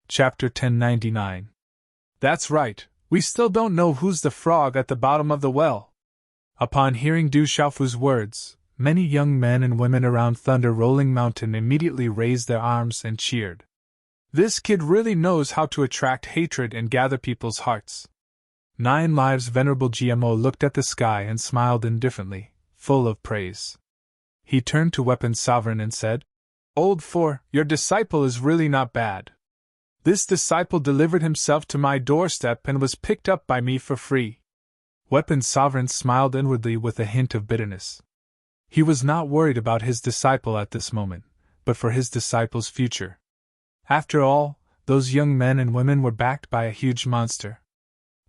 Chapter 1099. That's right, we still don't know who's the frog at the bottom of the well. Upon hearing Du Xiaofu's words, many young men and women around Thunder Rolling Mountain immediately raised their arms and cheered. This kid really knows how to attract hatred and gather people's hearts. 9 Lives Venerable GMO looked at the sky and smiled indifferently, full of praise. He turned to Weapon Sovereign and said, Old 4, your disciple is really not bad. This disciple delivered himself to my doorstep and was picked up by me for free. Weapon Sovereign smiled inwardly with a hint of bitterness. He was not worried about his disciple at this moment, but for his disciple's future. After all, those young men and women were backed by a huge monster.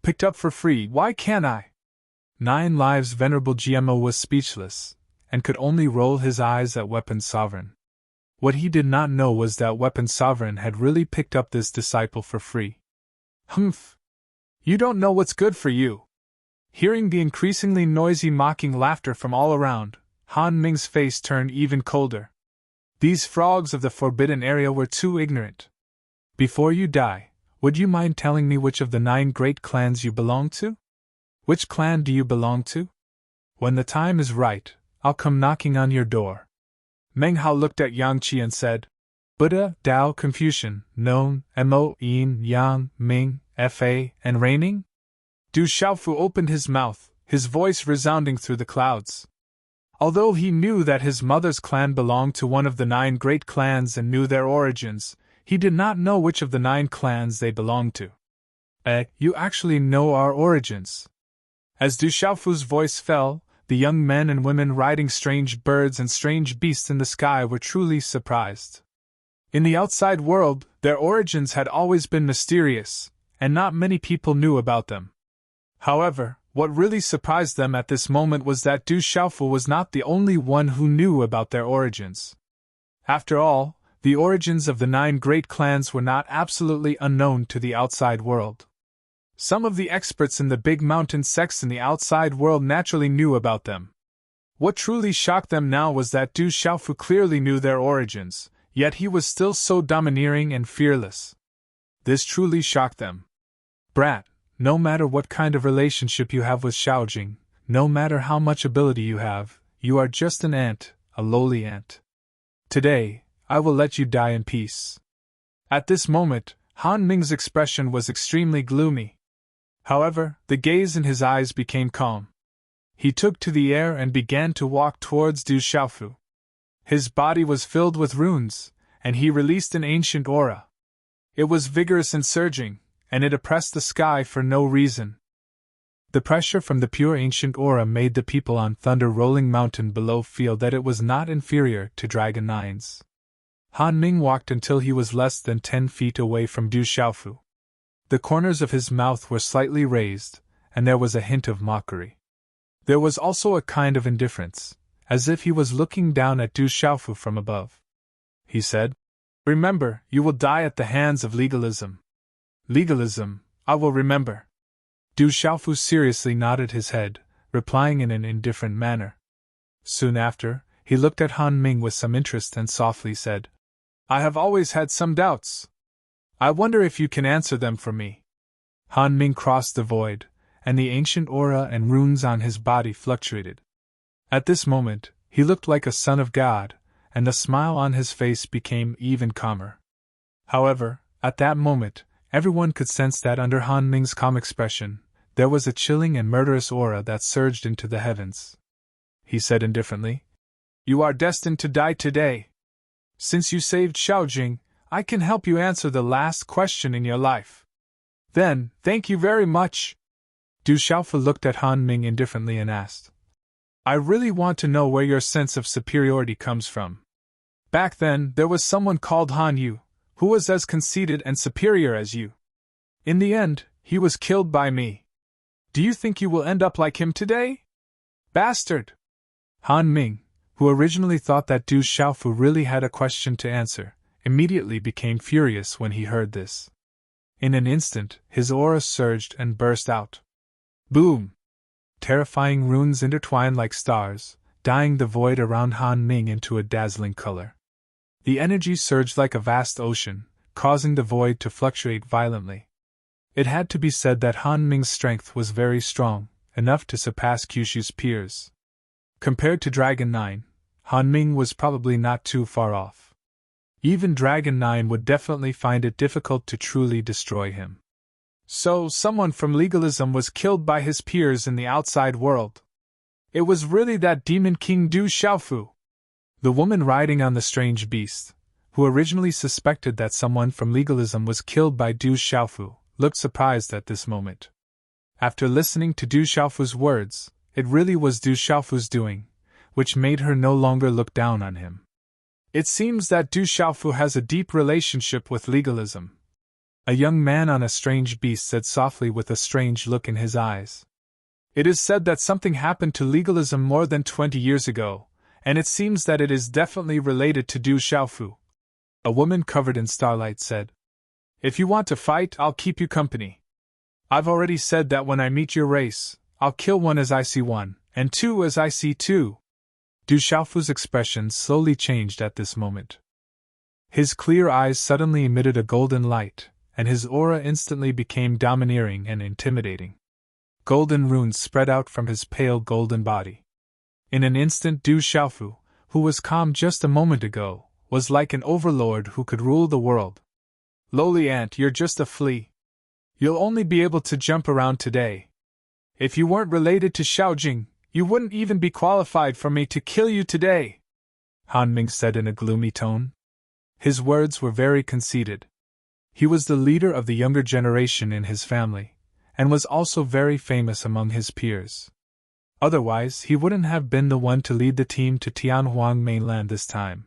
Picked up for free, why can't I? 9 Lives Venerable GMO was speechless, and could only roll his eyes at Weapon Sovereign. What he did not know was that Weapon Sovereign had really picked up this disciple for free. Humph! You don't know what's good for you. Hearing the increasingly noisy mocking laughter from all around, Han Ming's face turned even colder. These frogs of the forbidden area were too ignorant. Before you die, would you mind telling me which of the 9 great clans you belong to? Which clan do you belong to? When the time is right, I'll come knocking on your door. Meng Hao looked at Yang Qi and said, Buddha, Tao, Confucian, Known, Mo, Yin, Yang, Ming, Fa, and Reigning? Du Xiaofu opened his mouth, his voice resounding through the clouds. Although he knew that his mother's clan belonged to one of the 9 great clans and knew their origins, he did not know which of the 9 clans they belonged to. You actually know our origins. As Du Xiaofu's voice fell, the young men and women riding strange birds and strange beasts in the sky were truly surprised. In the outside world, their origins had always been mysterious, and not many people knew about them. However, what really surprised them at this moment was that Du Xiaofu was not the only one who knew about their origins. After all, the origins of the 9 great clans were not absolutely unknown to the outside world. Some of the experts in the big mountain sects in the outside world naturally knew about them. What truly shocked them now was that Du Xiaofu clearly knew their origins, yet he was still so domineering and fearless. This truly shocked them. Brat, no matter what kind of relationship you have with Xiaojing, no matter how much ability you have, you are just an ant, a lowly ant. Today, I will let you die in peace. At this moment, Han Ming's expression was extremely gloomy. However, the gaze in his eyes became calm. He took to the air and began to walk towards Du Xiaofu. His body was filled with runes, and he released an ancient aura. It was vigorous and surging, and it oppressed the sky for no reason. The pressure from the pure ancient aura made the people on Thunder Rolling Mountain below feel that it was not inferior to Dragon 9's. Han Ming walked until he was less than 10 feet away from Du Xiaofu. The corners of his mouth were slightly raised, and there was a hint of mockery. There was also a kind of indifference, as if he was looking down at Du Xiaofu from above. He said, Remember, you will die at the hands of legalism. Legalism, I will remember. Du Xiaofu seriously nodded his head, replying in an indifferent manner. Soon after, he looked at Han Ming with some interest and softly said, I have always had some doubts. I wonder if you can answer them for me. Han Ming crossed the void, and the ancient aura and runes on his body fluctuated. At this moment, he looked like a son of God, and the smile on his face became even calmer. However, at that moment, everyone could sense that under Han Ming's calm expression, there was a chilling and murderous aura that surged into the heavens. He said indifferently, You are destined to die today. Since you saved Xiaojing, I can help you answer the last question in your life. Then, thank you very much. Du Xiaofu looked at Han Ming indifferently and asked, I really want to know where your sense of superiority comes from. Back then, there was someone called Han Yu, who was as conceited and superior as you. In the end, he was killed by me. Do you think you will end up like him today? Bastard! Han Ming, who originally thought that Du Xiaofu really had a question to answer, immediately became furious when he heard this. In an instant, his aura surged and burst out. Boom! Terrifying runes intertwined like stars, dyeing the void around Han Ming into a dazzling color. The energy surged like a vast ocean, causing the void to fluctuate violently. It had to be said that Han Ming's strength was very strong, enough to surpass Kyushu's peers. Compared to Dragon 9, Han Ming was probably not too far off. Even Dragon 9 would definitely find it difficult to truly destroy him. So, someone from legalism was killed by his peers in the outside world. It was really that demon king Du Xiaofu. The woman riding on the strange beast, who originally suspected that someone from legalism was killed by Du Xiaofu, looked surprised at this moment. After listening to Du Xiaofu's words, it really was Du Xiaofu's doing, which made her no longer look down on him. It seems that Du Xiaofu has a deep relationship with legalism. A young man on a strange beast said softly with a strange look in his eyes. It is said that something happened to legalism more than 20 years ago, and it seems that it is definitely related to Du Xiaofu. A woman covered in starlight said, "If you want to fight, I'll keep you company. I've already said that when I meet your race, I'll kill one as I see one, and two as I see two." Du Xiaofu's expression slowly changed at this moment. His clear eyes suddenly emitted a golden light, and his aura instantly became domineering and intimidating. Golden runes spread out from his pale golden body. In an instant, Du Xiaofu, who was calm just a moment ago, was like an overlord who could rule the world. "Lowly ant, you're just a flea. You'll only be able to jump around today. If you weren't related to Xiaojing, you wouldn't even be qualified for me to kill you today," Han Ming said in a gloomy tone. His words were very conceited. He was the leader of the younger generation in his family, and was also very famous among his peers. Otherwise, he wouldn't have been the one to lead the team to Tianhuang mainland this time.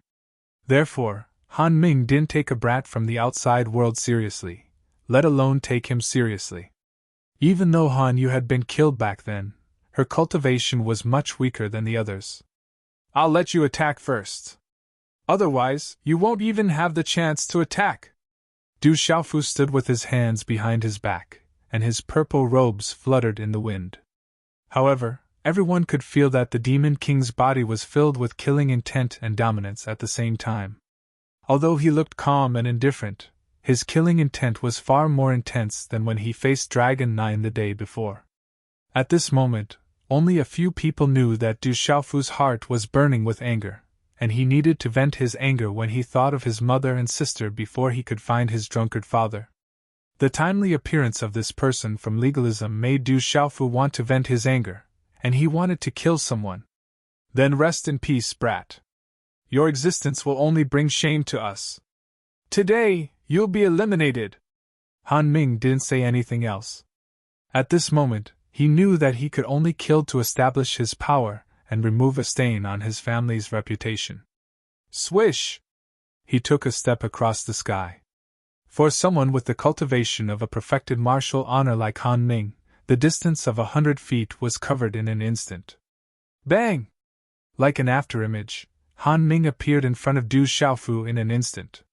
Therefore, Han Ming didn't take a brat from the outside world seriously, let alone take him seriously. Even though Han Yu had been killed back then, her cultivation was much weaker than the others. "I'll let you attack first. Otherwise, you won't even have the chance to attack." Du Xiaofu stood with his hands behind his back, and his purple robes fluttered in the wind. However, everyone could feel that the Demon King's body was filled with killing intent and dominance at the same time. Although he looked calm and indifferent, his killing intent was far more intense than when he faced Dragon 9 the day before. At this moment, only a few people knew that Du Xiaofu's heart was burning with anger, and he needed to vent his anger when he thought of his mother and sister before he could find his drunkard father. The timely appearance of this person from legalism made Du Xiaofu want to vent his anger, and he wanted to kill someone. "Then rest in peace, brat. Your existence will only bring shame to us. Today, you'll be eliminated." Han Ming didn't say anything else. At this moment, he knew that he could only kill to establish his power and remove a stain on his family's reputation. Swish! He took a step across the sky. For someone with the cultivation of a perfected martial honor like Han Ming, the distance of 100 feet was covered in an instant. Bang! Like an afterimage, Han Ming appeared in front of Du Xiaofu in an instant.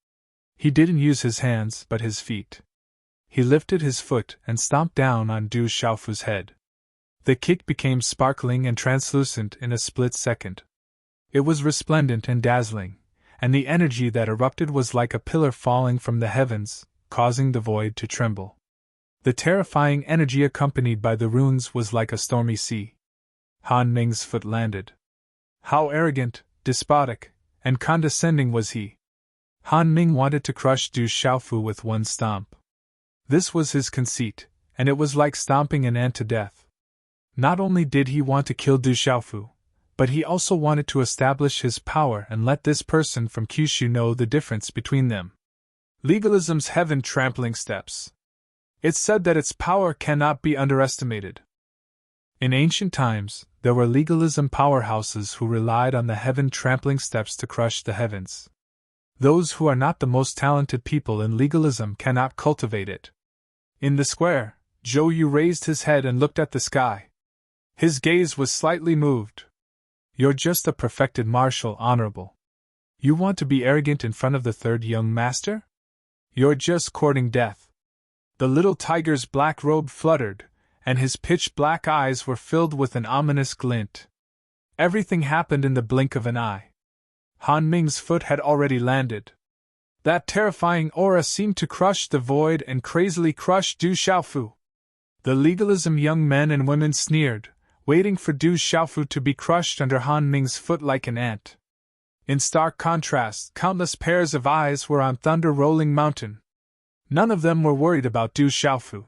He didn't use his hands but his feet. He lifted his foot and stomped down on Du Xiaofu's head. The kick became sparkling and translucent in a split second. It was resplendent and dazzling, and the energy that erupted was like a pillar falling from the heavens, causing the void to tremble. The terrifying energy accompanied by the runes was like a stormy sea. Han Ming's foot landed. How arrogant, despotic, and condescending was he! Han Ming wanted to crush Du Xiaofu with one stomp. This was his conceit, and it was like stomping an ant to death. Not only did he want to kill Du Xiaofu, but he also wanted to establish his power and let this person from Kyushu know the difference between them. Legalism's heaven-trampling steps. It's said that its power cannot be underestimated. In ancient times, there were legalism powerhouses who relied on the heaven-trampling steps to crush the heavens. Those who are not the most talented people in legalism cannot cultivate it. In the square, Zhou Yu raised his head and looked at the sky. His gaze was slightly moved. "You're just a perfected martial honorable. You want to be arrogant in front of the third young master? You're just courting death." The little tiger's black robe fluttered, and his pitch-black eyes were filled with an ominous glint. Everything happened in the blink of an eye. Han Ming's foot had already landed. That terrifying aura seemed to crush the void and crazily crush Du Xiaofu. The legalism young men and women sneered, waiting for Du Xiaofu to be crushed under Han Ming's foot like an ant. In stark contrast, countless pairs of eyes were on Thunder Rolling Mountain. None of them were worried about Du Xiaofu.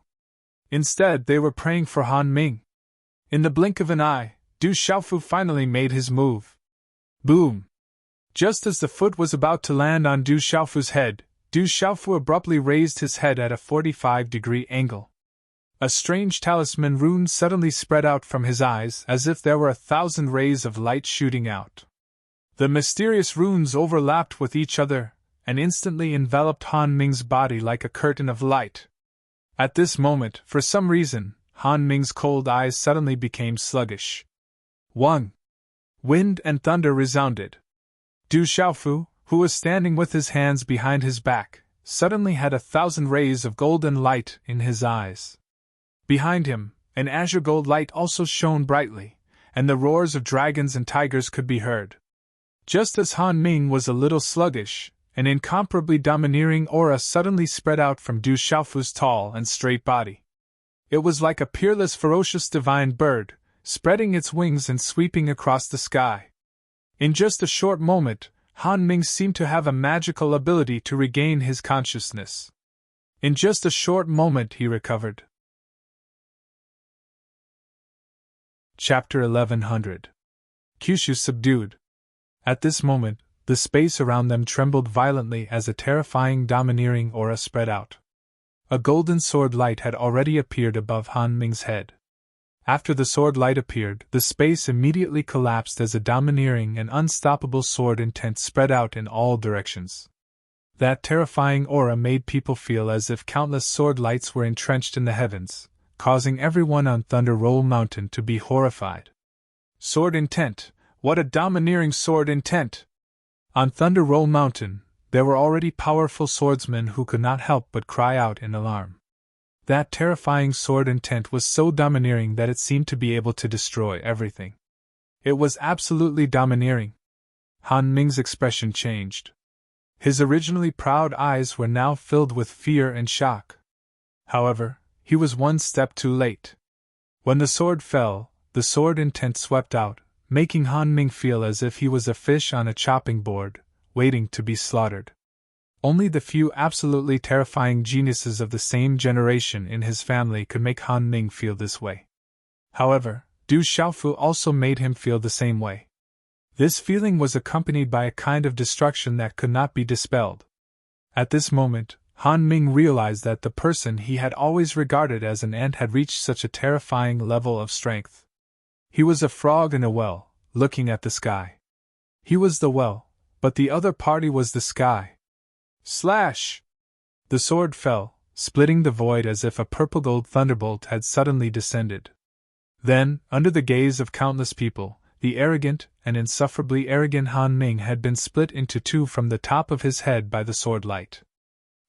Instead, they were praying for Han Ming. In the blink of an eye, Du Xiaofu finally made his move. Boom! Just as the foot was about to land on Du Xiaofu's head, Du Xiaofu abruptly raised his head at a 45-degree angle. A strange talisman rune suddenly spread out from his eyes as if there were 1,000 rays of light shooting out. The mysterious runes overlapped with each other and instantly enveloped Han Ming's body like a curtain of light. At this moment, for some reason, Han Ming's cold eyes suddenly became sluggish. One! Wind and thunder resounded. Du Xiaofu, who was standing with his hands behind his back, suddenly had 1,000 rays of golden light in his eyes. Behind him, an azure gold light also shone brightly, and the roars of dragons and tigers could be heard. Just as Han Ming was a little sluggish, an incomparably domineering aura suddenly spread out from Du Xiaofu's tall and straight body. It was like a peerless, ferocious divine bird, spreading its wings and sweeping across the sky. In just a short moment, Han Ming seemed to have a magical ability to regain his consciousness. In just a short moment he recovered. Chapter 1100. Kyushu subdued. At this moment, the space around them trembled violently as a terrifying domineering aura spread out. A golden sword light had already appeared above Han Ming's head. After the sword light appeared, the space immediately collapsed as a domineering and unstoppable sword intent spread out in all directions. That terrifying aura made people feel as if countless sword lights were entrenched in the heavens, causing everyone on Thunder Roll Mountain to be horrified. Sword intent! What a domineering sword intent! On Thunder Roll Mountain, there were already powerful swordsmen who could not help but cry out in alarm. That terrifying sword intent was so domineering that it seemed to be able to destroy everything. It was absolutely domineering. Han Ming's expression changed. His originally proud eyes were now filled with fear and shock. However, he was one step too late. When the sword fell, the sword intent swept out, making Han Ming feel as if he was a fish on a chopping board, waiting to be slaughtered. Only the few absolutely terrifying geniuses of the same generation in his family could make Han Ming feel this way. However, Du Xiaofu also made him feel the same way. This feeling was accompanied by a kind of destruction that could not be dispelled. At this moment, Han Ming realized that the person he had always regarded as an ant had reached such a terrifying level of strength. He was a frog in a well, looking at the sky. He was the well, but the other party was the sky. Slash! The sword fell, splitting the void as if a purple-gold thunderbolt had suddenly descended. Then, under the gaze of countless people, the arrogant and insufferably arrogant Han Ming had been split into two from the top of his head by the sword light.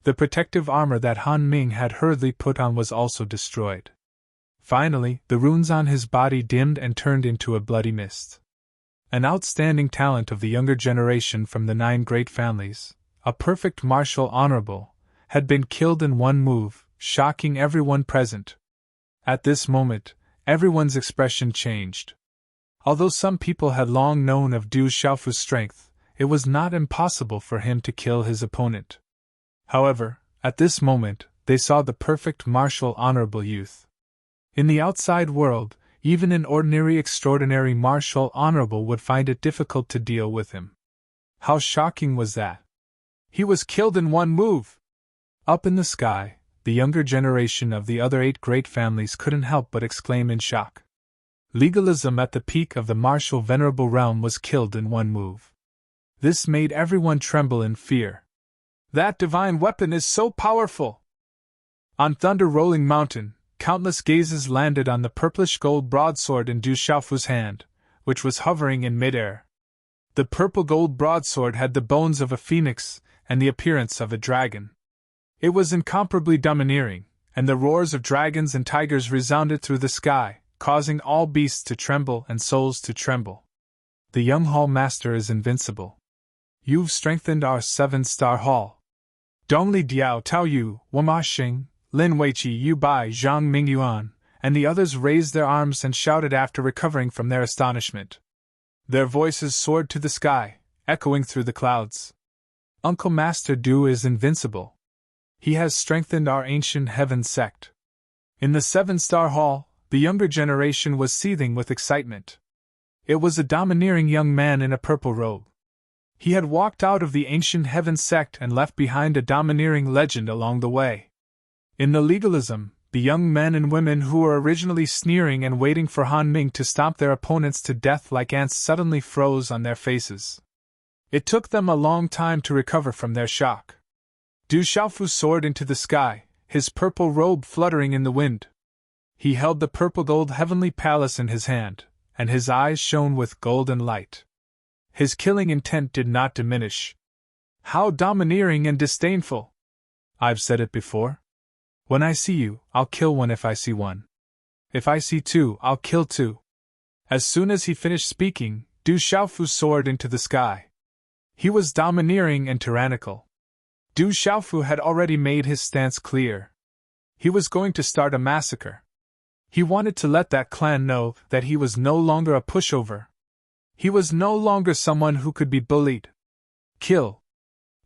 The protective armor that Han Ming had hurriedly put on was also destroyed. Finally, the runes on his body dimmed and turned into a bloody mist. An outstanding talent of the younger generation from the 9 great families, a perfect martial honorable, had been killed in one move, shocking everyone present. At this moment, everyone's expression changed. Although some people had long known of Du Xiaofu's strength, it was not impossible for him to kill his opponent. However, at this moment, they saw the perfect martial honorable youth. In the outside world, even an ordinary extraordinary martial honorable would find it difficult to deal with him. How shocking was that! He was killed in one move! Up in the sky, the younger generation of the other 8 great families couldn't help but exclaim in shock. Legalism at the peak of the martial venerable realm was killed in one move. This made everyone tremble in fear. That divine weapon is so powerful! On Thunder Rolling Mountain, countless gazes landed on the purplish gold broadsword in Du Xiaofu's hand, which was hovering in midair. The purple gold broadsword had the bones of a phoenix and the appearance of a dragon. It was incomparably domineering, and the roars of dragons and tigers resounded through the sky, causing all beasts to tremble and souls to tremble. The young hall master is invincible. You've strengthened our 7-star hall. Dongli Diao Tao Yu, Wama Xing, Lin Weiqi Yu Bai Zhang Ming Yuan, and the others raised their arms and shouted after recovering from their astonishment. Their voices soared to the sky, echoing through the clouds. Uncle Master Du is invincible. He has strengthened our ancient heaven sect. In the 7-star hall, the younger generation was seething with excitement. It was a domineering young man in a purple robe. He had walked out of the ancient heaven sect and left behind a domineering legend along the way. In the legalism, the young men and women who were originally sneering and waiting for Han Ming to stomp their opponents to death like ants suddenly froze on their faces. It took them a long time to recover from their shock. Du Xiaofu soared into the sky, his purple robe fluttering in the wind. He held the purple-gold heavenly palace in his hand, and his eyes shone with golden light. His killing intent did not diminish. How domineering and disdainful! I've said it before. When I see you, I'll kill one if I see one. If I see two, I'll kill two. As soon as he finished speaking, Du Xiaofu soared into the sky. He was domineering and tyrannical. Du Xiaofu had already made his stance clear. He was going to start a massacre. He wanted to let that clan know that he was no longer a pushover. He was no longer someone who could be bullied. Kill!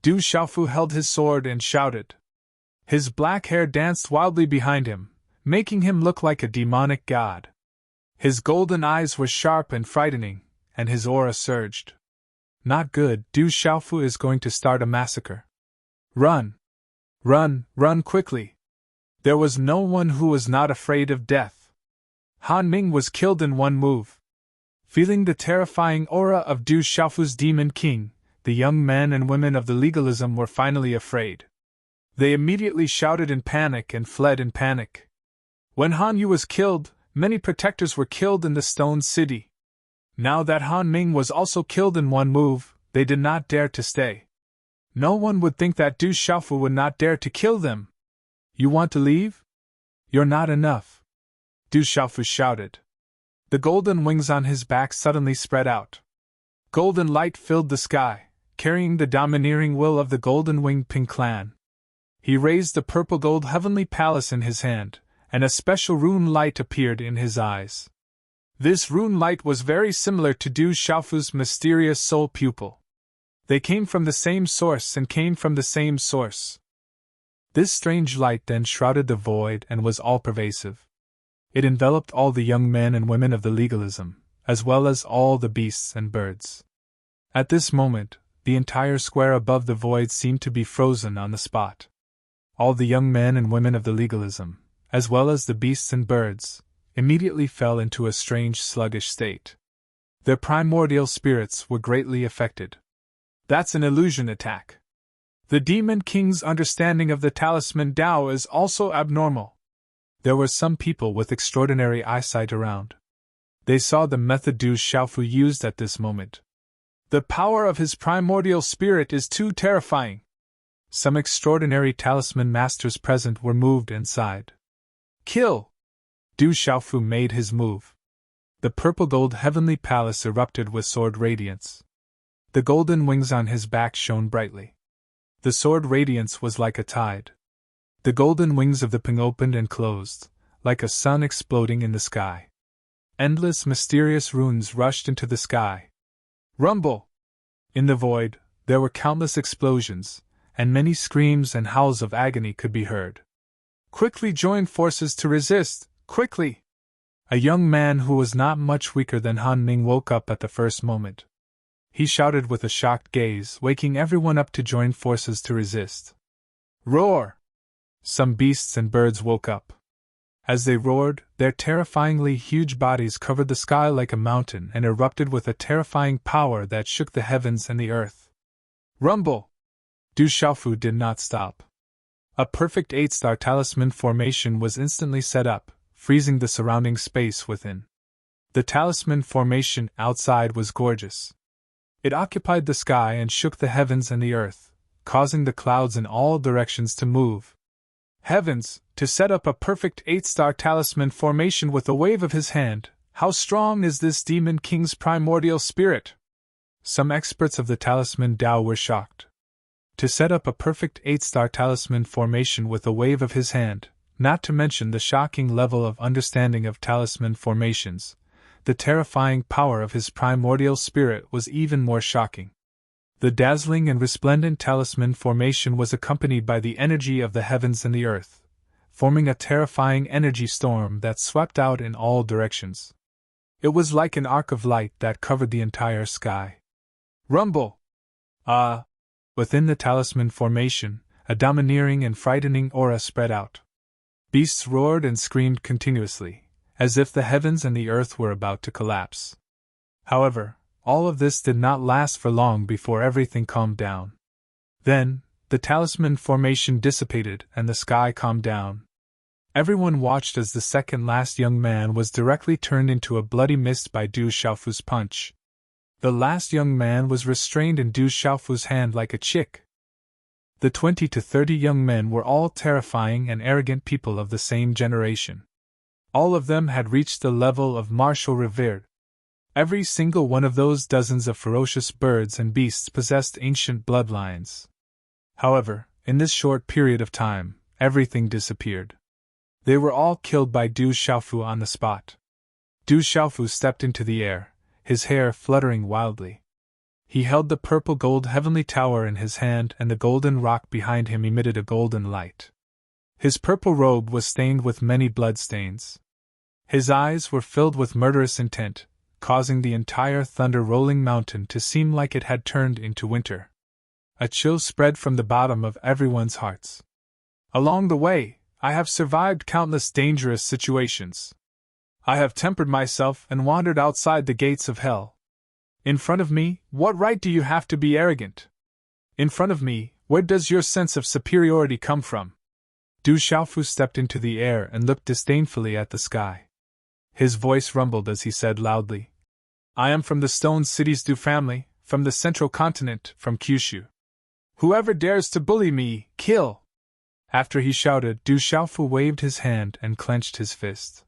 Du Xiaofu held his sword and shouted. His black hair danced wildly behind him, making him look like a demonic god. His golden eyes were sharp and frightening, and his aura surged. Not good, Du Xiaofu is going to start a massacre. Run! Run, run quickly! There was no one who was not afraid of death. Han Ming was killed in one move. Feeling the terrifying aura of Du Xiaofu's Demon King, the young men and women of the legalism were finally afraid. They immediately shouted in panic and fled in panic. When Han Yu was killed, many protectors were killed in the Stone City. Now that Han Ming was also killed in one move, they did not dare to stay. No one would think that Du Xiaofu would not dare to kill them. You want to leave? You're not enough. Du Xiaofu shouted. The golden wings on his back suddenly spread out. Golden light filled the sky, carrying the domineering will of the golden-winged Ping clan. He raised the purple-gold heavenly palace in his hand, and a special rune light appeared in his eyes. This rune light was very similar to Du Xiaofu's mysterious soul pupil. They came from the same source and came from the same source. This strange light then shrouded the void and was all-pervasive. It enveloped all the young men and women of the legalism, as well as all the beasts and birds. At this moment, the entire square above the void seemed to be frozen on the spot. All the young men and women of the legalism, as well as the beasts and birds, immediately fell into a strange sluggish state. Their primordial spirits were greatly affected. That's an illusion attack. The Demon King's understanding of the talisman Dao is also abnormal. There were some people with extraordinary eyesight around. They saw the method Du Xiaofu used at this moment. The power of his primordial spirit is too terrifying. Some extraordinary talisman masters present were moved and sighed. Kill! Du Xiaofu made his move. The purple-gold heavenly palace erupted with sword radiance. The golden wings on his back shone brightly. The sword radiance was like a tide. The golden wings of the Ping opened and closed, like a sun exploding in the sky. Endless mysterious runes rushed into the sky. Rumble! In the void, there were countless explosions, and many screams and howls of agony could be heard. Quickly join forces to resist, quickly! A young man who was not much weaker than Han Ming woke up at the first moment. He shouted with a shocked gaze, waking everyone up to join forces to resist. Roar! Some beasts and birds woke up. As they roared, their terrifyingly huge bodies covered the sky like a mountain and erupted with a terrifying power that shook the heavens and the earth. Rumble! Du Xiaofu did not stop. A perfect 8-star talisman formation was instantly set up, freezing the surrounding space within. The talisman formation outside was gorgeous. It occupied the sky and shook the heavens and the earth, causing the clouds in all directions to move. Heavens, to set up a perfect 8-star talisman formation with a wave of his hand, how strong is this Demon King's primordial spirit? Some experts of the talisman Dao were shocked. to set up a perfect 8-star talisman formation with a wave of his hand, not to mention the shocking level of understanding of talisman formations. The terrifying power of his primordial spirit was even more shocking. The dazzling and resplendent talisman formation was accompanied by the energy of the heavens and the earth, forming a terrifying energy storm that swept out in all directions. It was like an arc of light that covered the entire sky. Rumble! Within the talisman formation, a domineering and frightening aura spread out. Beasts roared and screamed continuously, as if the heavens and the earth were about to collapse. However, all of this did not last for long before everything calmed down. Then, the talisman formation dissipated and the sky calmed down. Everyone watched as the second-last young man was directly turned into a bloody mist by Du Xiaofu's punch. The last young man was restrained in Du Xiaofu's hand like a chick. The 20 to 30 young men were all terrifying and arrogant people of the same generation. All of them had reached the level of martial revere. Every single one of those dozens of ferocious birds and beasts possessed ancient bloodlines. However, in this short period of time, everything disappeared. They were all killed by Du Xiaofu on the spot. Du Xiaofu stepped into the air, his hair fluttering wildly. He held the purple-gold heavenly tower in his hand, and the golden rock behind him emitted a golden light. His purple robe was stained with many bloodstains. His eyes were filled with murderous intent, causing the entire thunder-rolling mountain to seem like it had turned into winter. A chill spread from the bottom of everyone's hearts. Along the way, I have survived countless dangerous situations. I have tempered myself and wandered outside the gates of hell. In front of me, what right do you have to be arrogant? In front of me, where does your sense of superiority come from? Du Xiaofu stepped into the air and looked disdainfully at the sky. His voice rumbled as he said loudly, I am from the Stone City's Du family, from the central continent, from Kyushu. Whoever dares to bully me, kill! After he shouted, Du Xiaofu waved his hand and clenched his fist.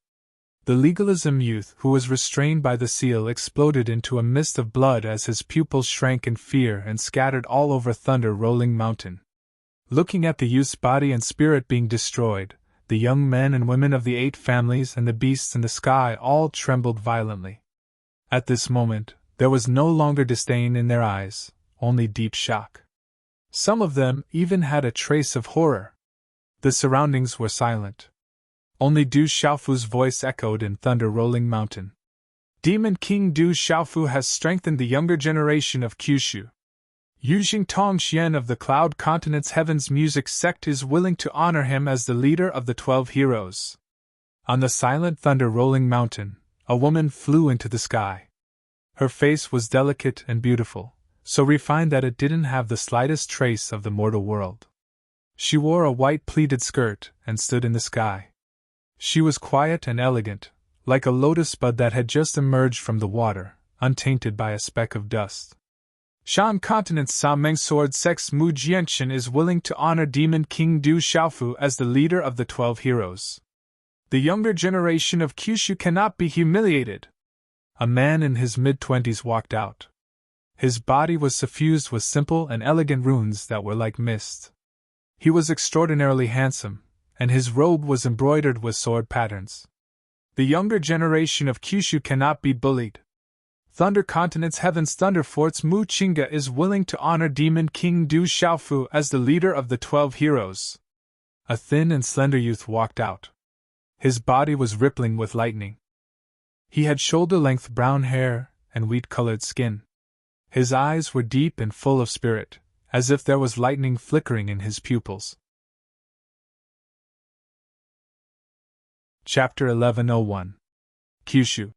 The legalism youth who was restrained by the seal exploded into a mist of blood as his pupils shrank in fear and scattered all over thunder-rolling mountain. Looking at the youth's body and spirit being destroyed, the young men and women of the 8 families and the beasts in the sky all trembled violently. At this moment, there was no longer disdain in their eyes, only deep shock. Some of them even had a trace of horror. The surroundings were silent. Only Du Xiaofu's voice echoed in thunder-rolling mountain. Demon King Du Xiaofu has strengthened the younger generation of Kyushu. Yujing Tongxian of the Cloud Continent's Heaven's Music Sect is willing to honor him as the leader of the 12 heroes. On the silent thunder-rolling mountain, a woman flew into the sky. Her face was delicate and beautiful, so refined that it didn't have the slightest trace of the mortal world. She wore a white pleated skirt and stood in the sky. She was quiet and elegant, like a lotus bud that had just emerged from the water, untainted by a speck of dust. Shan Continent's Sameng Sword Sect's Mu Jianchen is willing to honor Demon King Du Xiaofu as the leader of the 12 heroes. The younger generation of Kyushu cannot be humiliated. A man in his mid-20s walked out. His body was suffused with simple and elegant runes that were like mist. He was extraordinarily handsome, and his robe was embroidered with sword patterns. The younger generation of Kyushu cannot be bullied. Thunder Continent's Heaven's Thunder Fort's Mu Qingge is willing to honor Demon King Du Xiaofu as the leader of the 12 heroes. A thin and slender youth walked out. His body was rippling with lightning. He had shoulder-length brown hair and wheat-colored skin. His eyes were deep and full of spirit, as if there was lightning flickering in his pupils. Chapter 1101. Kyushu.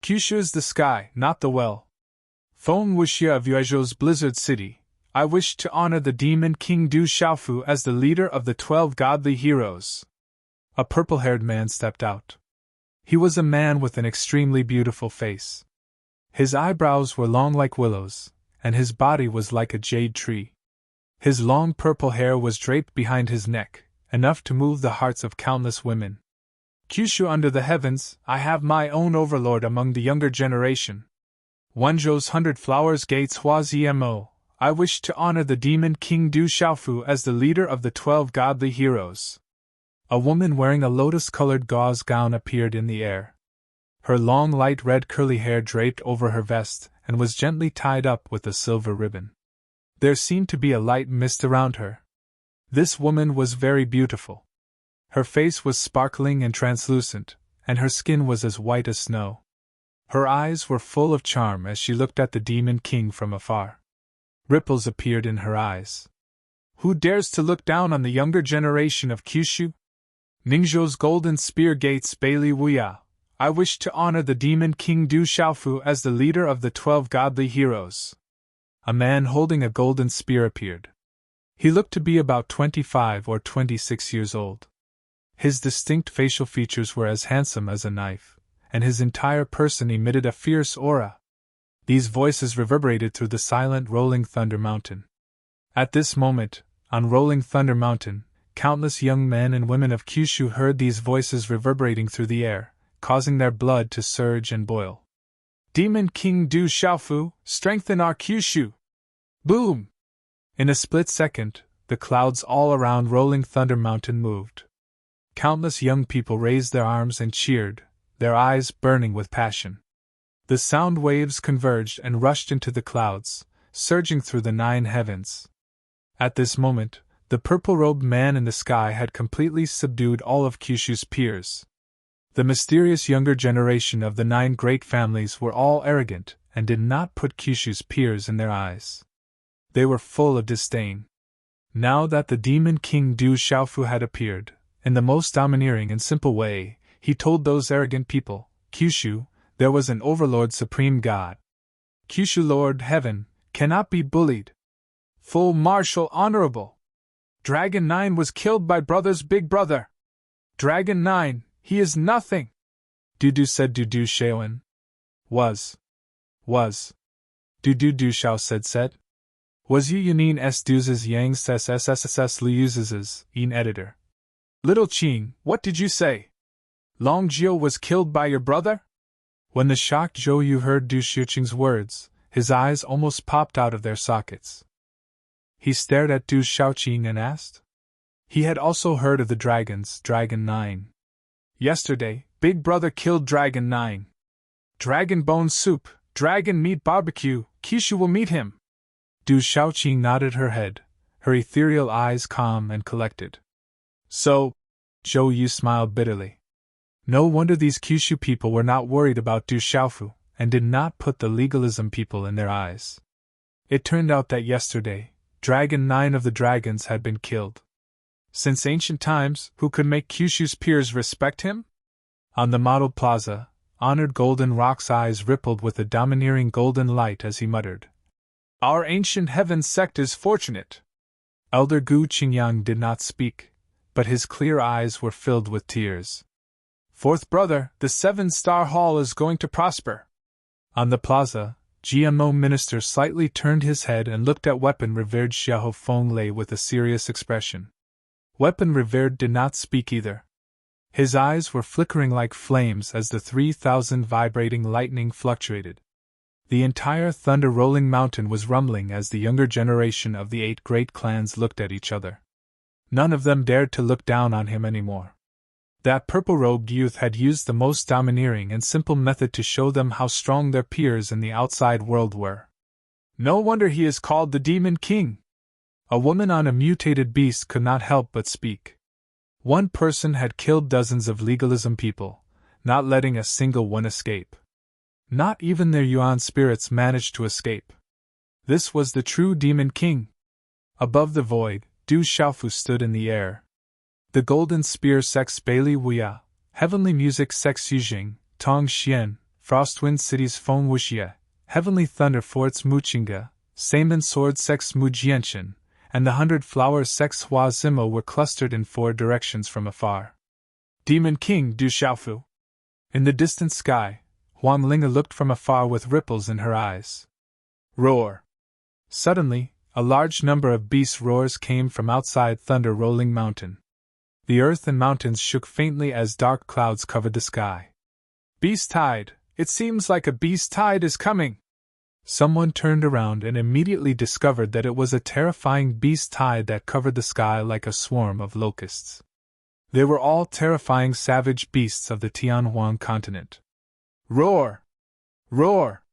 Kyushu is the sky, not the well. Feng Wuxia of Yuezhou's Blizzard City, I wish to honor the Demon King Du Xiaofu as the leader of the 12 godly heroes. A purple-haired man stepped out. He was a man with an extremely beautiful face. His eyebrows were long like willows, and his body was like a jade tree. His long purple hair was draped behind his neck, enough to move the hearts of countless women. Kyushu under the heavens, I have my own overlord among the younger generation. Wenzhou's 100 Flowers Gates Huazimo, I wish to honor the demon king Du Xiaofu as the leader of the 12 godly heroes. A woman wearing a lotus-colored gauze gown appeared in the air. Her long light red curly hair draped over her vest and was gently tied up with a silver ribbon. There seemed to be a light mist around her. This woman was very beautiful. Her face was sparkling and translucent, and her skin was as white as snow. Her eyes were full of charm as she looked at the demon king from afar. Ripples appeared in her eyes. Who dares to look down on the younger generation of Kyushu? Ningzhou's golden spear gates Bailey Wuya. I wish to honor the demon king Du Xiaofu as the leader of the 12 godly heroes. A man holding a golden spear appeared. He looked to be about 25 or 26 years old. His distinct facial features were as handsome as a knife, and his entire person emitted a fierce aura. These voices reverberated through the silent Rolling Thunder Mountain. At this moment, on Rolling Thunder Mountain, countless young men and women of Kyushu heard these voices reverberating through the air, causing their blood to surge and boil. Demon King Du Xiaofu, strengthen our Kyushu! Boom! In a split second, the clouds all around Rolling Thunder Mountain moved. Countless young people raised their arms and cheered, their eyes burning with passion. The sound waves converged and rushed into the clouds, surging through the 9 heavens. At this moment, the purple-robed man in the sky had completely subdued all of Kyushu's peers. The mysterious younger generation of the 9 great families were all arrogant and did not put Kyushu's peers in their eyes. They were full of disdain. Now that the demon king Du Xiaofu had appeared, in the most domineering and simple way, he told those arrogant people, Kyushu, there was an overlord supreme god. Kyushu Lord Heaven, cannot be bullied. Full martial honorable. Dragon 9 was killed by brother's big brother. Dragon 9, he is nothing. Dudu said Dudu Shaoan. Was. Dudu Du Xiao said. Was you Yunin S Duzes Yang SSSSS Liuzes, in editor. Little Qing, what did you say? Long Jiu was killed by your brother? When the shocked Zhou Yu heard Du Xiuqing's words, his eyes almost popped out of their sockets. He stared at Du Xiaoqing and asked. He had also heard of the dragons, Dragon 9. Yesterday, Big Brother killed Dragon 9. Dragon bone soup, dragon meat barbecue, Kyushu will meet him. Du Xiaoqing nodded her head, her ethereal eyes calm and collected. So, Zhou Yu smiled bitterly. No wonder these Kyushu people were not worried about Du Xiaofu, and did not put the legalism people in their eyes. It turned out that yesterday, Dragon 9 of the dragons had been killed. Since ancient times, who could make Kyushu's peers respect him? On the model plaza, Honored Golden Rock's eyes rippled with a domineering golden light as he muttered. Our ancient heaven sect is fortunate. Elder Gu Qingyang did not speak, but his clear eyes were filled with tears. Fourth brother, the 7-star hall is going to prosper. On the plaza, GMO minister slightly turned his head and looked at Weapon Revered Xiao Feng Lei with a serious expression. Weapon Revered did not speak either. His eyes were flickering like flames as the 3,000 vibrating lightning fluctuated. The entire thunder-rolling mountain was rumbling as the younger generation of the 8 great clans looked at each other. None of them dared to look down on him anymore. That purple-robed youth had used the most domineering and simple method to show them how strong their peers in the outside world were. No wonder he is called the Demon King. A woman on a mutated beast could not help but speak. One person had killed dozens of legalism people, not letting a single one escape. Not even their Yuan spirits managed to escape. This was the true Demon King. Above the void, Du Xiaofu stood in the air. The Golden Spear Sex Bailey Wuya, Heavenly Music Sex Yujing, Tong Xian, Frostwind City's Feng Wuxie, Heavenly Thunder Forts Muqinga, Saman Sword Sex Mujianshan, and the 100 Flowers Sex Hua Zimo were clustered in 4 directions from afar. Demon King Du Xiaofu. In the distant sky, Huang Linga looked from afar with ripples in her eyes. Roar! Suddenly, a large number of beast roars came from outside Thunder Rolling Mountain. The earth and mountains shook faintly as dark clouds covered the sky. Beast tide! It seems like a beast tide is coming! Someone turned around and immediately discovered that it was a terrifying beast tide that covered the sky like a swarm of locusts. They were all terrifying savage beasts of the Tianhuang continent. Roar! Roar!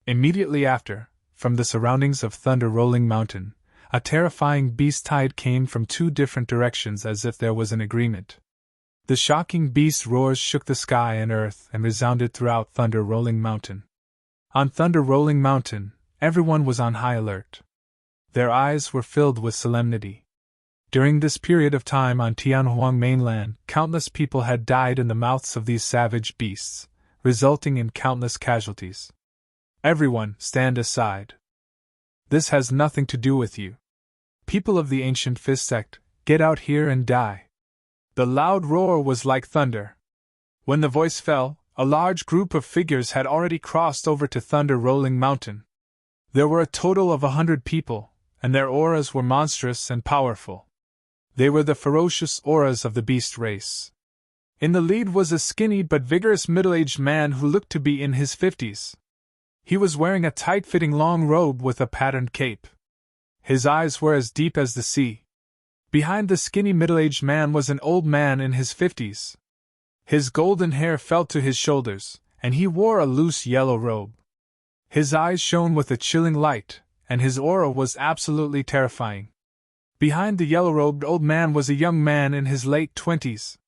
Immediately after, from the surroundings of Thunder Rolling Mountain, a terrifying beast tide came from two different directions as if there was an agreement. The shocking beast roars shook the sky and earth and resounded throughout Thunder Rolling Mountain. On Thunder Rolling Mountain, everyone was on high alert. Their eyes were filled with solemnity. During this period of time on Tianhuang mainland, countless people had died in the mouths of these savage beasts, resulting in countless casualties. Everyone, stand aside. This has nothing to do with you. People of the ancient Fist sect, get out here and die. The loud roar was like thunder. When the voice fell, a large group of figures had already crossed over to Thunder Rolling Mountain. There were a total of 100 people, and their auras were monstrous and powerful. They were the ferocious auras of the beast race. In the lead was a skinny but vigorous middle-aged man who looked to be in his 50s. He was wearing a tight-fitting long robe with a patterned cape. His eyes were as deep as the sea. Behind the skinny middle-aged man was an old man in his 50s. His golden hair fell to his shoulders, and he wore a loose yellow robe. His eyes shone with a chilling light, and his aura was absolutely terrifying. Behind the yellow-robed old man was a young man in his late 20s.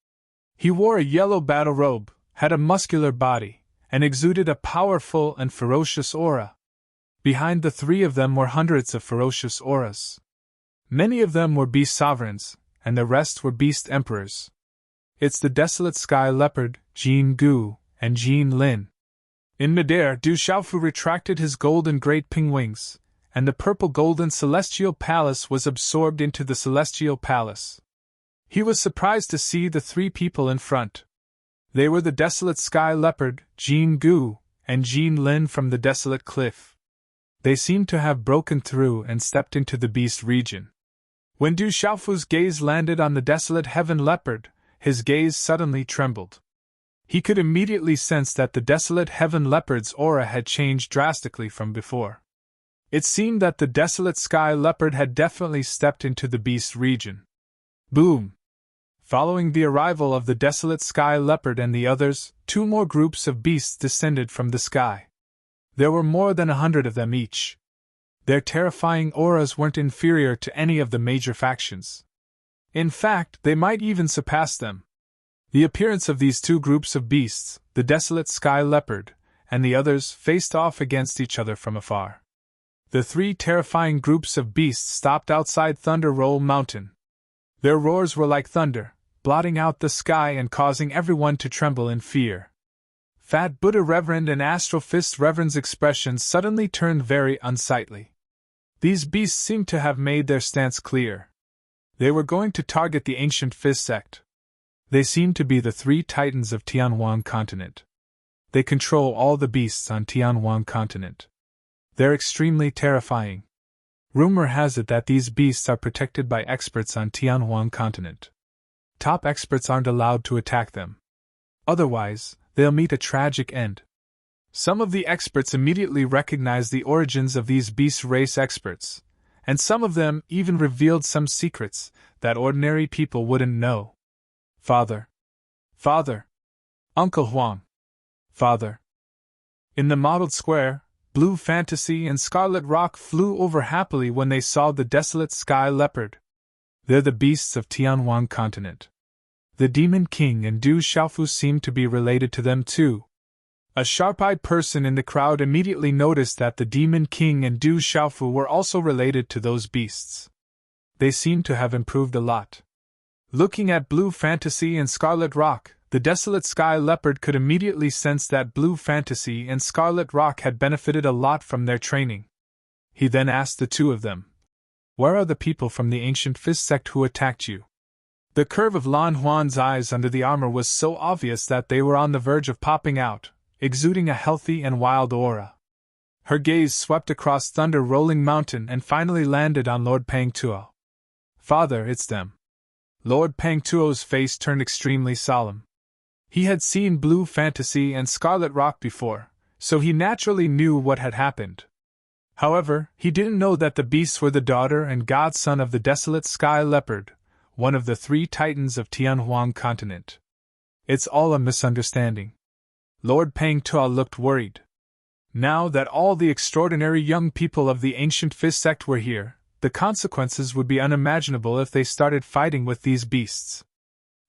He wore a yellow battle robe, had a muscular body, and exuded a powerful and ferocious aura. Behind the three of them were hundreds of ferocious auras. Many of them were beast sovereigns, and the rest were beast emperors. It's the desolate sky leopard, Jin Gu, and Jin Lin. In midair, Du Xiaofu retracted his golden great ping wings, and the purple golden celestial palace was absorbed into the celestial palace. He was surprised to see the three people in front. They were the desolate sky leopard, Jin Gu, and Jin Lin from the desolate cliff. They seemed to have broken through and stepped into the beast region. When Du Xiaofu's gaze landed on the desolate heaven leopard, his gaze suddenly trembled. He could immediately sense that the desolate heaven leopard's aura had changed drastically from before. It seemed that the desolate sky leopard had definitely stepped into the beast region. Boom! Following the arrival of the desolate sky leopard and the others, two more groups of beasts descended from the sky. There were more than 100 of them each. Their terrifying auras weren't inferior to any of the major factions. In fact, they might even surpass them. The appearance of these two groups of beasts, the desolate sky leopard, and the others, faced off against each other from afar. The three terrifying groups of beasts stopped outside Thunder Roll Mountain. Their roars were like thunder, blotting out the sky and causing everyone to tremble in fear. Fat Buddha Reverend and Astral Fist Reverend's expressions suddenly turned very unsightly. These beasts seemed to have made their stance clear. They were going to target the ancient Fist sect. They seemed to be the three titans of Tianhuang continent. They control all the beasts on Tianhuang continent. They're extremely terrifying. Rumor has it that these beasts are protected by experts on Tianhuang continent. Top experts aren't allowed to attack them. Otherwise, they'll meet a tragic end. Some of the experts immediately recognized the origins of these beast race experts, and some of them even revealed some secrets that ordinary people wouldn't know. Father. Father. Uncle Huang. Father. In the mottled square, Blue Fantasy and Scarlet Rock flew over happily when they saw the desolate sky leopard. They're the beasts of Tianhuang continent. The Demon King and Du Xiaofu seemed to be related to them too. A sharp-eyed person in the crowd immediately noticed that the Demon King and Du Xiaofu were also related to those beasts. They seemed to have improved a lot. Looking at Blue Fantasy and Scarlet Rock, the desolate sky leopard could immediately sense that Blue Fantasy and Scarlet Rock had benefited a lot from their training. He then asked the two of them, "Where are the people from the ancient Fist sect who attacked you?" The curve of Lan Huan's eyes under the armor was so obvious that they were on the verge of popping out, exuding a healthy and wild aura. Her gaze swept across Thunder Rolling Mountain and finally landed on Lord Pangtuo. "Father, it's them." Lord Pangtuo's face turned extremely solemn. He had seen Blue Fantasy and Scarlet Rock before, so he naturally knew what had happened. However, he didn't know that the beasts were the daughter and godson of the desolate sky leopard, one of the 3 titans of Tianhuang continent. It's all a misunderstanding. Lord Pang Tuo looked worried. Now that all the extraordinary young people of the ancient Fizz sect were here, the consequences would be unimaginable if they started fighting with these beasts.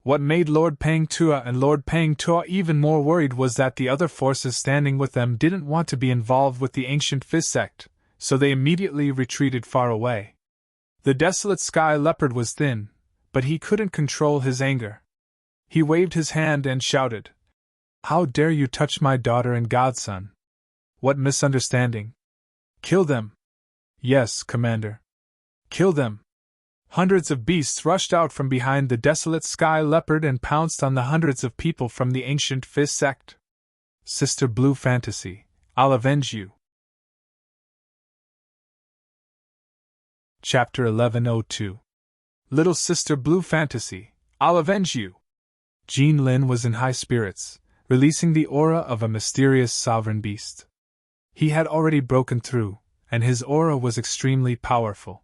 What made Lord Pang Tuo and Lord Pang Tuo even more worried was that the other forces standing with them didn't want to be involved with the ancient Fizz sect, so they immediately retreated far away. The desolate sky leopard was thin, but he couldn't control his anger. He waved his hand and shouted, "How dare you touch my daughter and godson? What misunderstanding? Kill them!" "Yes, Commander. Kill them!" Hundreds of beasts rushed out from behind the desolate sky leopard and pounced on the hundreds of people from the ancient Fizz sect. Sister Blue Fantasy, I'll avenge you. Chapter 1102. Little Sister Blue Fantasy, I'll avenge you. Jean Lin was in high spirits, releasing the aura of a mysterious sovereign beast. He had already broken through, and his aura was extremely powerful.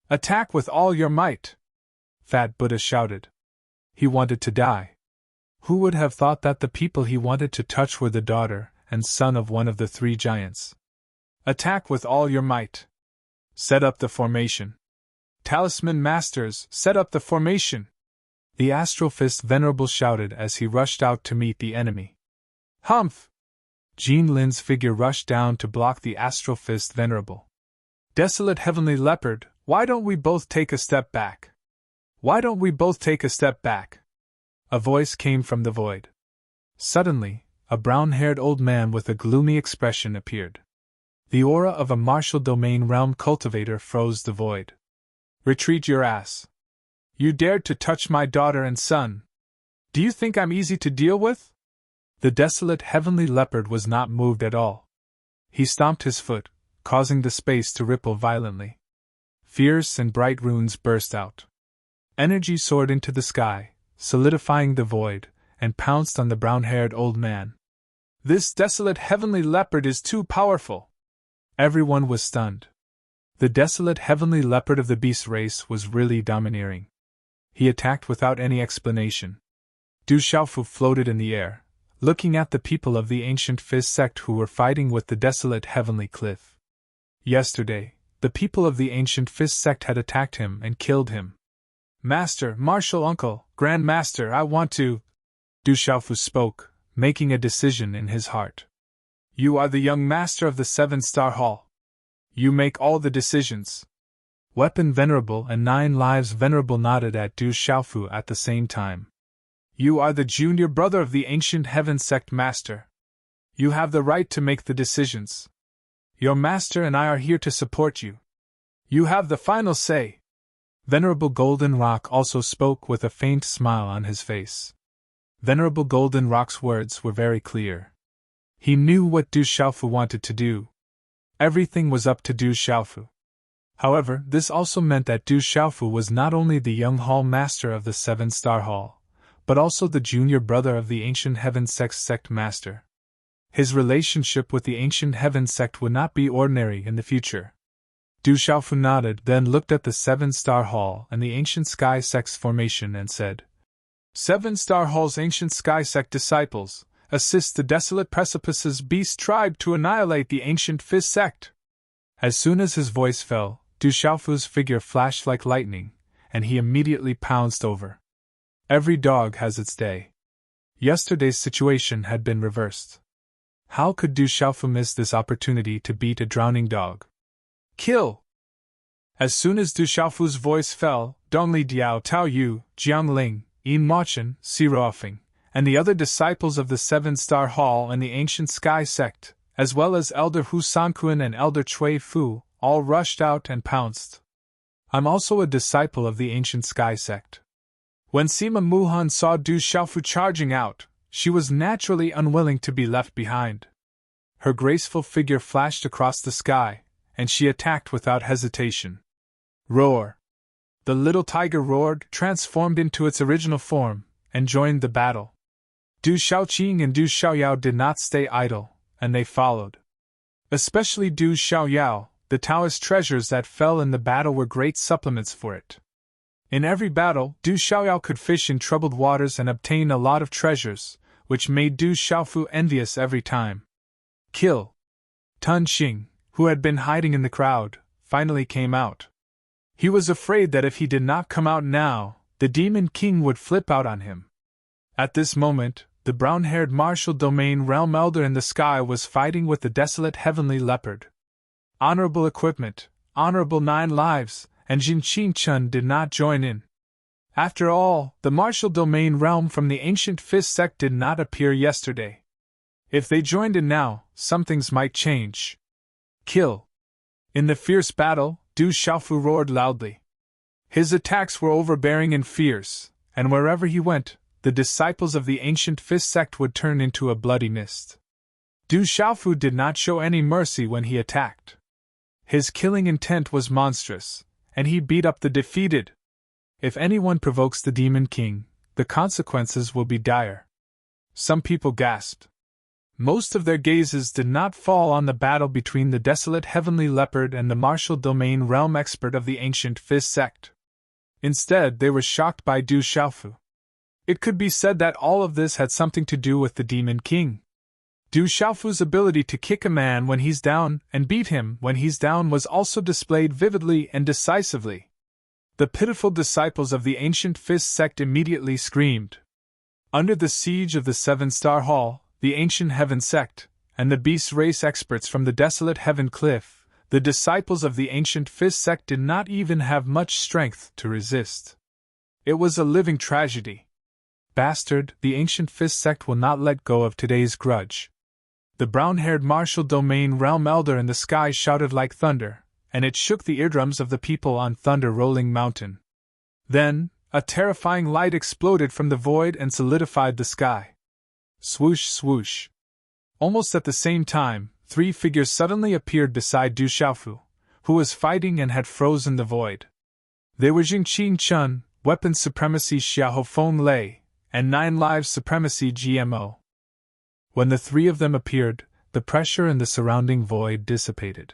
"Attack with all your might!" Fat Buddha shouted. He wanted to die. Who would have thought that the people he wanted to touch were the daughter and son of one of the 3 giants? "Attack with all your might! Set up the formation! Talisman Masters, set up the formation!" The Astral Fist Venerable shouted as he rushed out to meet the enemy. "Humph!" Jean Lin's figure rushed down to block the Astral Fist Venerable. "Desolate Heavenly Leopard, why don't we both take a step back? Why don't we both take a step back?" A voice came from the void. Suddenly, a brown-haired old man with a gloomy expression appeared. The aura of a martial domain realm cultivator froze the void. "Retreat your ass! You dared to touch my daughter and son! Do you think I'm easy to deal with?" The desolate Heavenly Leopard was not moved at all. He stomped his foot, causing the space to ripple violently. Fierce and bright runes burst out. Energy soared into the sky, solidifying the void, and pounced on the brown-haired old man. "This desolate Heavenly Leopard is too powerful!" Everyone was stunned. The desolate Heavenly Leopard of the beast race was really domineering. He attacked without any explanation. Du Xiaofu floated in the air, looking at the people of the ancient Fizz sect who were fighting with the desolate Heavenly Cliff. Yesterday, the people of the ancient Fizz sect had attacked him and killed him. "Master, Martial Uncle, Grand Master, I want to..." Du Xiaofu spoke, making a decision in his heart. "You are the young master of the 7-star Hall. You make all the decisions." Weapon Venerable and 9 Lives Venerable nodded at Du Xiaofu at the same time. "You are the junior brother of the ancient Heaven sect master. You have the right to make the decisions. Your master and I are here to support you. You have the final say." Venerable Golden Rock also spoke with a faint smile on his face. Venerable Golden Rock's words were very clear. He knew what Du Xiaofu wanted to do. Everything was up to Du Xiaofu. However, this also meant that Du Xiaofu was not only the young hall master of the 7-star hall, but also the junior brother of the ancient Heaven sect master. His relationship with the ancient Heaven sect would not be ordinary in the future. Du Xiaofu nodded, then looked at the 7-star hall and the ancient sky sect's formation and said, 7-star hall's ancient sky sect disciples, assist the desolate precipices beast tribe to annihilate the ancient Fizz sect. As soon as his voice fell, Du Xiaofu's figure flashed like lightning, and he immediately pounced over. Every dog has its day. Yesterday's situation had been reversed. How could Du Xiaofu miss this opportunity to beat a drowning dog? Kill! As soon as Du Xiaofu's voice fell, Dongli Diao Tao Yu, Jiangling, Yin Mochen, Siruofeng, and the other disciples of the 7-star hall and the ancient sky sect, as well as Elder Hu Sanquan and Elder Chui Fu, all rushed out and pounced. I'm also a disciple of the ancient sky sect. When Sima Muhan saw Du Xiaofu charging out, she was naturally unwilling to be left behind. Her graceful figure flashed across the sky, and she attacked without hesitation. Roar! The little tiger roared, transformed into its original form, and joined the battle. Du Xiaoqing and Du Xiaoyao did not stay idle, and they followed. Especially Du Xiaoyao, the Taoist treasures that fell in the battle were great supplements for it. In every battle, Du Xiaoyao could fish in troubled waters and obtain a lot of treasures, which made Du Xiaofu envious every time. Kill. Tun Xing, who had been hiding in the crowd, finally came out. He was afraid that if he did not come out now, the Demon King would flip out on him. At this moment, the brown-haired martial domain realm elder in the sky was fighting with the desolate heavenly leopard. Honorable equipment, honorable 9 lives, and Jin Qing-chun did not join in. After all, the martial domain realm from the ancient Fist sect did not appear yesterday. If they joined in now, some things might change. Kill. In the fierce battle, Du Xiaofu roared loudly. His attacks were overbearing and fierce, and wherever he went, the disciples of the ancient Fist sect would turn into a bloody mist. Du Xiaofu did not show any mercy when he attacked. His killing intent was monstrous, and he beat up the defeated. If anyone provokes the Demon King, the consequences will be dire. Some people gasped. Most of their gazes did not fall on the battle between the desolate heavenly leopard and the martial domain realm expert of the ancient Fist sect. Instead, they were shocked by Du Xiaofu. It could be said that all of this had something to do with the Demon King. Du Xiaofu's ability to kick a man when he's down and beat him when he's down was also displayed vividly and decisively. The pitiful disciples of the ancient Fist sect immediately screamed. Under the siege of the 7-star hall, the ancient Heaven sect, and the beast race experts from the desolate Heaven cliff, the disciples of the ancient Fist sect did not even have much strength to resist. It was a living tragedy. Bastard, the ancient Fist sect will not let go of today's grudge. The brown-haired martial domain realm elder in the sky shouted like thunder, and it shook the eardrums of the people on Thunder Rolling Mountain. Then, a terrifying light exploded from the void and solidified the sky. Swoosh, swoosh. Almost at the same time, 3 figures suddenly appeared beside Du Xiaofu, who was fighting and had frozen the void. They were Jing Qing-chun, Weapons Supremacy Xiao Feng Lei, and 9 Lives Supremacy GMO. When the 3 of them appeared, the pressure in the surrounding void dissipated.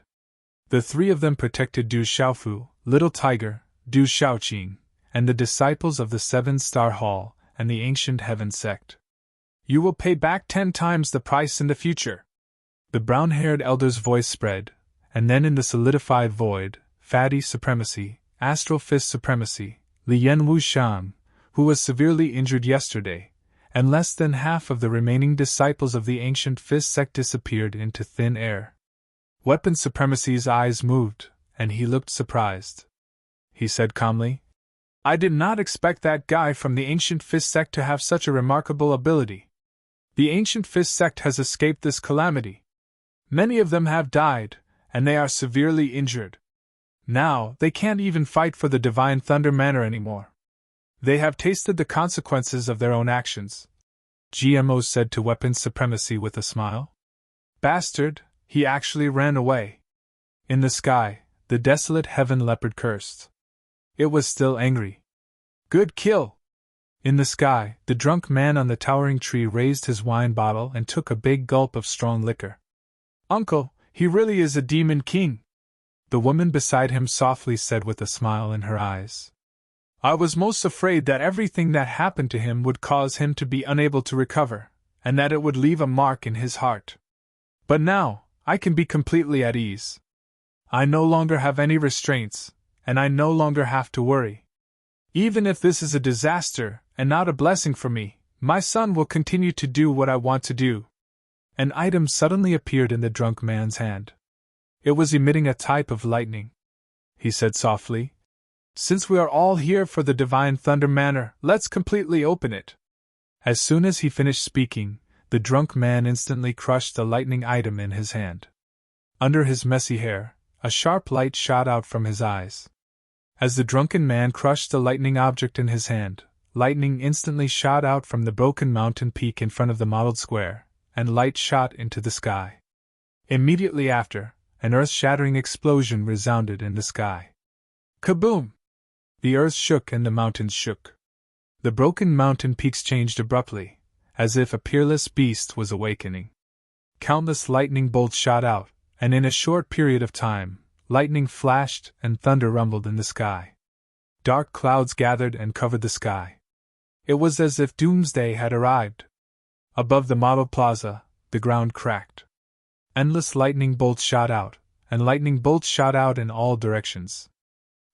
The 3 of them protected Du Xiaofu, Little Tiger, Du Xiaoqing, and the disciples of the 7-star hall and the ancient Heaven sect. You will pay back 10 times the price in the future. The brown-haired elder's voice spread, and then in the solidified void, Fatty Supremacy, Astral Fist Supremacy, Lian Wuxian, who was severely injured yesterday, and less than half of the remaining disciples of the ancient Fist sect disappeared into thin air. Weapon Supremacy's eyes moved, and he looked surprised. He said calmly, I did not expect that guy from the ancient Fist sect to have such a remarkable ability. The ancient Fist sect has escaped this calamity. Many of them have died, and they are severely injured. Now, they can't even fight for the Divine Thunder Manor anymore. They have tasted the consequences of their own actions, GMO said to Weapons Supremacy with a smile. Bastard, he actually ran away. In the sky, the desolate Heaven leopard cursed. It was still angry. Good kill! In the sky, the drunk man on the towering tree raised his wine bottle and took a big gulp of strong liquor. Uncle, he really is a Demon King, the woman beside him softly said with a smile in her eyes. I was most afraid that everything that happened to him would cause him to be unable to recover, and that it would leave a mark in his heart. But now, I can be completely at ease. I no longer have any restraints, and I no longer have to worry. Even if this is a disaster, and not a blessing for me, my son will continue to do what I want to do. An item suddenly appeared in the drunk man's hand. It was emitting a type of lightning. He said softly, Since we are all here for the Divine Thunder Manor, let's completely open it. As soon as he finished speaking, the drunk man instantly crushed the lightning item in his hand. Under his messy hair, a sharp light shot out from his eyes. As the drunken man crushed the lightning object in his hand, lightning instantly shot out from the broken mountain peak in front of the modeled square, and light shot into the sky. Immediately after, an earth-shattering explosion resounded in the sky. Kaboom! The earth shook and the mountains shook. The broken mountain peaks changed abruptly, as if a peerless beast was awakening. Countless lightning bolts shot out, and in a short period of time, lightning flashed and thunder rumbled in the sky. Dark clouds gathered and covered the sky. It was as if doomsday had arrived. Above the model plaza, the ground cracked. Endless lightning bolts shot out, and lightning bolts shot out in all directions.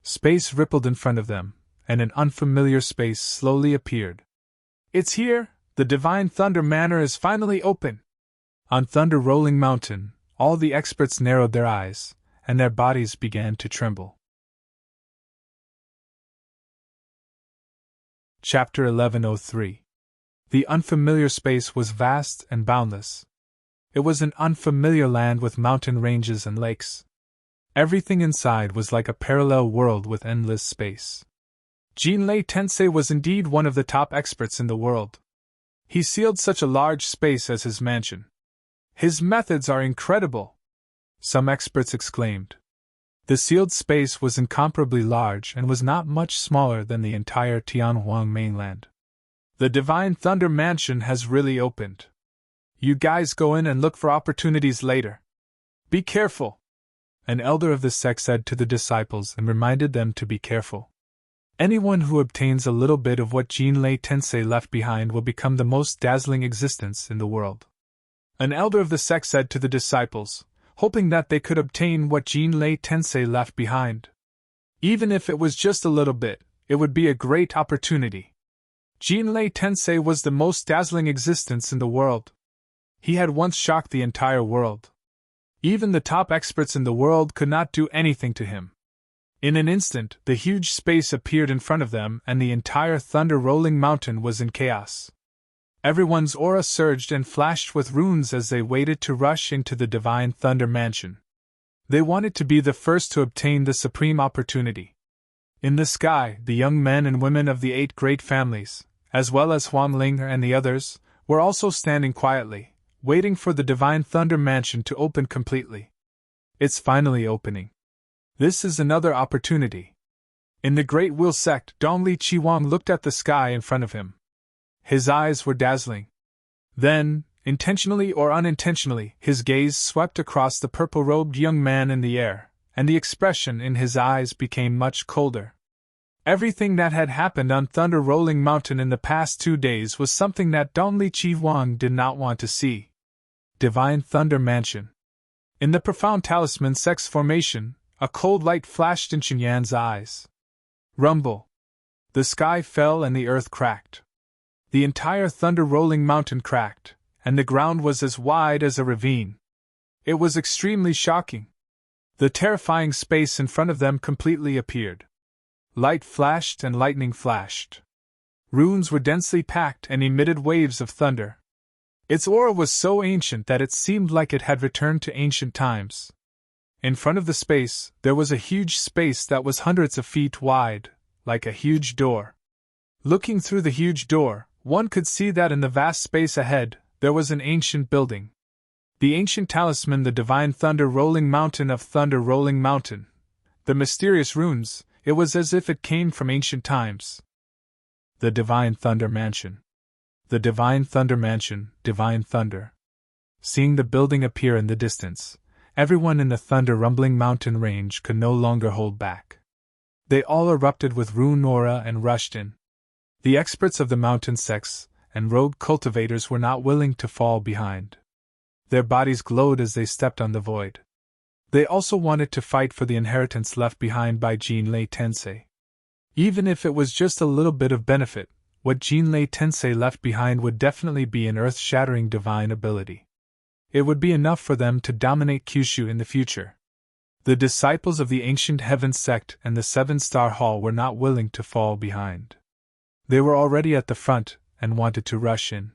Space rippled in front of them, and an unfamiliar space slowly appeared. It's here! The Divine Thunder Manor is finally open! On Thunder Rolling Mountain, all the experts narrowed their eyes, and their bodies began to tremble. Chapter 1103. The unfamiliar space was vast and boundless. It was an unfamiliar land with mountain ranges and lakes. Everything inside was like a parallel world with endless space. Jinlei Tensei was indeed one of the top experts in the world. He sealed such a large space as his mansion. His methods are incredible! Some experts exclaimed. The sealed space was incomparably large and was not much smaller than the entire Tianhuang mainland. The Divine Thunder Mansion has really opened. You guys go in and look for opportunities later. Be careful! An elder of the sect said to the disciples and reminded them to be careful. Anyone who obtains a little bit of what Jinlei Tensei left behind will become the most dazzling existence in the world. An elder of the sect said to the disciples, hoping that they could obtain what Jinlei Tensei left behind. Even if it was just a little bit, it would be a great opportunity. Jinlei Tensei was the most dazzling existence in the world. He had once shocked the entire world. Even the top experts in the world could not do anything to him. In an instant, the huge space appeared in front of them and the entire thunder-rolling mountain was in chaos. Everyone's aura surged and flashed with runes as they waited to rush into the Divine Thunder Mansion. They wanted to be the first to obtain the supreme opportunity. In the sky, the young men and women of the 8 great families, as well as Huangling and the others, were also standing quietly, waiting for the Divine Thunder Mansion to open completely. It's finally opening. This is another opportunity. In the Great Wheel sect, Dongli Qiwang looked at the sky in front of him. His eyes were dazzling. Then, intentionally or unintentionally, his gaze swept across the purple-robed young man in the air, and the expression in his eyes became much colder. Everything that had happened on Thunder Rolling Mountain in the past 2 days was something that Dongli Qiwang did not want to see. Divine Thunder Mansion. In the profound talisman sex formation, a cold light flashed in Xinyan's eyes. Rumble. The sky fell and the earth cracked. The entire thunder-rolling mountain cracked, and the ground was as wide as a ravine. It was extremely shocking. The terrifying space in front of them completely appeared. Light flashed and lightning flashed. Runes were densely packed and emitted waves of thunder. Its aura was so ancient that it seemed like it had returned to ancient times. In front of the space, there was a huge space that was hundreds of feet wide, like a huge door. Looking through the huge door, one could see that in the vast space ahead, there was an ancient building. The ancient talisman, the Divine Thunder Rolling Mountain of Thunder Rolling Mountain. The mysterious runes, it was as if it came from ancient times. The Divine Thunder Mansion. The Divine Thunder Mansion, Divine Thunder. Seeing the building appear in the distance, everyone in the thunder-rumbling mountain range could no longer hold back. They all erupted with rune aura and rushed in. The experts of the mountain sects and rogue cultivators were not willing to fall behind. Their bodies glowed as they stepped on the void. They also wanted to fight for the inheritance left behind by Jinlei Tensei. Even if it was just a little bit of benefit, what Jinlei Tensei left behind would definitely be an earth-shattering divine ability. It would be enough for them to dominate Kyushu in the future. The disciples of the Ancient Heaven sect and the 7-Star Hall were not willing to fall behind. They were already at the front and wanted to rush in.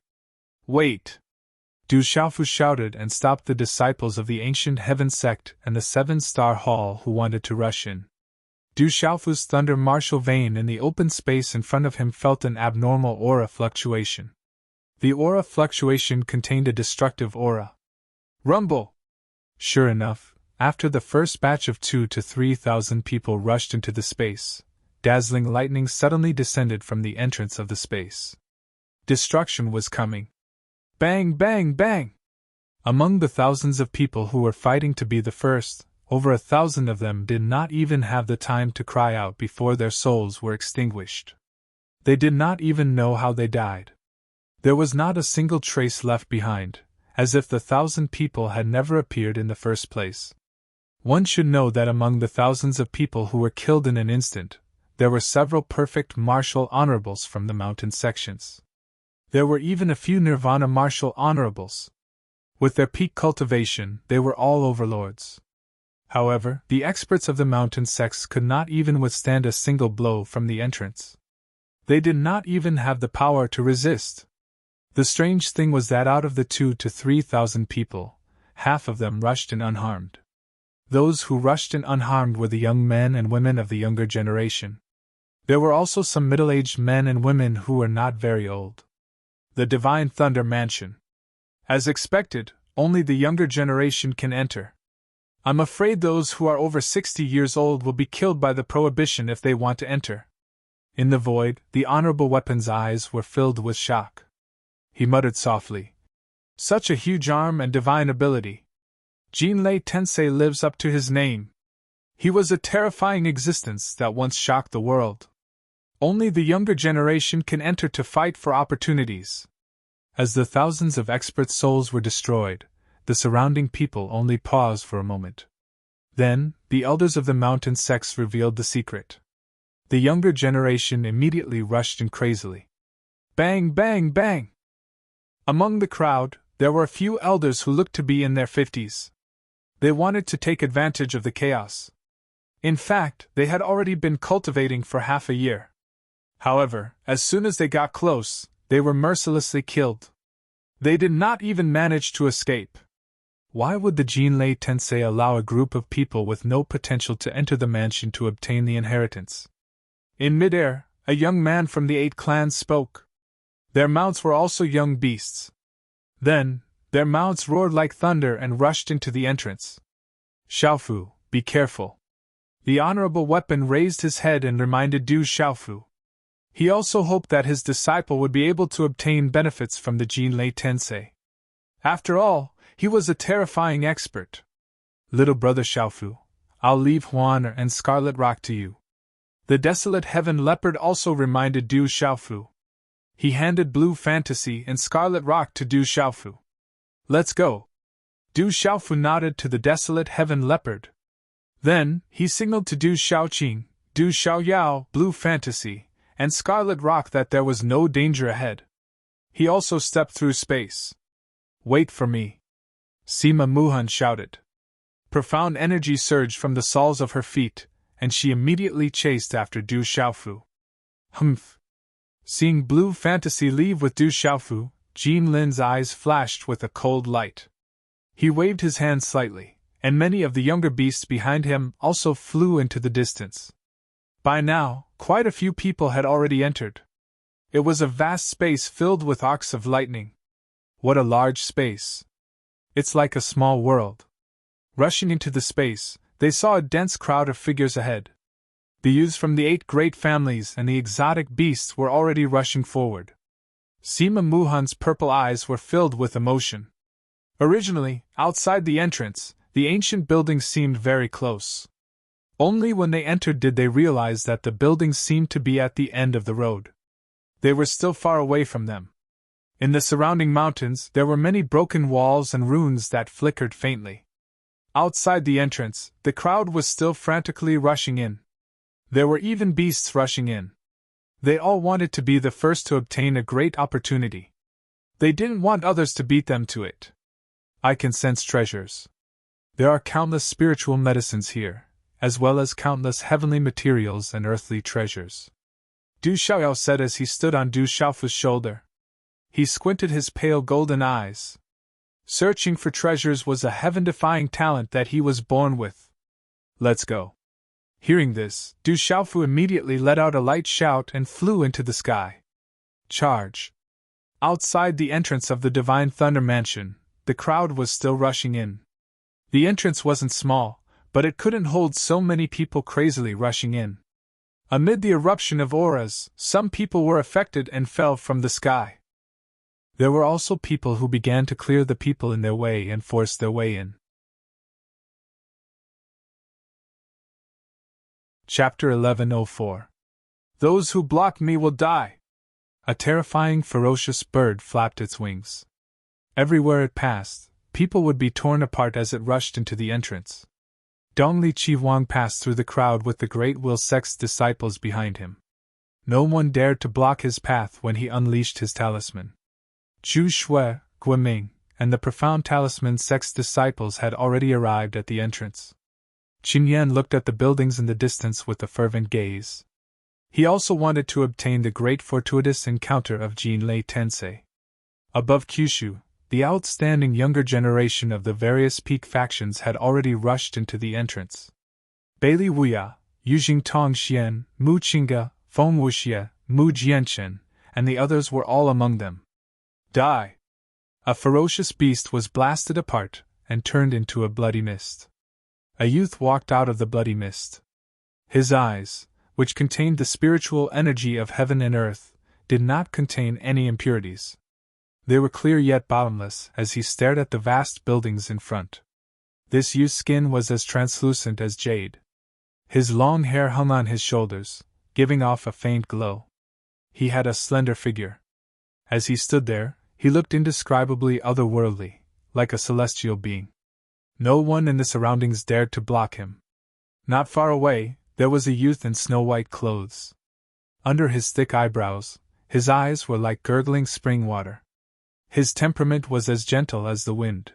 Wait! Du Xiaofu shouted and stopped the disciples of the Ancient Heaven sect and the 7-Star Hall who wanted to rush in. Du Xiaofu's thunder martial vein in the open space in front of him felt an abnormal aura fluctuation. The aura fluctuation contained a destructive aura. Rumble! Sure enough, after the first batch of 2,000 to 3,000 people rushed into the space, dazzling lightning suddenly descended from the entrance of the space. Destruction was coming. Bang, bang, bang! Among the thousands of people who were fighting to be the first, Over 1,000 of them did not even have the time to cry out before their souls were extinguished. They did not even know how they died. There was not a single trace left behind, as if the 1,000 people had never appeared in the first place. One should know that among the thousands of people who were killed in an instant, there were several perfect martial honorables from the mountain sections. There were even a few nirvana martial honorables. With their peak cultivation, they were all overlords. However, the experts of the mountain sects could not even withstand a single blow from the entrance. They did not even have the power to resist. The strange thing was that out of the 2,000 to 3,000 people, half of them rushed in unharmed. Those who rushed in unharmed were the young men and women of the younger generation. There were also some middle-aged men and women who were not very old. The Divine Thunder Mansion. As expected, only the younger generation can enter. I'm afraid those who are over 60 years old will be killed by the prohibition if they want to enter. In the void, the Honorable Weapon's eyes were filled with shock. He muttered softly, "Such a huge arm and divine ability. Jinlei Tensei lives up to his name. He was a terrifying existence that once shocked the world. Only the younger generation can enter to fight for opportunities." As the thousands of expert souls were destroyed, the surrounding people only paused for a moment. Then, the elders of the mountain sects revealed the secret. The younger generation immediately rushed in crazily. Bang, bang, bang! Among the crowd, there were a few elders who looked to be in their 50s. They wanted to take advantage of the chaos. In fact, they had already been cultivating for half a year. However, as soon as they got close, they were mercilessly killed. They did not even manage to escape. Why would the Jinlei Tensei allow a group of people with no potential to enter the mansion to obtain the inheritance? In midair, a young man from the 8 clans spoke. Their mounts were also young beasts. Then, their mounts roared like thunder and rushed into the entrance. "Xiaofu, be careful." The Honorable Weapon raised his head and reminded Du Xiaofu. He also hoped that his disciple would be able to obtain benefits from the Jinlei Tensei. After all, he was a terrifying expert. "Little brother Xiaofu, I'll leave Huaner and Scarlet Rock to you." The Desolate Heaven Leopard also reminded Du Xiaofu. He handed Blue Fantasy and Scarlet Rock to Du Xiaofu. "Let's go." Du Xiaofu nodded to the Desolate Heaven Leopard. Then, he signaled to Du Xiaoqing, Du Xiaoyao, Blue Fantasy, and Scarlet Rock that there was no danger ahead. He also stepped through space. "Wait for me," Sima Muhan shouted. Profound energy surged from the soles of her feet, and she immediately chased after Du Xiaofu. Humph! Seeing Blue Fantasy leave with Du Xiaofu, Jin Lin's eyes flashed with a cold light. He waved his hand slightly, and many of the younger beasts behind him also flew into the distance. By now, quite a few people had already entered. It was a vast space filled with arcs of lightning. What a large space! It's like a small world. Rushing into the space, they saw a dense crowd of figures ahead. The youths from the 8 great families and the exotic beasts were already rushing forward. Sima Muhan's purple eyes were filled with emotion. Originally, outside the entrance, the ancient buildings seemed very close. Only when they entered did they realize that the buildings seemed to be at the end of the road. They were still far away from them. In the surrounding mountains, there were many broken walls and ruins that flickered faintly. Outside the entrance, the crowd was still frantically rushing in. There were even beasts rushing in. They all wanted to be the first to obtain a great opportunity. They didn't want others to beat them to it. I can sense treasures. There are countless spiritual medicines here, as well as countless heavenly materials and earthly treasures. Du Xiaoyao said as he stood on Du Xiaofu's shoulder. He squinted his pale golden eyes. Searching for treasures was a heaven-defying talent that he was born with. Let's go. Hearing this, Du Xiaofu immediately let out a light shout and flew into the sky. Charge! Outside the entrance of the Divine Thunder Mansion, the crowd was still rushing in. The entrance wasn't small, but it couldn't hold so many people crazily rushing in. Amid the eruption of auras, some people were affected and fell from the sky. There were also people who began to clear the people in their way and force their way in. Chapter 1104. Those who block me will die. A terrifying, ferocious bird flapped its wings. Everywhere it passed, people would be torn apart as it rushed into the entrance. Dongli Chi passed through the crowd with the great Will Sect's disciples behind him. No one dared to block his path when he unleashed his talisman. Zhu Shui, Guiming, and the profound talisman sect's disciples had already arrived at the entrance. Qin Yan looked at the buildings in the distance with a fervent gaze. He also wanted to obtain the great fortuitous encounter of Jinlei Tensei. Above Kyushu, the outstanding younger generation of the various peak factions had already rushed into the entrance. Beili Wuya, Yujing Tongxian, Mu Qingge, Feng Wuxie, Mu Jianchen, and the others were all among them. Die! A ferocious beast was blasted apart and turned into a bloody mist. A youth walked out of the bloody mist. His eyes, which contained the spiritual energy of heaven and earth, did not contain any impurities. They were clear yet bottomless as he stared at the vast buildings in front. This youth's skin was as translucent as jade. His long hair hung on his shoulders, giving off a faint glow. He had a slender figure. As he stood there, he looked indescribably otherworldly, like a celestial being. No one in the surroundings dared to block him. Not far away, there was a youth in snow-white clothes. Under his thick eyebrows, his eyes were like gurgling spring water. His temperament was as gentle as the wind.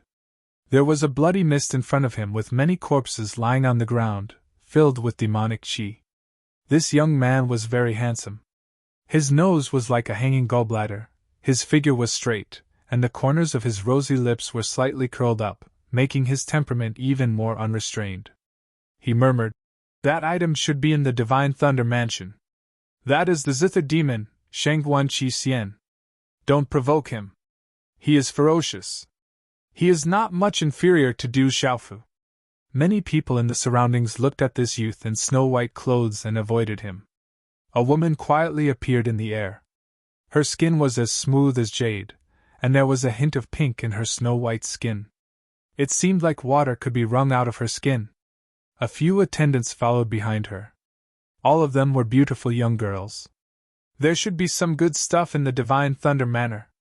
There was a bloody mist in front of him with many corpses lying on the ground, filled with demonic qi. This young man was very handsome. His nose was like a hanging gallbladder, his figure was straight, and the corners of his rosy lips were slightly curled up, making his temperament even more unrestrained. He murmured, "That item should be in the Divine Thunder Mansion. That is the Zither demon, Shangguan Qi Xian. Don't provoke him. He is ferocious. He is not much inferior to Du Xiaofu." Many people in the surroundings looked at this youth in snow-white clothes and avoided him. A woman quietly appeared in the air. Her skin was as smooth as jade, and there was a hint of pink in her snow-white skin. It seemed like water could be wrung out of her skin. A few attendants followed behind her. All of them were beautiful young girls. There should be some good stuff in the Divine Thunder Manor.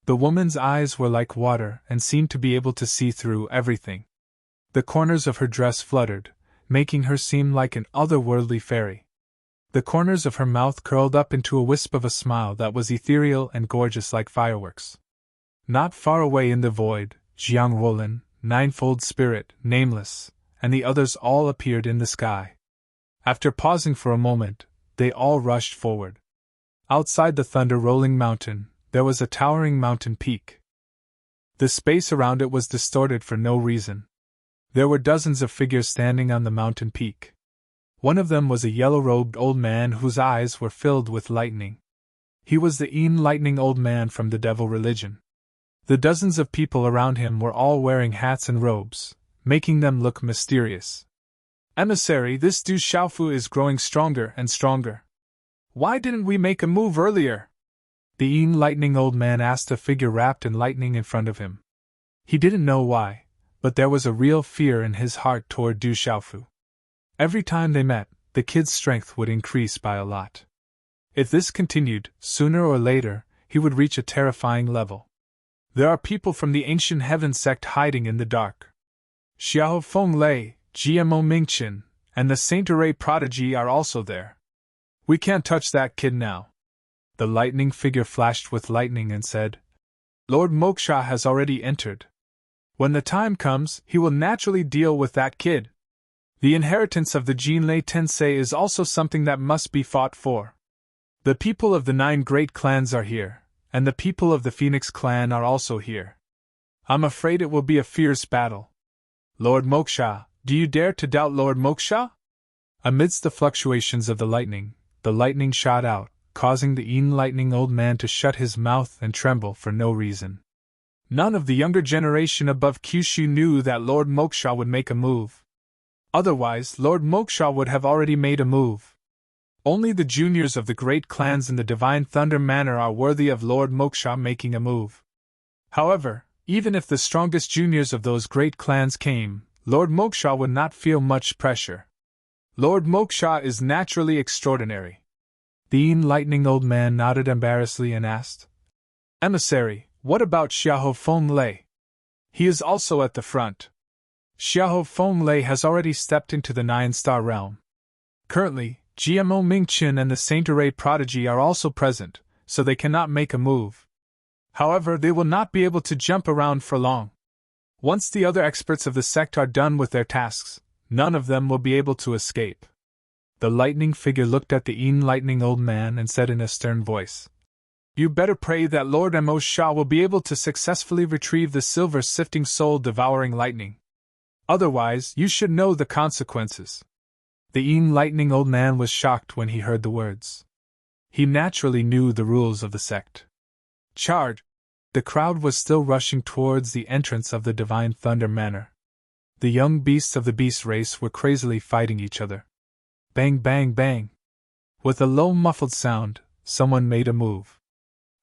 The woman's eyes were like water and seemed to be able to see through everything. The corners of her dress fluttered, making her seem like an otherworldly fairy. The corners of her mouth curled up into a wisp of a smile that was ethereal and gorgeous like fireworks. Not far away in the void, Jiang Wolin, Ninefold Spirit, Nameless, and the others all appeared in the sky. After pausing for a moment, they all rushed forward. Outside the thunder-rolling mountain, there was a towering mountain peak. The space around it was distorted for no reason. There were dozens of figures standing on the mountain peak. One of them was a yellow-robed old man whose eyes were filled with lightning. He was the enlightening old man from the devil religion. The dozens of people around him were all wearing hats and robes, making them look mysterious. "Emissary, this Du Xiaofu is growing stronger and stronger. Why didn't we make a move earlier?" The enlightening old man asked a figure wrapped in lightning in front of him. He didn't know why, but there was a real fear in his heart toward Du Xiaofu. Every time they met, the kid's strength would increase by a lot. If this continued, sooner or later, he would reach a terrifying level. "There are people from the ancient heaven sect hiding in the dark. Xiao Feng Lei, GMO Mingqin, and the Saint Array prodigy are also there. We can't touch that kid now." The lightning figure flashed with lightning and said, "Lord Moksha has already entered. When the time comes, he will naturally deal with that kid. The inheritance of the Jinlei Tensei is also something that must be fought for. The people of the 9 great clans are here, and the people of the Phoenix clan are also here. I'm afraid it will be a fierce battle. Lord Moksha, do you dare to doubt Lord Moksha?" Amidst the fluctuations of the lightning shot out, causing the enlightening old man to shut his mouth and tremble for no reason. None of the younger generation above Kyushu knew that Lord Moksha would make a move. Otherwise, Lord Moksha would have already made a move. Only the juniors of the great clans in the Divine Thunder Manor are worthy of Lord Moksha making a move. However, even if the strongest juniors of those great clans came, Lord Moksha would not feel much pressure. Lord Moksha is naturally extraordinary. The enlightening old man nodded embarrassedly and asked, Emissary, what about Xiahou Feng Lei? He is also at the front. Xiahou Feng Lei has already stepped into the 9-star realm. Currently, GMO Mingchen and the Saint Array prodigy are also present, so they cannot make a move. However, they will not be able to jump around for long. Once the other experts of the sect are done with their tasks, none of them will be able to escape. The lightning figure looked at the enlightening old man and said in a stern voice, You better pray that Lord Mo Shah will be able to successfully retrieve the silver-sifting soul-devouring lightning. Otherwise, you should know the consequences. The enlightening old man was shocked when he heard the words. He naturally knew the rules of the sect. Charge! The crowd was still rushing towards the entrance of the Divine Thunder Manor. The young beasts of the beast race were crazily fighting each other. Bang, bang, bang! With a low muffled sound, someone made a move.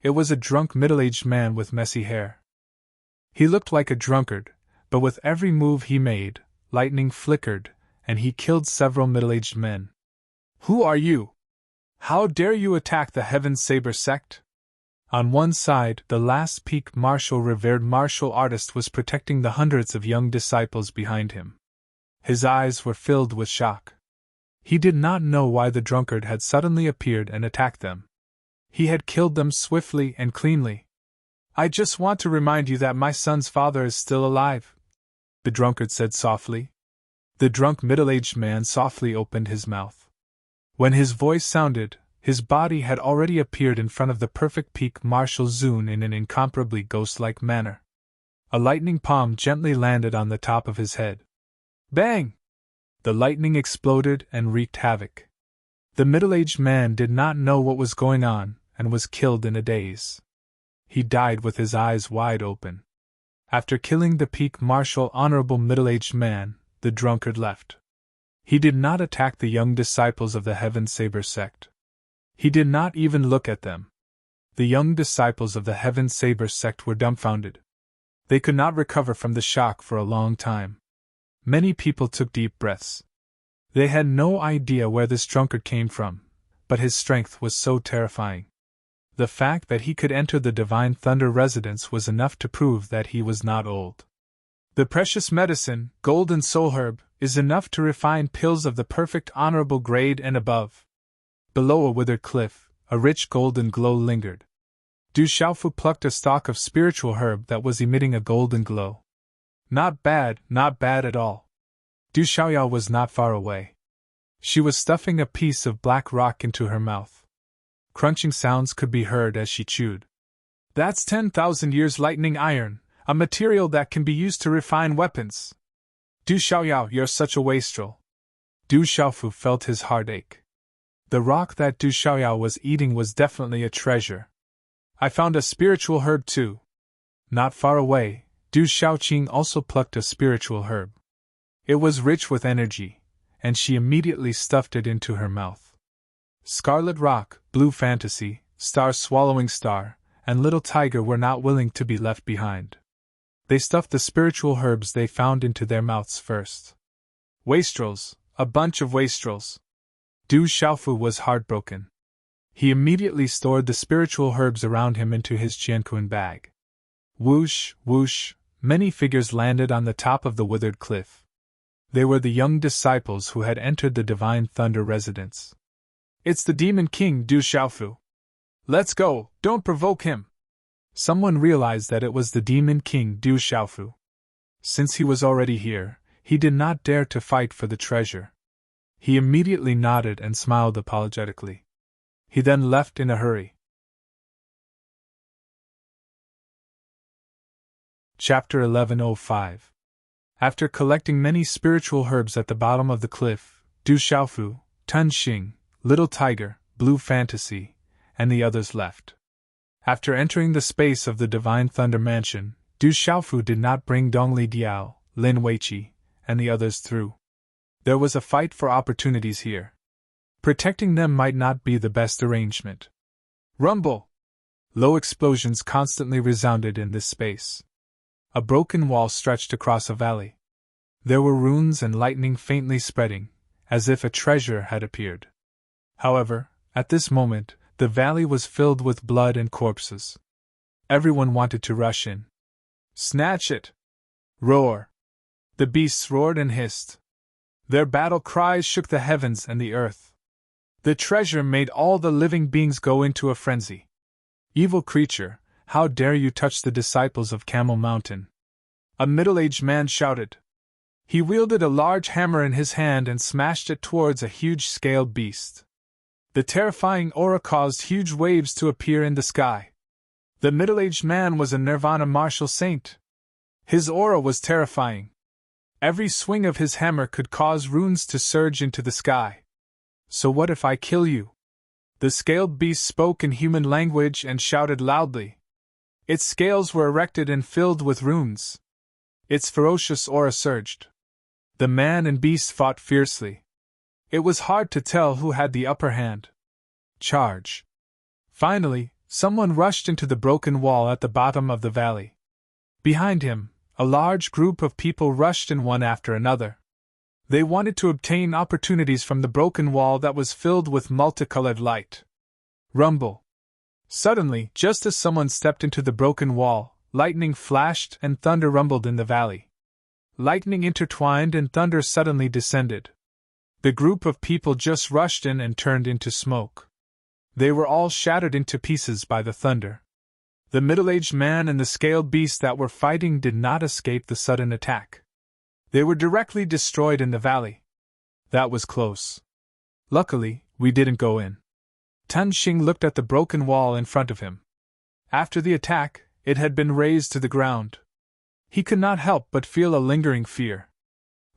It was a drunk middle-aged man with messy hair. He looked like a drunkard, but with every move he made, lightning flickered, and he killed several middle-aged men. Who are you? How dare you attack the Heaven Saber sect? On one side, the last peak revered martial artist was protecting the hundreds of young disciples behind him. His eyes were filled with shock. He did not know why the drunkard had suddenly appeared and attacked them. He had killed them swiftly and cleanly. I just want to remind you that my son's father is still alive, the drunkard said softly. The drunk middle-aged man softly opened his mouth. When his voice sounded, his body had already appeared in front of the perfect peak Marshal Zun in an incomparably ghost-like manner. A lightning palm gently landed on the top of his head. Bang! The lightning exploded and wreaked havoc. The middle-aged man did not know what was going on and was killed in a daze. He died with his eyes wide open. After killing the peak Marshal honorable middle-aged man, the drunkard left. He did not attack the young disciples of the Heaven Saber sect. He did not even look at them. The young disciples of the Heaven Saber sect were dumbfounded. They could not recover from the shock for a long time. Many people took deep breaths. They had no idea where this drunkard came from, but his strength was so terrifying. The fact that he could enter the Divine Thunder residence was enough to prove that he was not old. The precious medicine, golden soul herb, is enough to refine pills of the perfect honorable grade and above. Below a withered cliff, a rich golden glow lingered. Du Xiaofu plucked a stalk of spiritual herb that was emitting a golden glow. Not bad at all. Du Xiaoyao was not far away. She was stuffing a piece of black rock into her mouth. Crunching sounds could be heard as she chewed. That's 10,000 years lightning iron, a material that can be used to refine weapons. Du Xiaoyao, you're such a wastrel. Du Xiaofu felt his heart ache. The rock that Du Xiaoyao was eating was definitely a treasure. I found a spiritual herb too. Not far away, Du Xiaoqing also plucked a spiritual herb. It was rich with energy, and she immediately stuffed it into her mouth. Scarlet Rock, Blue Fantasy, Star Swallowing Star, and Little Tiger were not willing to be left behind. They stuffed the spiritual herbs they found into their mouths first. Wastrels, a bunch of wastrels. Du Xiaofu was heartbroken. He immediately stored the spiritual herbs around him into his Jiankun bag. Whoosh, whoosh, many figures landed on the top of the withered cliff. They were the young disciples who had entered the Divine Thunder residence. It's the Demon King Du Xiaofu. Let's go, don't provoke him. Someone realized that it was the Demon King Du Xiaofu. Since he was already here, he did not dare to fight for the treasure. He immediately nodded and smiled apologetically. He then left in a hurry. Chapter 1105. After collecting many spiritual herbs at the bottom of the cliff, Du Xiaofu, Tun Xing, Little Tiger, Blue Fantasy, and the others left. After entering the space of the Divine Thunder Mansion, Du Xiaofu did not bring Dongli Diao, Lin Weiqi, and the others through. There was a fight for opportunities here. Protecting them might not be the best arrangement. Rumble! Low explosions constantly resounded in this space. A broken wall stretched across a valley. There were runes and lightning faintly spreading, as if a treasure had appeared. However, at this moment, the valley was filled with blood and corpses. Everyone wanted to rush in. Snatch it! Roar! The beasts roared and hissed. Their battle cries shook the heavens and the earth. The treasure made all the living beings go into a frenzy. Evil creature, how dare you touch the disciples of Camel Mountain? A middle-aged man shouted. He wielded a large hammer in his hand and smashed it towards a huge scaled beast. The terrifying aura caused huge waves to appear in the sky. The middle-aged man was a Nirvana martial saint. His aura was terrifying. Every swing of his hammer could cause runes to surge into the sky. So what if I kill you? The scaled beast spoke in human language and shouted loudly. Its scales were erected and filled with runes. Its ferocious aura surged. The man and beast fought fiercely. It was hard to tell who had the upper hand. Charge! Finally, someone rushed into the broken wall at the bottom of the valley. Behind him, a large group of people rushed in one after another. They wanted to obtain opportunities from the broken wall that was filled with multicolored light. Rumble! Suddenly, just as someone stepped into the broken wall, lightning flashed and thunder rumbled in the valley. Lightning intertwined and thunder suddenly descended. The group of people just rushed in and turned into smoke. They were all shattered into pieces by the thunder. The middle-aged man and the scaled beast that were fighting did not escape the sudden attack. They were directly destroyed in the valley. That was close. Luckily, we didn't go in. Tan Xing looked at the broken wall in front of him. After the attack, it had been razed to the ground. He could not help but feel a lingering fear.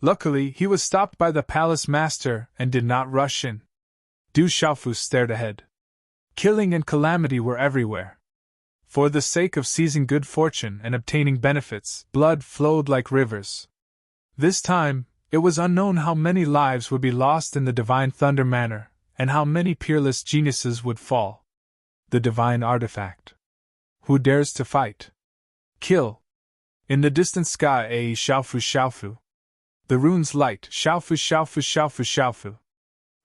Luckily, he was stopped by the palace master and did not rush in. Du Xiaofu stared ahead. Killing and calamity were everywhere. For the sake of seizing good fortune and obtaining benefits, blood flowed like rivers. This time, it was unknown how many lives would be lost in the Divine Thunder Manor, and how many peerless geniuses would fall. The Divine Artifact. Who dares to fight? Kill! In the distant sky, Xiaofu Xiaofu. The runes light, Xiaofu Xiaofu Xiaofu Xiaofu.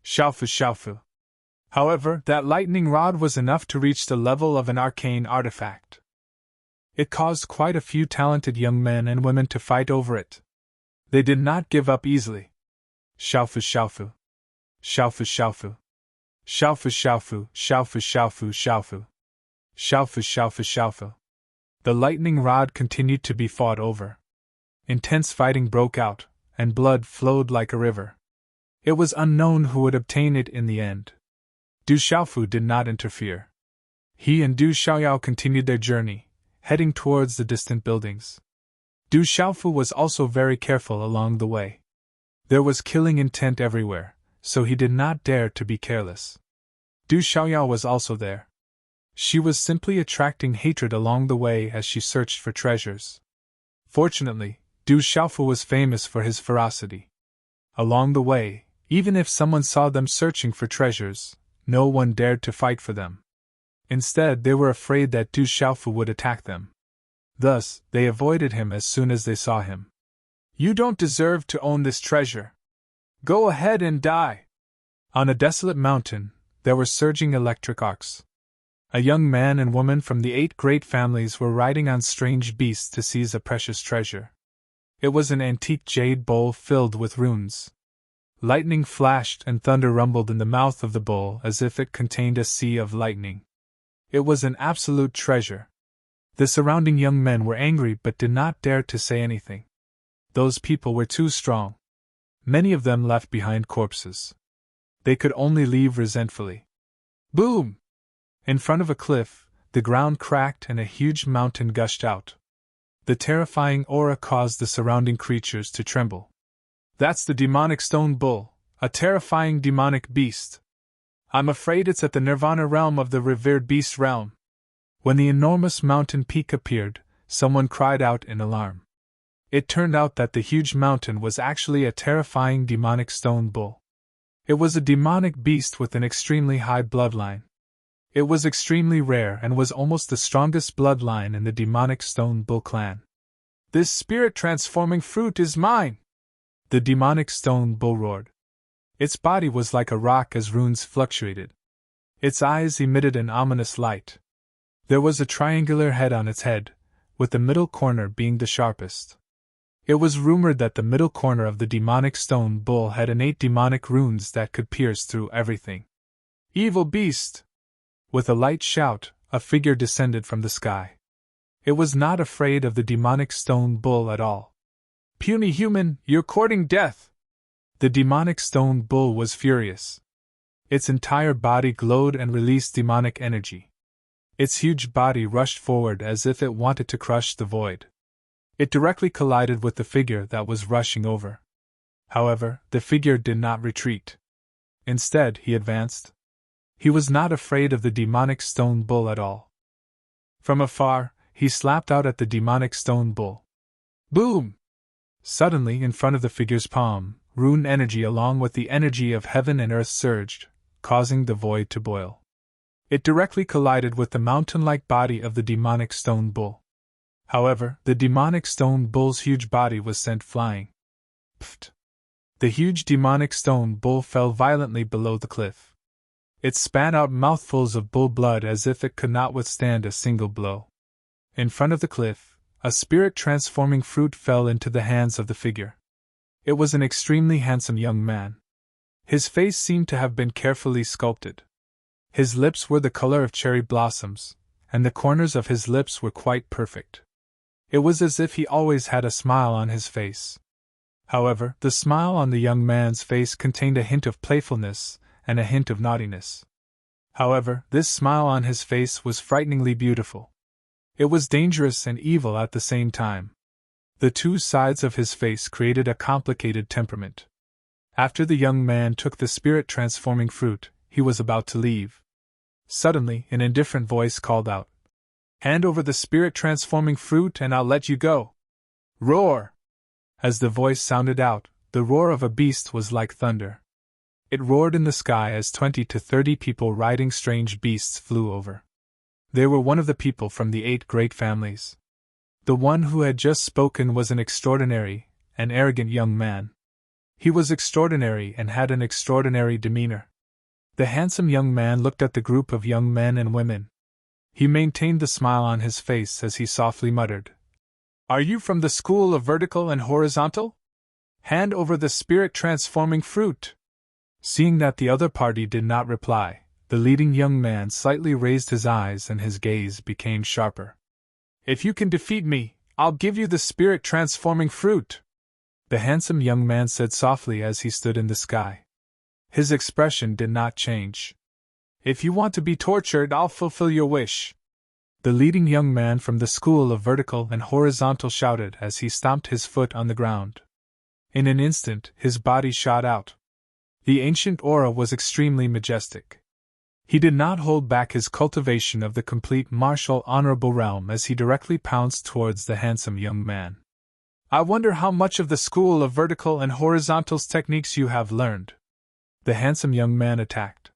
Xiaofu Xiaofu. However, that lightning rod was enough to reach the level of an arcane artifact. It caused quite a few talented young men and women to fight over it. They did not give up easily. Xiaofu Xiaofu. Xiaofu Xiaofu. Xiaofu Xiaofu Xiaofu Xiaofu Xiaofu. Xiaofu Xiaofu Xiaofu. The lightning rod continued to be fought over. Intense fighting broke out, and blood flowed like a river. It was unknown who would obtain it in the end. Du Xiaofu did not interfere. He and Du Xiaoyao continued their journey, heading towards the distant buildings. Du Xiaofu was also very careful along the way. There was killing intent everywhere, so he did not dare to be careless. Du Xiaoyao was also there. She was simply attracting hatred along the way as she searched for treasures. Fortunately, Du Xiaofu was famous for his ferocity. Along the way, even if someone saw them searching for treasures, no one dared to fight for them. Instead, they were afraid that Du Xiaofu would attack them. Thus, they avoided him as soon as they saw him. You don't deserve to own this treasure. Go ahead and die. On a desolate mountain, there were surging electric arcs. A young man and woman from the 8 great families were riding on strange beasts to seize a precious treasure. It was an antique jade bowl filled with runes. Lightning flashed and thunder rumbled in the mouth of the bowl as if it contained a sea of lightning. It was an absolute treasure. The surrounding young men were angry but did not dare to say anything. Those people were too strong. Many of them left behind corpses. They could only leave resentfully. Boom! In front of a cliff, the ground cracked and a huge mountain gushed out. The terrifying aura caused the surrounding creatures to tremble. That's the demonic stone bull, a terrifying demonic beast. I'm afraid it's at the Nirvana realm of the revered beast realm. When the enormous mountain peak appeared, someone cried out in alarm. It turned out that the huge mountain was actually a terrifying demonic stone bull. It was a demonic beast with an extremely high bloodline. It was extremely rare and was almost the strongest bloodline in the demonic stone bull clan. This spirit-transforming fruit is mine! The demonic stone bull roared. Its body was like a rock as runes fluctuated. Its eyes emitted an ominous light. There was a triangular head on its head, with the middle corner being the sharpest. It was rumored that the middle corner of the demonic stone bull had innate demonic runes that could pierce through everything. Evil beast! With a light shout, a figure descended from the sky. It was not afraid of the demonic stone bull at all. Puny human, you're courting death! The demonic stone bull was furious. Its entire body glowed and released demonic energy. Its huge body rushed forward as if it wanted to crush the void. It directly collided with the figure that was rushing over. However, the figure did not retreat. Instead, he advanced. He was not afraid of the demonic stone bull at all. From afar, he slapped out at the demonic stone bull. Boom! Suddenly, in front of the figure's palm, rune energy along with the energy of heaven and earth surged, causing the void to boil. It directly collided with the mountain-like body of the demonic stone bull. However, the demonic stone bull's huge body was sent flying. Pfft! The huge demonic stone bull fell violently below the cliff. It spat out mouthfuls of bull blood as if it could not withstand a single blow. In front of the cliff, a spirit-transforming fruit fell into the hands of the figure. It was an extremely handsome young man. His face seemed to have been carefully sculpted. His lips were the color of cherry blossoms, and the corners of his lips were quite perfect. It was as if he always had a smile on his face. However, the smile on the young man's face contained a hint of playfulness and a hint of naughtiness. However, this smile on his face was frighteningly beautiful. It was dangerous and evil at the same time. The two sides of his face created a complicated temperament. After the young man took the spirit-transforming fruit, he was about to leave. Suddenly, an indifferent voice called out, "Hand over the spirit-transforming fruit and I'll let you go." Roar! As the voice sounded out, the roar of a beast was like thunder. It roared in the sky as 20 to 30 people riding strange beasts flew over. They were one of the people from the 8 great families. The one who had just spoken was an extraordinary, an arrogant young man. He was extraordinary and had an extraordinary demeanor. The handsome young man looked at the group of young men and women. He maintained the smile on his face as he softly muttered, "Are you from the school of vertical and horizontal? Hand over the spirit-transforming fruit." Seeing that the other party did not reply, the leading young man slightly raised his eyes and his gaze became sharper. "If you can defeat me, I'll give you the spirit-transforming fruit," the handsome young man said softly as he stood in the sky. His expression did not change. "If you want to be tortured, I'll fulfill your wish," the leading young man from the school of vertical and horizontal shouted as he stomped his foot on the ground. In an instant, his body shot out. The ancient aura was extremely majestic. He did not hold back his cultivation of the complete martial honorable realm as he directly pounced towards the handsome young man. "I wonder how much of the school of vertical and horizontal's techniques you have learned." The handsome young man attacked.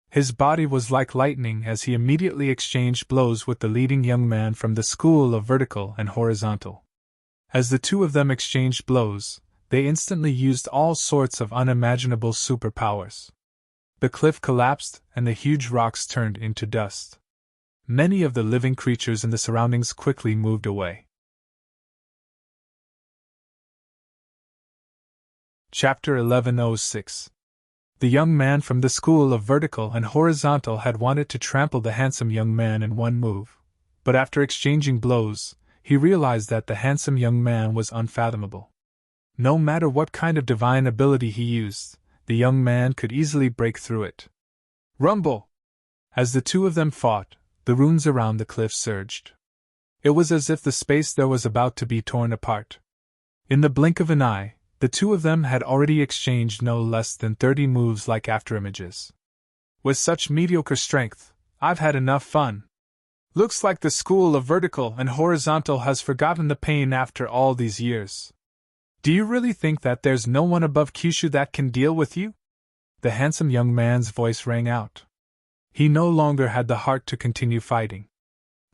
His body was like lightning as he immediately exchanged blows with the leading young man from the school of vertical and horizontal. As the two of them exchanged blows, they instantly used all sorts of unimaginable superpowers. The cliff collapsed and the huge rocks turned into dust. Many of the living creatures in the surroundings quickly moved away. Chapter 1106. The young man from the school of vertical and horizontal had wanted to trample the handsome young man in one move, but after exchanging blows, he realized that the handsome young man was unfathomable. No matter what kind of divine ability he used, the young man could easily break through it. Rumble! As the two of them fought, the runes around the cliff surged. It was as if the space there was about to be torn apart. In the blink of an eye, the two of them had already exchanged no less than 30 moves like afterimages. With such mediocre strength, I've had enough fun. Looks like the school of vertical and horizontal has forgotten the pain after all these years. Do you really think that there's no one above Kyushu that can deal with you? The handsome young man's voice rang out. He no longer had the heart to continue fighting.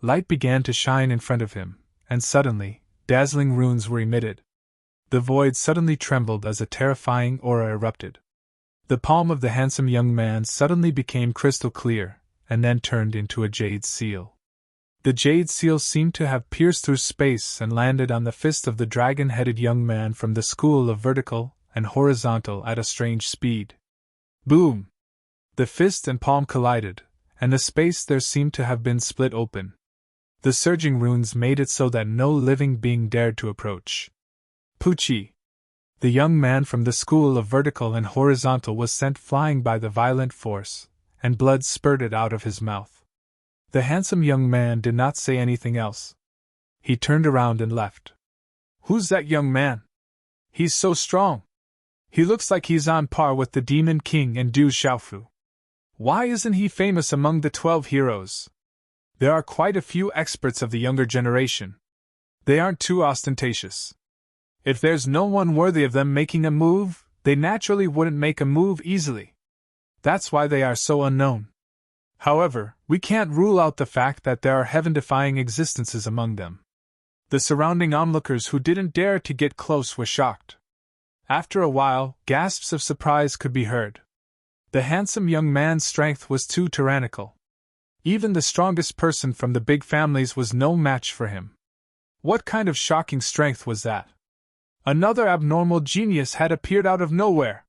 Light began to shine in front of him, and suddenly, dazzling runes were emitted. The void suddenly trembled as a terrifying aura erupted. The palm of the handsome young man suddenly became crystal clear, and then turned into a jade seal. The jade seal seemed to have pierced through space and landed on the fist of the dragon-headed young man from the school of vertical and horizontal at a strange speed. Boom! The fist and palm collided, and the space there seemed to have been split open. The surging runes made it so that no living being dared to approach. Poochie! The young man from the school of vertical and horizontal was sent flying by the violent force, and blood spurted out of his mouth. The handsome young man did not say anything else. He turned around and left. Who's that young man? He's so strong. He looks like he's on par with the Demon King and Du Xiaofu. Why isn't he famous among the 12 heroes? There are quite a few experts of the younger generation. They aren't too ostentatious. If there's no one worthy of them making a move, they naturally wouldn't make a move easily. That's why they are so unknown. However, we can't rule out the fact that there are heaven-defying existences among them. The surrounding onlookers who didn't dare to get close were shocked. After a while, gasps of surprise could be heard. The handsome young man's strength was too tyrannical. Even the strongest person from the big families was no match for him. What kind of shocking strength was that? Another abnormal genius had appeared out of nowhere.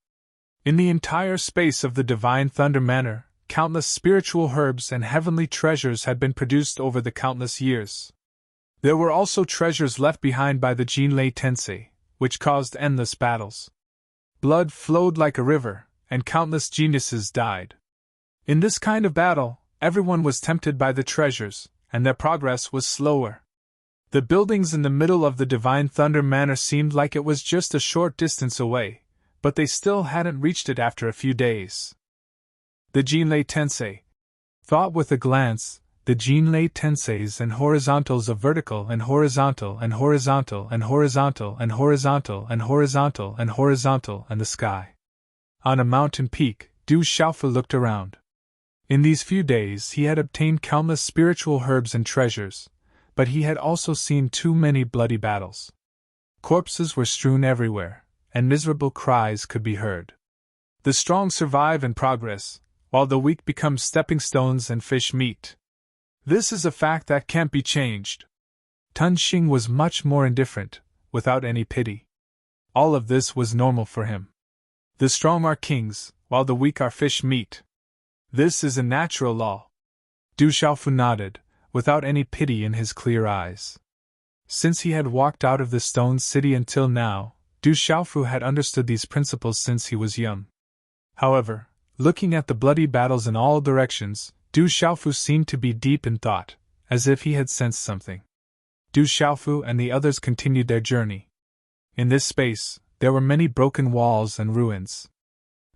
In the entire space of the Divine Thunder Manor, countless spiritual herbs and heavenly treasures had been produced over the countless years. There were also treasures left behind by the Jinlei Tensei, which caused endless battles. Blood flowed like a river, and countless geniuses died. In this kind of battle, everyone was tempted by the treasures, and their progress was slower. The buildings in the middle of the Divine Thunder Manor seemed like it was just a short distance away, but they still hadn't reached it after a few days. The Jinlei Tensei thought with a glance, the Jinlei Tenseis and horizontals of vertical and horizontal and horizontal and horizontal and horizontal and horizontal and horizontal and the sky. On a mountain peak, Du Xiaofu looked around. In these few days he had obtained countless spiritual herbs and treasures, but he had also seen too many bloody battles. Corpses were strewn everywhere, and miserable cries could be heard. The strong survive and progress, while the weak become stepping stones and fish meat. This is a fact that can't be changed. Tun Xing was much more indifferent, without any pity. All of this was normal for him. The strong are kings, while the weak are fish meat. This is a natural law. Du Xiaofu nodded, without any pity in his clear eyes. Since he had walked out of the stone city until now, Du Xiaofu had understood these principles since he was young. However, looking at the bloody battles in all directions, Du Xiaofu seemed to be deep in thought, as if he had sensed something. Du Xiaofu and the others continued their journey. In this space, there were many broken walls and ruins.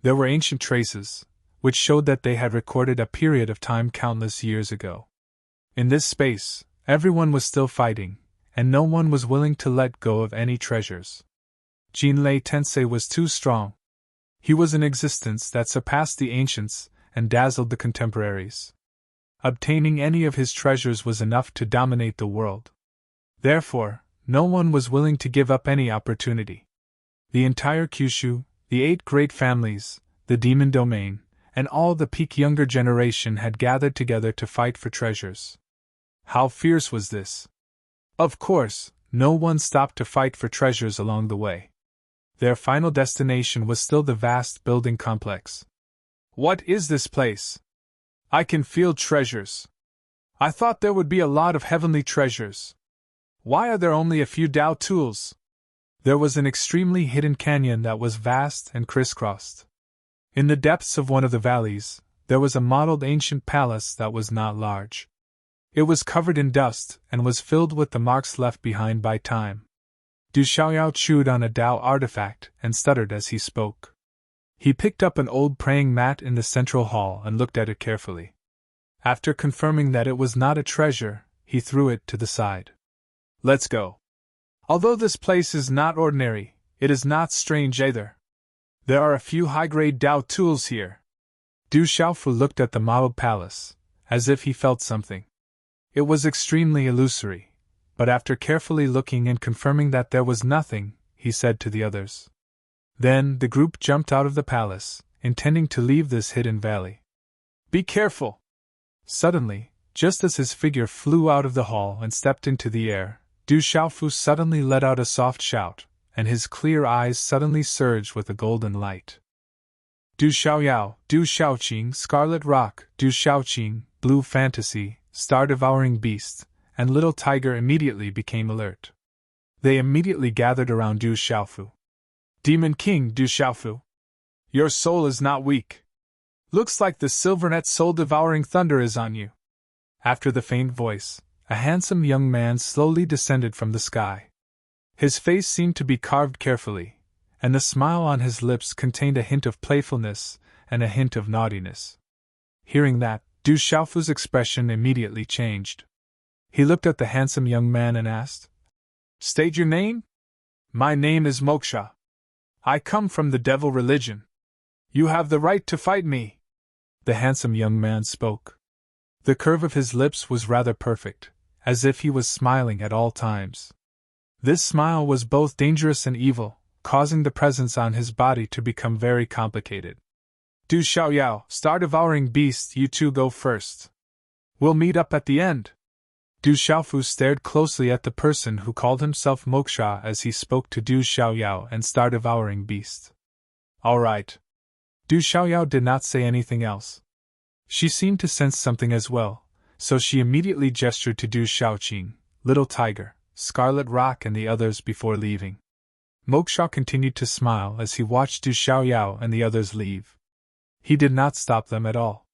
There were ancient traces, which showed that they had recorded a period of time countless years ago. In this space, everyone was still fighting, and no one was willing to let go of any treasures. Jinlei Tensei was too strong. He was an existence that surpassed the ancients and dazzled the contemporaries. Obtaining any of his treasures was enough to dominate the world. Therefore, no one was willing to give up any opportunity. The entire Kyushu, the 8 great families, the demon domain, and all the peak younger generation had gathered together to fight for treasures. How fierce was this? Of course, no one stopped to fight for treasures along the way. Their final destination was still the vast building complex. What is this place? I can feel treasures. I thought there would be a lot of heavenly treasures. Why are there only a few Dao tools? There was an extremely hidden canyon that was vast and crisscrossed. In the depths of one of the valleys, there was a modeled ancient palace that was not large. It was covered in dust and was filled with the marks left behind by time. Du Xiaoyao chewed on a Dao artifact and stuttered as he spoke. He picked up an old praying mat in the central hall and looked at it carefully. After confirming that it was not a treasure, he threw it to the side. Let's go. Although this place is not ordinary, it is not strange either. There are a few high-grade Dao tools here. Du Xiaofu looked at the modeled palace, as if he felt something. It was extremely illusory, but after carefully looking and confirming that there was nothing, he said to the others. Then the group jumped out of the palace, intending to leave this hidden valley. Be careful! Suddenly, just as his figure flew out of the hall and stepped into the air, Du Xiaofu suddenly let out a soft shout, and his clear eyes suddenly surged with a golden light. Du Xiaoyao, Du Xiaoqing, Scarlet Rock, Du Xiaoqing, Blue Fantasy, Star-Devouring Beast, and Little Tiger immediately became alert. They immediately gathered around Du Xiaofu. Demon King Du Xiaofu, your soul is not weak. Looks like the Silvernet soul-devouring thunder is on you. After the faint voice, a handsome young man slowly descended from the sky. His face seemed to be carved carefully, and the smile on his lips contained a hint of playfulness and a hint of naughtiness. Hearing that, Du Xiaofu's expression immediately changed. He looked at the handsome young man and asked, "State your name?" "My name is Moksha. I come from the devil religion. You have the right to fight me." The handsome young man spoke. The curve of his lips was rather perfect, as if he was smiling at all times. This smile was both dangerous and evil, causing the presence on his body to become very complicated. Du Xiaoyao, Star-Devouring Beast, you two go first. We'll meet up at the end. Du Xiaofu stared closely at the person who called himself Moksha as he spoke to Du Xiaoyao and Star-Devouring Beast. All right. Du Xiaoyao did not say anything else. She seemed to sense something as well, so she immediately gestured to Du Xiaoqing, Little Tiger, Scarlet Rock and the others before leaving. Moksha continued to smile as he watched Du Xiaoyao and the others leave. He did not stop them at all.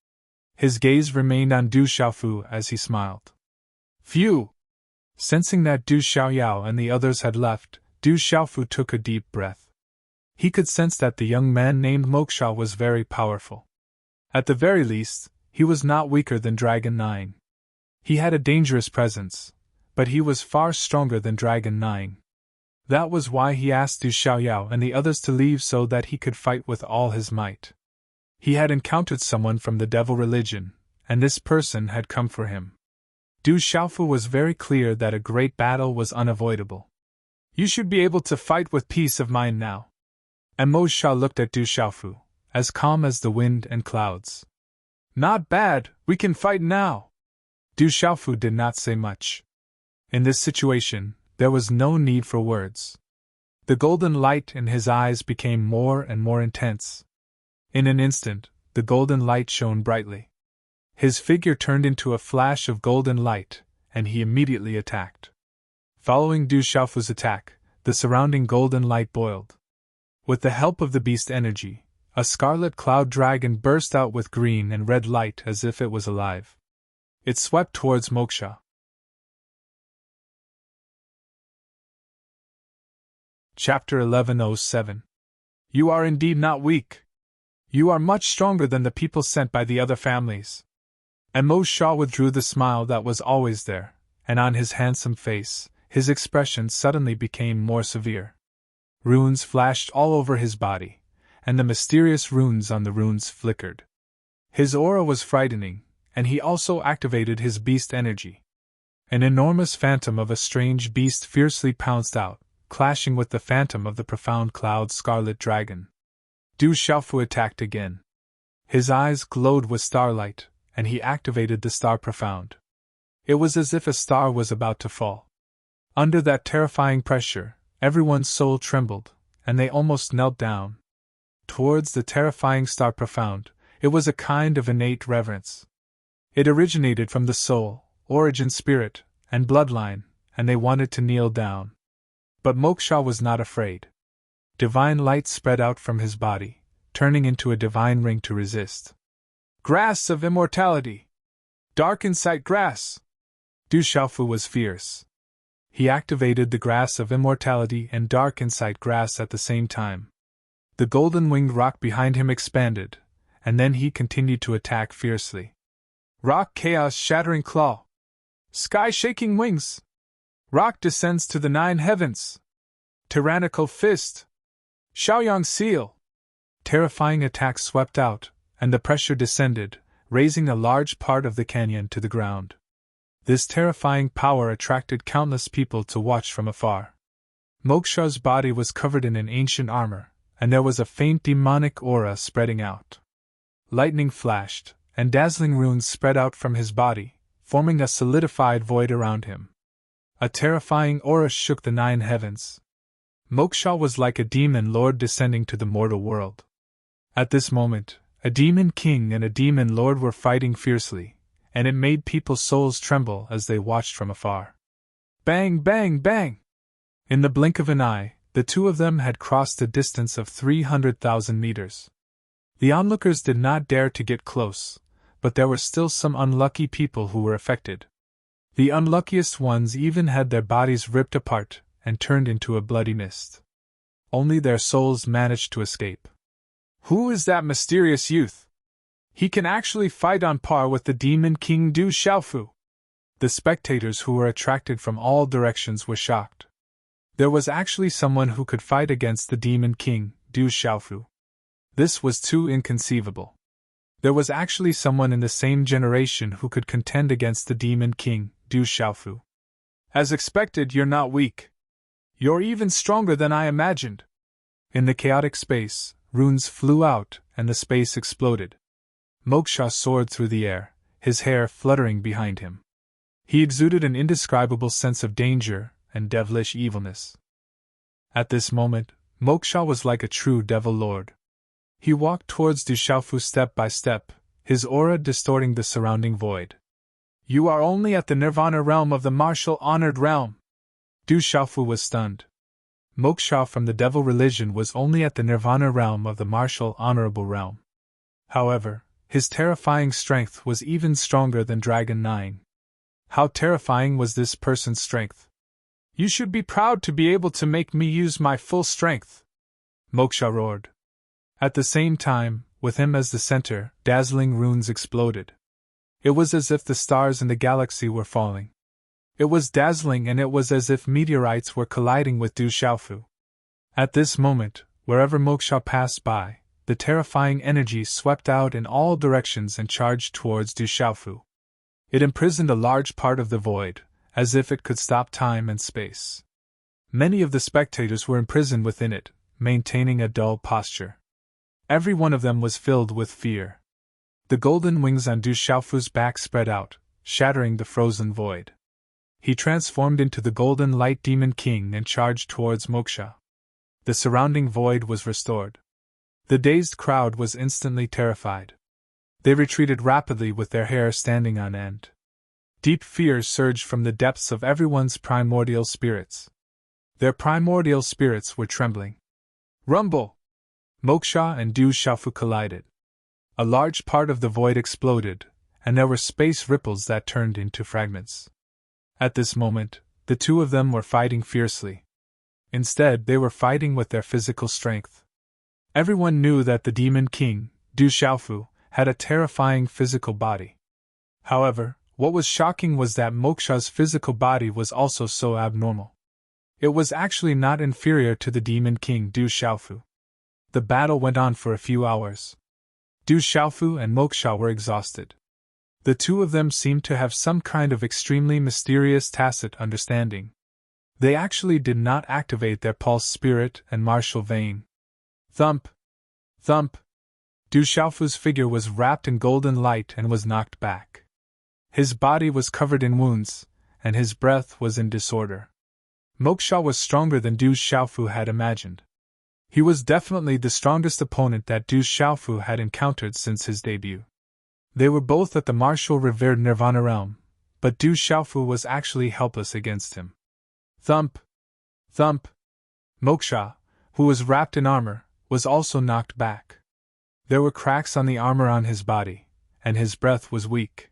His gaze remained on Du Xiaofu as he smiled. Phew! Sensing that Du Xiaoyao and the others had left, Du Xiaofu took a deep breath. He could sense that the young man named Moksha was very powerful. At the very least, he was not weaker than Dragon 9. He had a dangerous presence, but he was far stronger than Dragon 9. That was why he asked Du Xiaoyao and the others to leave so that he could fight with all his might. He had encountered someone from the devil religion, and this person had come for him. Du Xiaofu was very clear that a great battle was unavoidable. You should be able to fight with peace of mind now. And Moksha looked at Du Xiaofu, as calm as the wind and clouds. Not bad, we can fight now. Du Xiaofu did not say much. In this situation, there was no need for words. The golden light in his eyes became more and more intense. In an instant, the golden light shone brightly. His figure turned into a flash of golden light, and he immediately attacked. Following Du Xiaofu's attack, the surrounding golden light boiled. With the help of the beast energy, a scarlet cloud dragon burst out with green and red light as if it was alive. It swept towards Moksha. Chapter 1107. You are indeed not weak. You are much stronger than the people sent by the other families. And Moksha withdrew the smile that was always there, and on his handsome face, his expression suddenly became more severe. Runes flashed all over his body, and the mysterious runes on the runes flickered. His aura was frightening, and he also activated his beast energy. An enormous phantom of a strange beast fiercely pounced out, clashing with the phantom of the profound cloud scarlet dragon. Du Xiaofu attacked again. His eyes glowed with starlight, and he activated the star profound. It was as if a star was about to fall. Under that terrifying pressure, everyone's soul trembled, and they almost knelt down. Towards the terrifying star profound, it was a kind of innate reverence. It originated from the soul, origin spirit, and bloodline, and they wanted to kneel down. But Moksha was not afraid. Divine light spread out from his body, turning into a divine ring to resist. Grass of immortality! Dark Insight Grass! Du Xiaofu was fierce. He activated the Grass of Immortality and Dark Insight Grass at the same time. The golden-winged rock behind him expanded, and then he continued to attack fiercely. Rock Chaos Shattering Claw! Sky-shaking wings! Rock descends to the 9 heavens! Tyrannical Fist! Shaoyang Seal! Terrifying attacks swept out, and the pressure descended, raising a large part of the canyon to the ground. This terrifying power attracted countless people to watch from afar. Moksha's body was covered in an ancient armor, and there was a faint demonic aura spreading out. Lightning flashed, and dazzling runes spread out from his body, forming a solidified void around him. A terrifying aura shook the 9 heavens. Moksha was like a demon lord descending to the mortal world. At this moment, a demon king and a demon lord were fighting fiercely, and it made people's souls tremble as they watched from afar. Bang, bang, bang! In the blink of an eye, the two of them had crossed a distance of 300,000 meters. The onlookers did not dare to get close, but there were still some unlucky people who were affected. The unluckiest ones even had their bodies ripped apart and turned into a bloody mist. Only their souls managed to escape. Who is that mysterious youth? He can actually fight on par with the Demon King Du Xiaofu. The spectators who were attracted from all directions were shocked. There was actually someone who could fight against the Demon King, Du Xiaofu. This was too inconceivable. There was actually someone in the same generation who could contend against the Demon King, Du Xiaofu. As expected, you're not weak. You're even stronger than I imagined. In the chaotic space, runes flew out and the space exploded. Moksha soared through the air, his hair fluttering behind him. He exuded an indescribable sense of danger and devilish evilness. At this moment, Moksha was like a true devil lord. He walked towards Du Xiaofu step by step, his aura distorting the surrounding void. You are only at the Nirvana realm of the martial honored realm. Du Xiaofu was stunned. Moksha from the devil religion was only at the Nirvana realm of the martial honorable realm. However, his terrifying strength was even stronger than Dragon 9. How terrifying was this person's strength? You should be proud to be able to make me use my full strength, Moksha roared. At the same time, with him as the center, dazzling runes exploded. It was as if the stars in the galaxy were falling. It was dazzling, and it was as if meteorites were colliding with Du Xiaofu. At this moment, wherever Moksha passed by, the terrifying energy swept out in all directions and charged towards Du Xiaofu. It imprisoned a large part of the void, as if it could stop time and space. Many of the spectators were imprisoned within it, maintaining a dull posture. Every one of them was filled with fear. The golden wings on Du Xiaofu's back spread out, shattering the frozen void. He transformed into the golden light demon king and charged towards Moksha. The surrounding void was restored. The dazed crowd was instantly terrified. They retreated rapidly with their hair standing on end. Deep fear surged from the depths of everyone's primordial spirits. Their primordial spirits were trembling. Rumble! Moksha and Du Xiaofu collided. A large part of the void exploded, and there were space ripples that turned into fragments. At this moment, the two of them were fighting fiercely. Instead, they were fighting with their physical strength. Everyone knew that the Demon King, Du Xiaofu, had a terrifying physical body. However, what was shocking was that Moksha's physical body was also so abnormal. It was actually not inferior to the Demon King Du Xiaofu. The battle went on for a few hours. Du Xiaofu and Moksha were exhausted. The two of them seemed to have some kind of extremely mysterious tacit understanding. They actually did not activate their pulse spirit and martial vein. Thump! Thump! Du Xiaofu's figure was wrapped in golden light and was knocked back. His body was covered in wounds, and his breath was in disorder. Moksha was stronger than Du Xiaofu had imagined. He was definitely the strongest opponent that Du Xiaofu had encountered since his debut. They were both at the martial revered Nirvana realm, but Du Xiaofu was actually helpless against him. Thump! Thump! Moksha, who was wrapped in armor, was also knocked back. There were cracks on the armor on his body, and his breath was weak.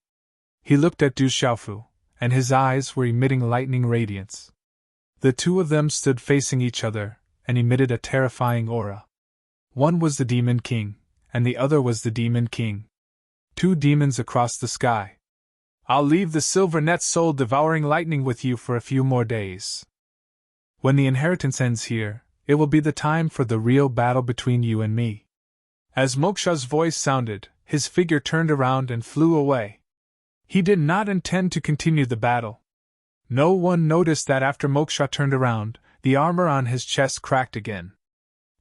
He looked at Du Xiaofu, and his eyes were emitting lightning radiance. The two of them stood facing each other, and emitted a terrifying aura. One was the Demon King, and the other was the Demon King. Two demons across the sky. I'll leave the silver net soul-devouring lightning with you for a few more days. When the inheritance ends here, it will be the time for the real battle between you and me. As Moksha's voice sounded, his figure turned around and flew away. He did not intend to continue the battle. No one noticed that after Moksha turned around, the armor on his chest cracked again.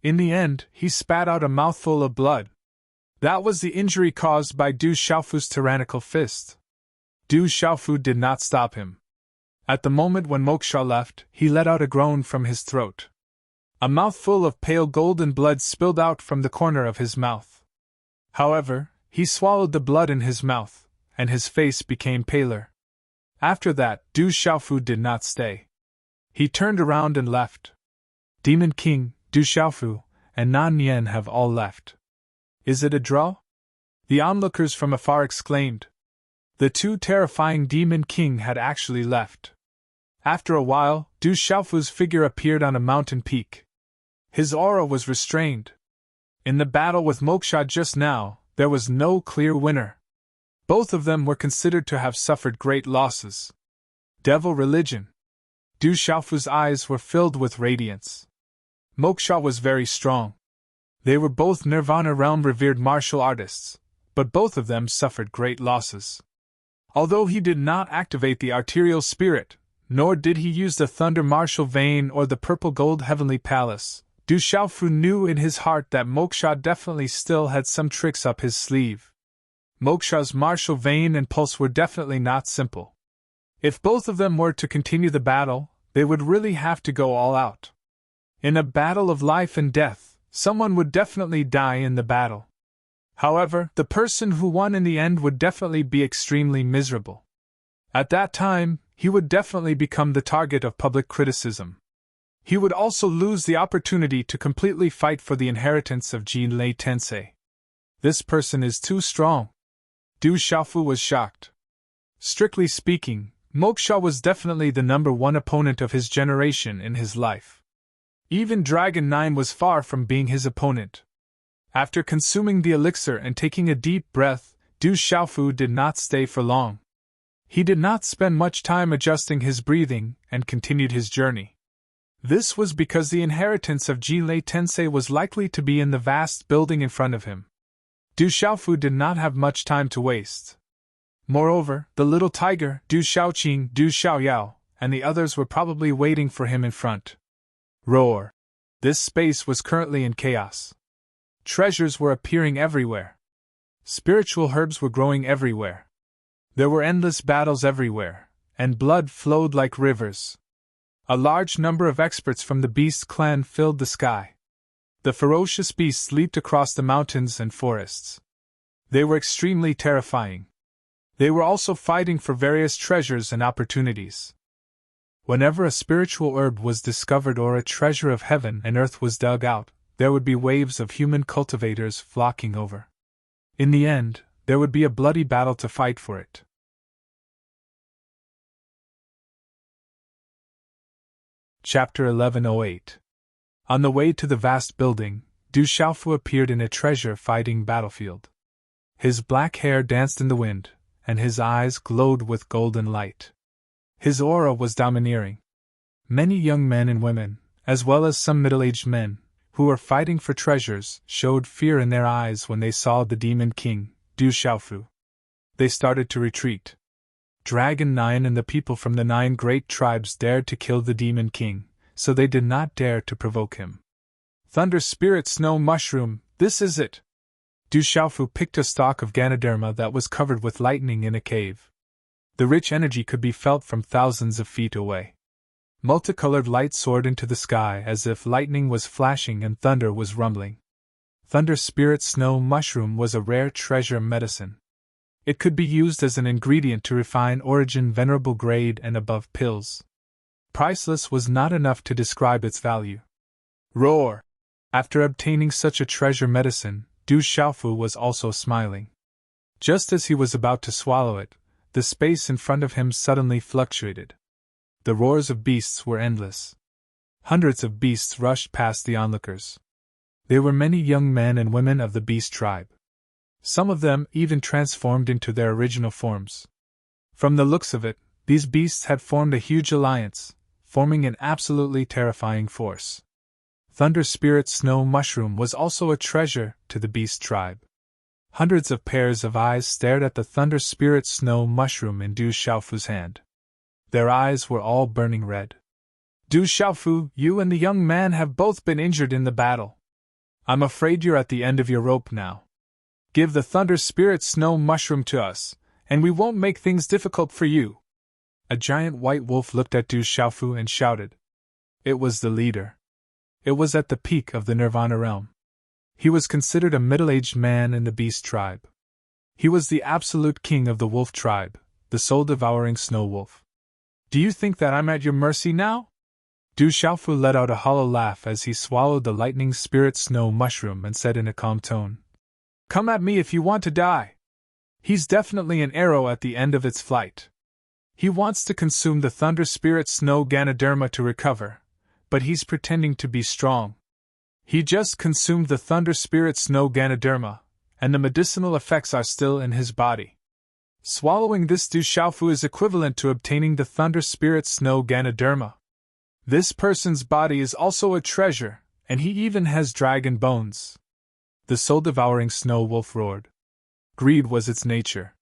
In the end, he spat out a mouthful of blood. That was the injury caused by Du Xiaofu's tyrannical fist. Du Xiaofu did not stop him. At the moment when Moksha left, he let out a groan from his throat. A mouthful of pale golden blood spilled out from the corner of his mouth. However, he swallowed the blood in his mouth, and his face became paler. After that, Du Xiaofu did not stay. He turned around and left. Demon King, Du Xiaofu, and Nan Yen have all left. Is it a draw? The onlookers from afar exclaimed. The two terrifying Demon King had actually left. After a while, Du Xiaofu's figure appeared on a mountain peak. His aura was restrained. In the battle with Moksha just now, there was no clear winner. Both of them were considered to have suffered great losses. Devil religion. Du Xiaofu's eyes were filled with radiance. Moksha was very strong. They were both Nirvana realm revered martial artists, but both of them suffered great losses. Although he did not activate the arterial spirit, nor did he use the Thunder Martial Vein or the Purple Gold Heavenly Palace, Du Xiaofu knew in his heart that Moksha definitely still had some tricks up his sleeve. Moksha's martial vein and pulse were definitely not simple. If both of them were to continue the battle, they would really have to go all out. In a battle of life and death, someone would definitely die in the battle. However, the person who won in the end would definitely be extremely miserable. At that time, he would definitely become the target of public criticism. He would also lose the opportunity to completely fight for the inheritance of Jinlei Tensei. This person is too strong. Du Xiaofu was shocked. Strictly speaking, Moksha was definitely the number one opponent of his generation in his life. Even Dragon 9 was far from being his opponent. After consuming the elixir and taking a deep breath, Du Xiaofu did not stay for long. He did not spend much time adjusting his breathing and continued his journey. This was because the inheritance of Jinlei Tensei was likely to be in the vast building in front of him. Du Xiaofu did not have much time to waste. Moreover, the little tiger, Du Xiaoqing, Du Xiaoyao, and the others were probably waiting for him in front. Roar! This space was currently in chaos. Treasures were appearing everywhere. Spiritual herbs were growing everywhere. There were endless battles everywhere, and blood flowed like rivers. A large number of experts from the Beast clan filled the sky. The ferocious beasts leaped across the mountains and forests. They were extremely terrifying. They were also fighting for various treasures and opportunities. Whenever a spiritual herb was discovered or a treasure of heaven and earth was dug out, there would be waves of human cultivators flocking over. In the end, there would be a bloody battle to fight for it. Chapter 1108. On the way to the vast building, Du Xiaofu appeared in a treasure-fighting battlefield. His black hair danced in the wind, and his eyes glowed with golden light. His aura was domineering. Many young men and women, as well as some middle-aged men, who were fighting for treasures, showed fear in their eyes when they saw the Demon King, Du Xiaofu. They started to retreat. Dragon 9 and the people from the 9 great tribes dared to kill the Demon King, so they did not dare to provoke him. Thunder Spirit Snow Mushroom, this is it! Du Xiaofu picked a stalk of Ganoderma that was covered with lightning in a cave. The rich energy could be felt from thousands of feet away. Multicolored light soared into the sky as if lightning was flashing and thunder was rumbling. Thunder Spirit Snow Mushroom was a rare treasure medicine. It could be used as an ingredient to refine origin venerable grade and above pills. Priceless was not enough to describe its value. Roar! After obtaining such a treasure medicine, Du Xiaofu was also smiling. Just as he was about to swallow it, the space in front of him suddenly fluctuated. The roars of beasts were endless. Hundreds of beasts rushed past the onlookers. They were many young men and women of the beast tribe. Some of them even transformed into their original forms. From the looks of it, these beasts had formed a huge alliance, forming an absolutely terrifying force. Thunder Spirit Snow Mushroom was also a treasure to the beast tribe. Hundreds of pairs of eyes stared at the Thunder Spirit Snow Mushroom in Du Xiaofu's hand. Their eyes were all burning red. Du Xiaofu, you and the young man have both been injured in the battle. I'm afraid you're at the end of your rope now. Give the Thunder Spirit Snow Mushroom to us, and we won't make things difficult for you. A giant white wolf looked at Du Xiaofu and shouted. It was the leader. It was at the peak of the Nirvana realm. He was considered a middle-aged man in the beast tribe. He was the absolute king of the wolf tribe, the soul-devouring snow wolf. Do you think that I'm at your mercy now? Du Xiaofu let out a hollow laugh as he swallowed the lightning spirit snow mushroom and said in a calm tone, Come at me if you want to die. He's definitely an arrow at the end of its flight. He wants to consume the Thunder Spirit Snow Ganoderma to recover, but he's pretending to be strong. He just consumed the Thunder Spirit Snow Ganoderma, and the medicinal effects are still in his body. Swallowing this Du Xiaofu is equivalent to obtaining the Thunder Spirit Snow Ganoderma. This person's body is also a treasure, and he even has dragon bones. The soul-devouring snow wolf roared. Greed was its nature.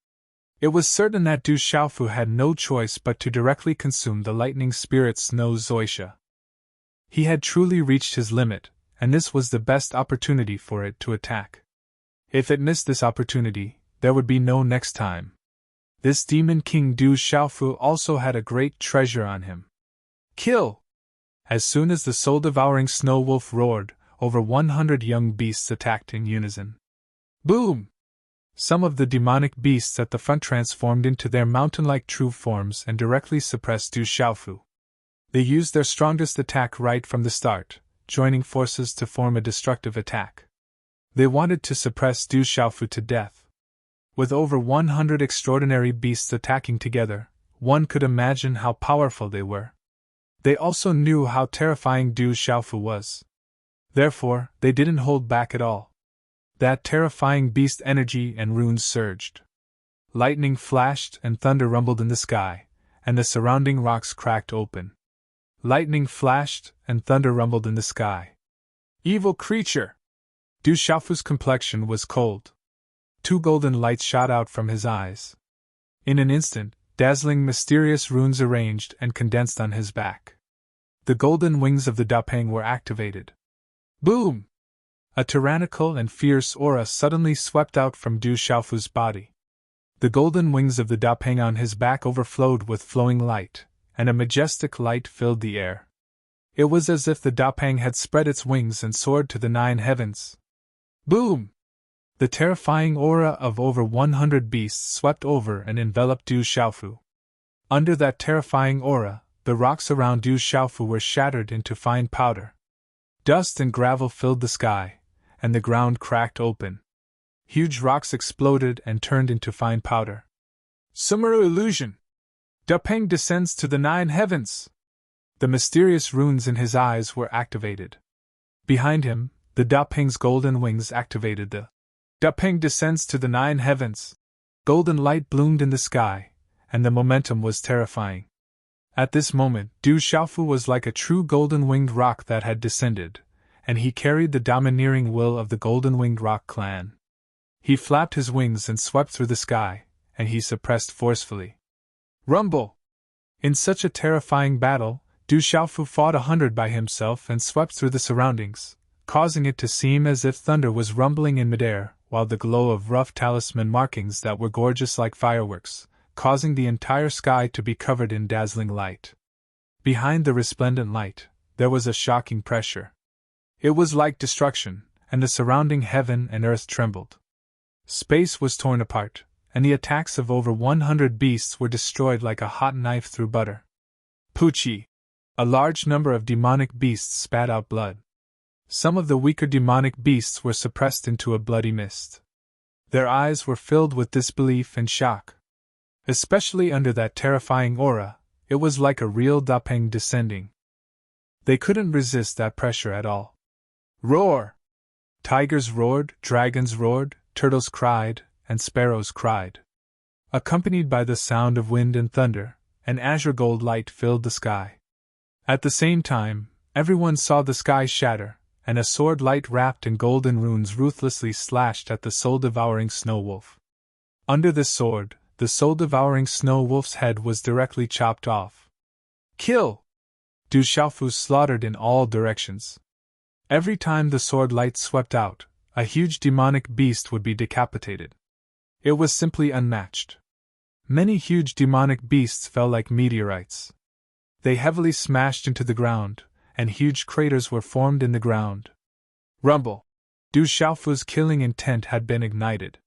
It was certain that Du Xiaofu had no choice but to directly consume the lightning spirit Snow Zoisha. He had truly reached his limit, and this was the best opportunity for it to attack. If it missed this opportunity, there would be no next time. This demon king Du Xiaofu also had a great treasure on him. Kill! As soon as the soul-devouring snow wolf roared, over 100 young beasts attacked in unison. Boom! Some of the demonic beasts at the front transformed into their mountain-like true forms and directly suppressed Du Xiaofu. They used their strongest attack right from the start, joining forces to form a destructive attack. They wanted to suppress Du Xiaofu to death. With over 100 extraordinary beasts attacking together, one could imagine how powerful they were. They also knew how terrifying Du Xiaofu was. Therefore, they didn't hold back at all. That terrifying beast energy and runes surged. Lightning flashed and thunder rumbled in the sky, and the surrounding rocks cracked open. Lightning flashed and thunder rumbled in the sky. Evil creature! Du Xiaofu's complexion was cold. 2 golden lights shot out from his eyes. In an instant, dazzling mysterious runes arranged and condensed on his back. The golden wings of the Dapeng were activated. Boom! A tyrannical and fierce aura suddenly swept out from Du Xiaofu's body. The golden wings of the Dapeng on his back overflowed with flowing light, and a majestic light filled the air. It was as if the Dapeng had spread its wings and soared to the 9 heavens. Boom! The terrifying aura of over 100 beasts swept over and enveloped Du Xiaofu. Under that terrifying aura, the rocks around Du Xiaofu were shattered into fine powder. Dust and gravel filled the sky, and the ground cracked open. Huge rocks exploded and turned into fine powder. Sumeru illusion! Dapeng descends to the 9 heavens! The mysterious runes in his eyes were activated. Behind him, the Dapeng's golden wings activated the Dapeng descends to the 9 heavens. Golden light bloomed in the sky, and the momentum was terrifying. At this moment, Du Xiaofu was like a true golden-winged rock that had descended, and he carried the domineering will of the golden-winged rock clan. He flapped his wings and swept through the sky, and he suppressed forcefully. Rumble! In such a terrifying battle, Du Xiaofu fought 100 by himself and swept through the surroundings, causing it to seem as if thunder was rumbling in midair, while the glow of rough talisman markings that were gorgeous like fireworks, causing the entire sky to be covered in dazzling light. Behind the resplendent light, there was a shocking pressure. It was like destruction, and the surrounding heaven and earth trembled. Space was torn apart, and the attacks of over 100 beasts were destroyed like a hot knife through butter. Puchi! A large number of demonic beasts spat out blood. Some of the weaker demonic beasts were suppressed into a bloody mist. Their eyes were filled with disbelief and shock. Especially under that terrifying aura, it was like a real Dapeng descending. They couldn't resist that pressure at all. Roar! Tigers roared, dragons roared, turtles cried, and sparrows cried. Accompanied by the sound of wind and thunder, an azure gold light filled the sky. At the same time, everyone saw the sky shatter, and a sword light wrapped in golden runes ruthlessly slashed at the soul-devouring snow wolf. Under this sword, the soul-devouring snow wolf's head was directly chopped off. Kill! Du Xiaofu slaughtered in all directions. Every time the sword light swept out, a huge demonic beast would be decapitated. It was simply unmatched. Many huge demonic beasts fell like meteorites. They heavily smashed into the ground, and huge craters were formed in the ground. Rumble! Du Xiaofu's killing intent had been ignited.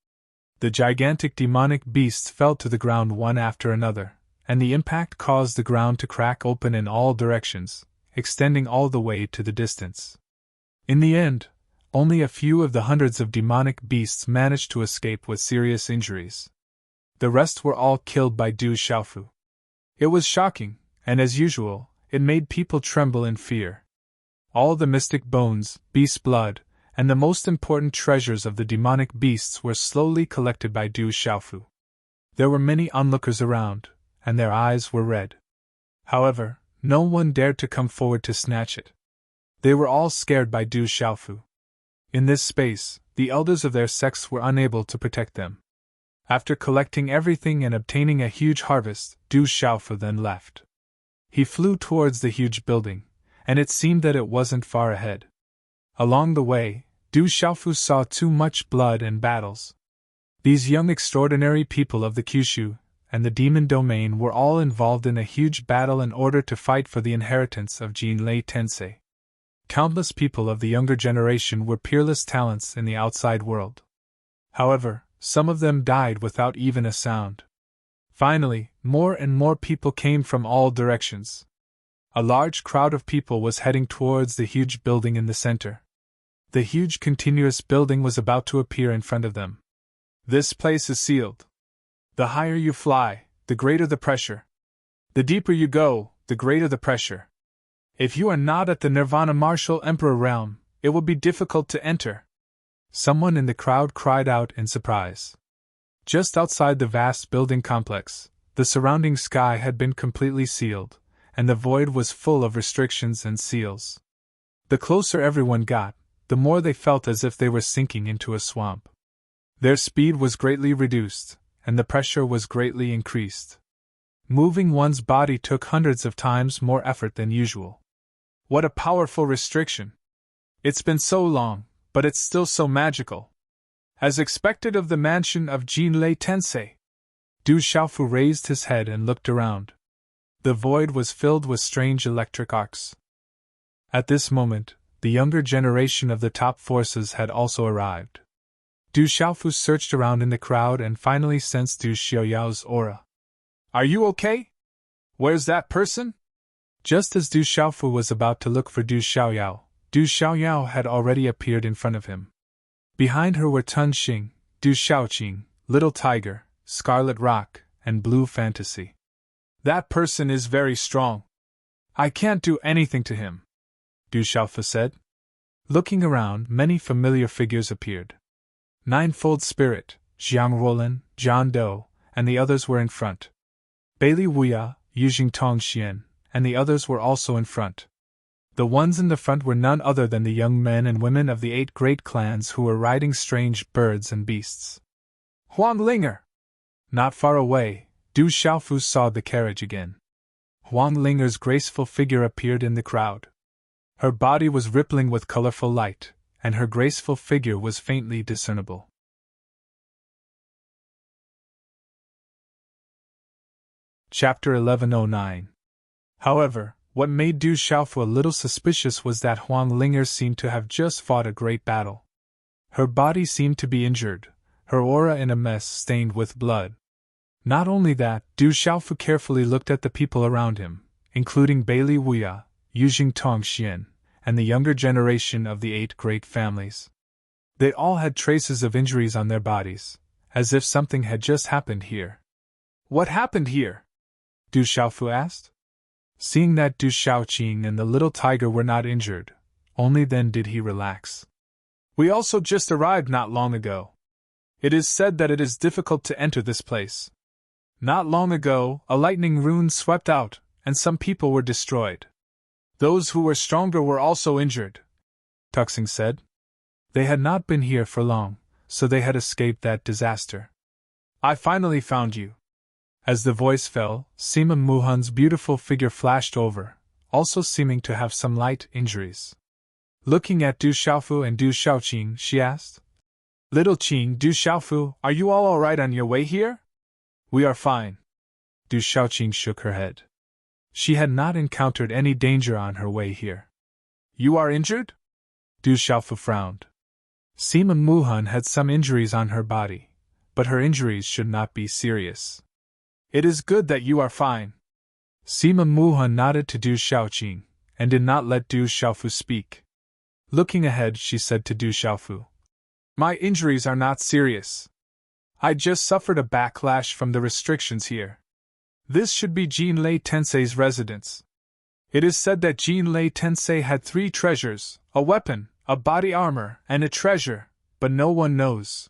The gigantic demonic beasts fell to the ground one after another, and the impact caused the ground to crack open in all directions, extending all the way to the distance. In the end, only a few of the hundreds of demonic beasts managed to escape with serious injuries. The rest were all killed by Du Xiaofu. It was shocking, and as usual, it made people tremble in fear. All the mystic bones, beast blood, and the most important treasures of the demonic beasts were slowly collected by Du Xiaofu. There were many onlookers around, and their eyes were red. However, no one dared to come forward to snatch it. They were all scared by Du Xiaofu. In this space, the elders of their sects were unable to protect them. After collecting everything and obtaining a huge harvest, Du Xiaofu then left. He flew towards the huge building, and it seemed that it wasn't far ahead. Along the way, Du Xiaofu saw too much blood and battles. These young extraordinary people of the Kyushu and the demon domain were all involved in a huge battle in order to fight for the inheritance of Jinlei Tensei. Countless people of the younger generation were peerless talents in the outside world. However, some of them died without even a sound. Finally, more and more people came from all directions. A large crowd of people was heading towards the huge building in the center. The huge continuous building was about to appear in front of them. This place is sealed. The higher you fly, the greater the pressure. The deeper you go, the greater the pressure. If you are not at the Nirvana Martial Emperor realm, it will be difficult to enter. Someone in the crowd cried out in surprise. Just outside the vast building complex, the surrounding sky had been completely sealed, and the void was full of restrictions and seals. The closer everyone got, the more they felt as if they were sinking into a swamp. Their speed was greatly reduced, and the pressure was greatly increased. Moving one's body took hundreds of times more effort than usual. What a powerful restriction! It's been so long, but it's still so magical. As expected of the mansion of Jinlei Tensei. Du Xiaofu raised his head and looked around. The void was filled with strange electric arcs. At this moment, the younger generation of the top forces had also arrived. Du Xiaofu searched around in the crowd and finally sensed Du Xiaoyao's aura. "Are you okay? Where's that person?" Just as Du Xiaofu was about to look for Du Xiaoyao had already appeared in front of him. Behind her were Tun Xing, Du Xiaoqing, Little Tiger, Scarlet Rock, and Blue Fantasy. "That person is very strong. I can't do anything to him," Du Xiaofu said. Looking around, many familiar figures appeared. Ninefold Spirit, Jiang Ruolin, John Doe, and the others were in front. Bailey Wuya, Yujing Tongxian, and the others were also in front. The ones in the front were none other than the young men and women of the 8 great clans who were riding strange birds and beasts. Huang Linger! Not far away, Du Xiaofu saw the carriage again. Huang Linger's graceful figure appeared in the crowd. Her body was rippling with colorful light, and her graceful figure was faintly discernible. Chapter 1109. However, what made Du Xiaofu a little suspicious was that Huang Linger seemed to have just fought a great battle. Her body seemed to be injured, her aura in a mess stained with blood. Not only that, Du Xiaofu carefully looked at the people around him, including Bailey Wuya, Yujing Tongxian, and the younger generation of the 8 great families. They all had traces of injuries on their bodies, as if something had just happened here. "What happened here?" Du Xiaofu asked. Seeing that Du Xiaoqing and the little tiger were not injured, only then did he relax. "We also just arrived not long ago. It is said that it is difficult to enter this place. Not long ago, a lightning rune swept out, and some people were destroyed. Those who were stronger were also injured," Tuxing said. They had not been here for long, so they had escaped that disaster. "I finally found you." As the voice fell, Sima Muhan's beautiful figure flashed over, also seeming to have some light injuries. Looking at Du Xiaofu and Du Xiaoqing, she asked. Little Qing, Du Xiaofu, are you all alright on your way here? We are fine. Du Xiaoqing shook her head. She had not encountered any danger on her way here. You are injured? Du Xiaofu frowned. Sima Muhan had some injuries on her body, but her injuries should not be serious. It is good that you are fine. Sima Muhan nodded to Du Xiaoqing, and did not let Du Xiaofu speak. Looking ahead, she said to Du Xiaofu, My injuries are not serious. I just suffered a backlash from the restrictions here. This should be Jinlei Tensei's residence. It is said that Jinlei Tensei had 3 treasures, a weapon, a body armor, and a treasure, but no one knows.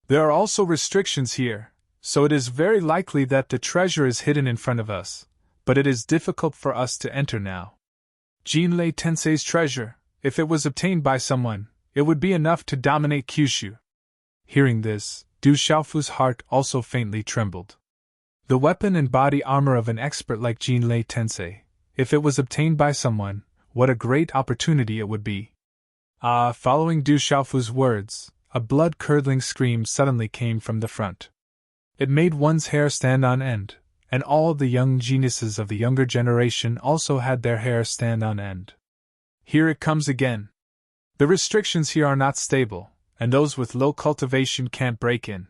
There are also restrictions here, so it is very likely that the treasure is hidden in front of us, but it is difficult for us to enter now. Jinlei Tensei's treasure, if it was obtained by someone, it would be enough to dominate Kyushu. Hearing this, Du Xiaofu's heart also faintly trembled. The weapon and body armor of an expert like Jinlei Tensei, if it was obtained by someone, what a great opportunity it would be. Following Du Xiaofu's words, a blood-curdling scream suddenly came from the front. It made one's hair stand on end, and all the young geniuses of the younger generation also had their hair stand on end. Here it comes again. The restrictions here are not stable, and those with low cultivation can't break in.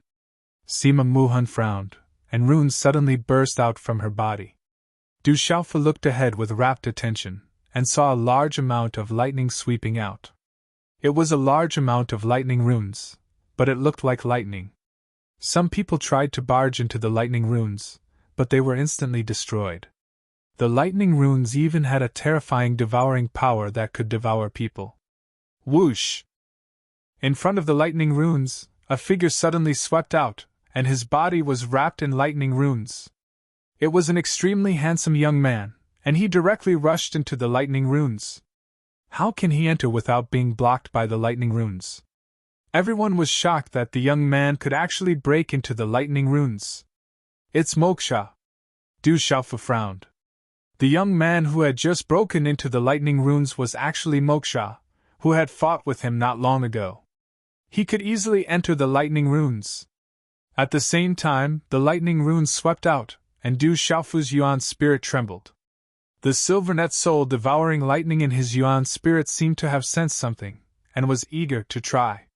Sima Muhan frowned, and runes suddenly burst out from her body. Du Xiaofu looked ahead with rapt attention, and saw a large amount of lightning sweeping out. It was a large amount of lightning runes, but it looked like lightning. Some people tried to barge into the lightning runes, but they were instantly destroyed. The lightning runes even had a terrifying devouring power that could devour people. Whoosh! In front of the lightning runes, a figure suddenly swept out, and his body was wrapped in lightning runes. It was an extremely handsome young man, and he directly rushed into the lightning runes. How can he enter without being blocked by the lightning runes? Everyone was shocked that the young man could actually break into the lightning runes. It's Moksha. Du Xiaofu frowned. The young man who had just broken into the lightning runes was actually Moksha, who had fought with him not long ago. He could easily enter the lightning runes. At the same time, the lightning runes swept out, and Du Xiaofu's yuan spirit trembled. The silver-net soul devouring lightning in his yuan spirit seemed to have sensed something, and was eager to try.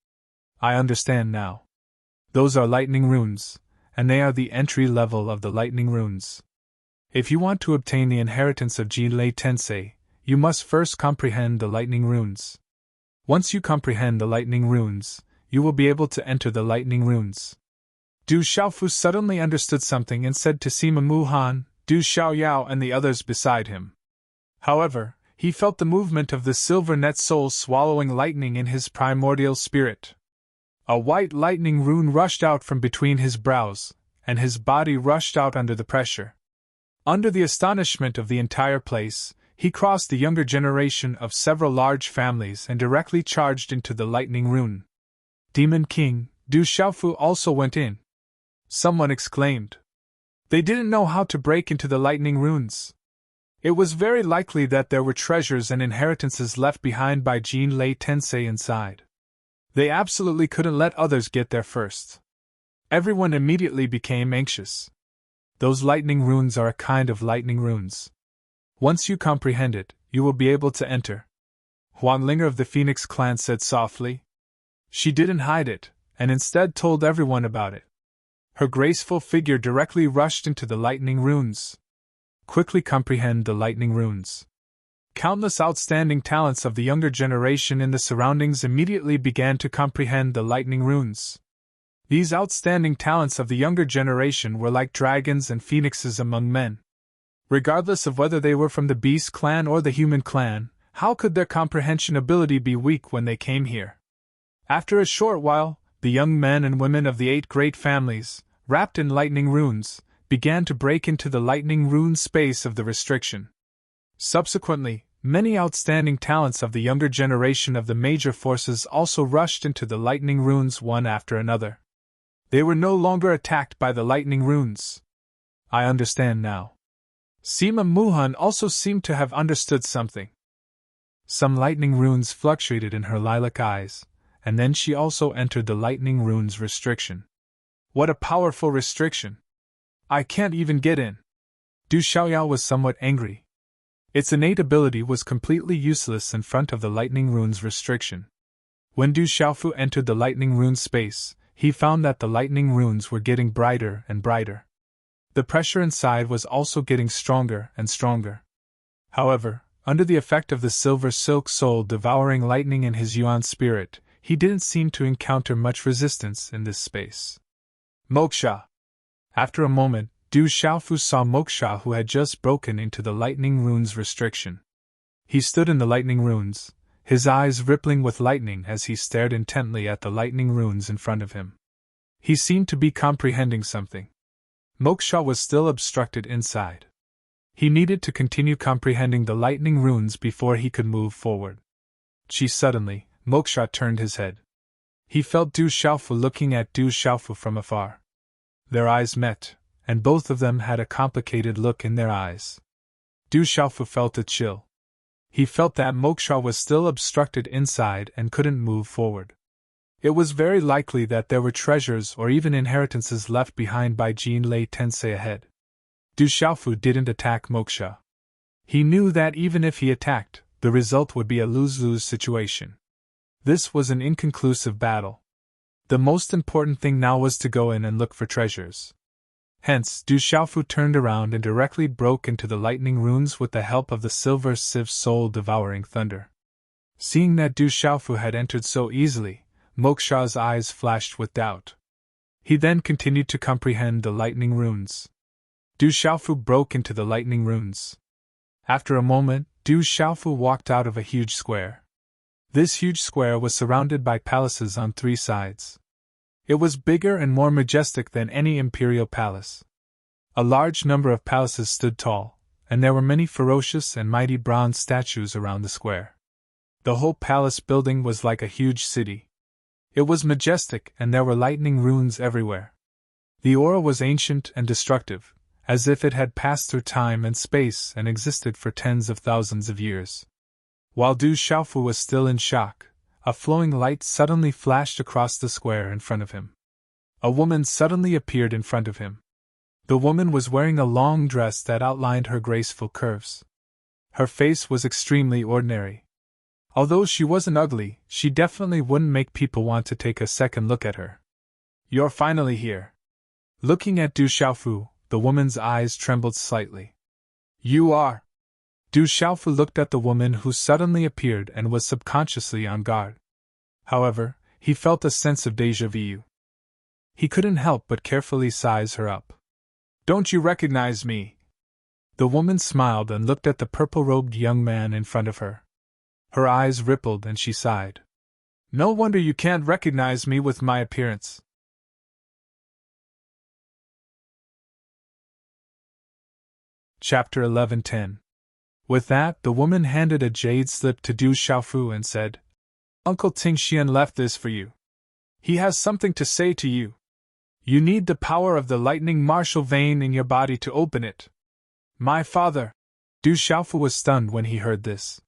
I understand now. Those are lightning runes, and they are the entry level of the lightning runes. If you want to obtain the inheritance of Jinlei Tensei, you must first comprehend the lightning runes. Once you comprehend the lightning runes, you will be able to enter the lightning runes. Du Xiaofu suddenly understood something and said to Sima Muhan, Du Xiaoyao and the others beside him. However, he felt the movement of the silver net soul swallowing lightning in his primordial spirit. A white lightning rune rushed out from between his brows, and his body rushed out under the pressure. Under the astonishment of the entire place, he crossed the younger generation of several large families and directly charged into the lightning rune. Demon King, Du Xiaofu also went in. Someone exclaimed. They didn't know how to break into the lightning runes. It was very likely that there were treasures and inheritances left behind by Jinlei Tensei inside. They absolutely couldn't let others get there first. Everyone immediately became anxious. Those lightning runes are a kind of lightning runes. Once you comprehend it, you will be able to enter. Huanlinger of the Phoenix clan said softly. She didn't hide it, and instead told everyone about it. Her graceful figure directly rushed into the lightning runes. Quickly comprehend the lightning runes. Countless outstanding talents of the younger generation in the surroundings immediately began to comprehend the lightning runes. These outstanding talents of the younger generation were like dragons and phoenixes among men. Regardless of whether they were from the beast clan or the human clan, how could their comprehension ability be weak when they came here? After a short while, the young men and women of the 8 great families, wrapped in lightning runes, began to break into the lightning rune space of the restriction. Subsequently, many outstanding talents of the younger generation of the major forces also rushed into the lightning runes one after another. They were no longer attacked by the lightning runes. I understand now. Sima Muhan also seemed to have understood something. Some lightning runes fluctuated in her lilac eyes, and then she also entered the lightning runes restriction. What a powerful restriction! I can't even get in. Du Xiaoyao was somewhat angry. Its innate ability was completely useless in front of the lightning runes restriction. When Du Xiaofu entered the lightning rune space, he found that the lightning runes were getting brighter and brighter. The pressure inside was also getting stronger and stronger. However, under the effect of the silver silk soul devouring lightning in his Yuan spirit, he didn't seem to encounter much resistance in this space. Moksha! After a moment, Du Xiaofu saw Moksha, who had just broken into the lightning runes restriction. He stood in the lightning runes, his eyes rippling with lightning as he stared intently at the lightning runes in front of him. He seemed to be comprehending something. Moksha was still obstructed inside. He needed to continue comprehending the lightning runes before he could move forward. Suddenly, Moksha turned his head. He felt Du Xiaofu looking at Du Xiaofu from afar. Their eyes met, and both of them had a complicated look in their eyes. Du Xiaofu felt a chill. He felt that Moksha was still obstructed inside and couldn't move forward. It was very likely that there were treasures or even inheritances left behind by Jin Lei Tensei ahead. Du Xiaofu didn't attack Moksha. He knew that even if he attacked, the result would be a lose-lose situation. This was an inconclusive battle. The most important thing now was to go in and look for treasures. Hence, Du Xiaofu turned around and directly broke into the lightning runes with the help of the silver sieve soul-devouring thunder. Seeing that Du Xiaofu had entered so easily, Moksha's eyes flashed with doubt. He then continued to comprehend the lightning runes. Du Xiaofu broke into the lightning runes. After a moment, Du Xiaofu walked out of a huge square. This huge square was surrounded by palaces on three sides. It was bigger and more majestic than any imperial palace. A large number of palaces stood tall, and there were many ferocious and mighty bronze statues around the square. The whole palace building was like a huge city. It was majestic, and there were lightning runes everywhere. The aura was ancient and destructive, as if it had passed through time and space and existed for tens of thousands of years. While Du Xiaofu was still in shock, a flowing light suddenly flashed across the square in front of him. A woman suddenly appeared in front of him. The woman was wearing a long dress that outlined her graceful curves. Her face was extremely ordinary. Although she wasn't ugly, she definitely wouldn't make people want to take a second look at her. "You're finally here." Looking at Du Xiaofu, the woman's eyes trembled slightly. "You are?" Du Xiaofu looked at the woman who suddenly appeared and was subconsciously on guard. However, he felt a sense of déjà vu. He couldn't help but carefully size her up. "Don't you recognize me?" The woman smiled and looked at the purple-robed young man in front of her. Her eyes rippled and she sighed. "No wonder you can't recognize me with my appearance." Chapter 11:10. With that, the woman handed a jade slip to Du Xiaofu and said, "Uncle Tingxian left this for you. He has something to say to you. You need the power of the lightning martial vein in your body to open it." "My father!" Du Xiaofu was stunned when he heard this.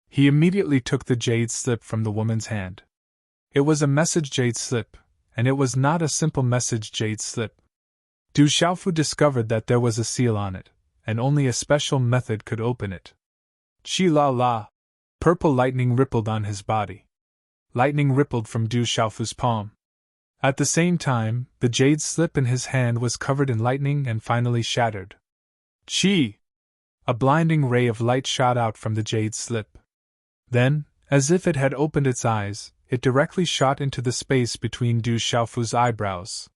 He immediately took the jade slip from the woman's hand. It was a message jade slip, and it was not a simple message jade slip. Du Xiaofu discovered that there was a seal on it, and only a special method could open it. Chi la la! Purple lightning rippled on his body. Lightning rippled from Du Xiaofu's palm. At the same time, the jade slip in his hand was covered in lightning and finally shattered. Chi! A blinding ray of light shot out from the jade slip. Then, as if it had opened its eyes, it directly shot into the space between Du Xiaofu's eyebrows.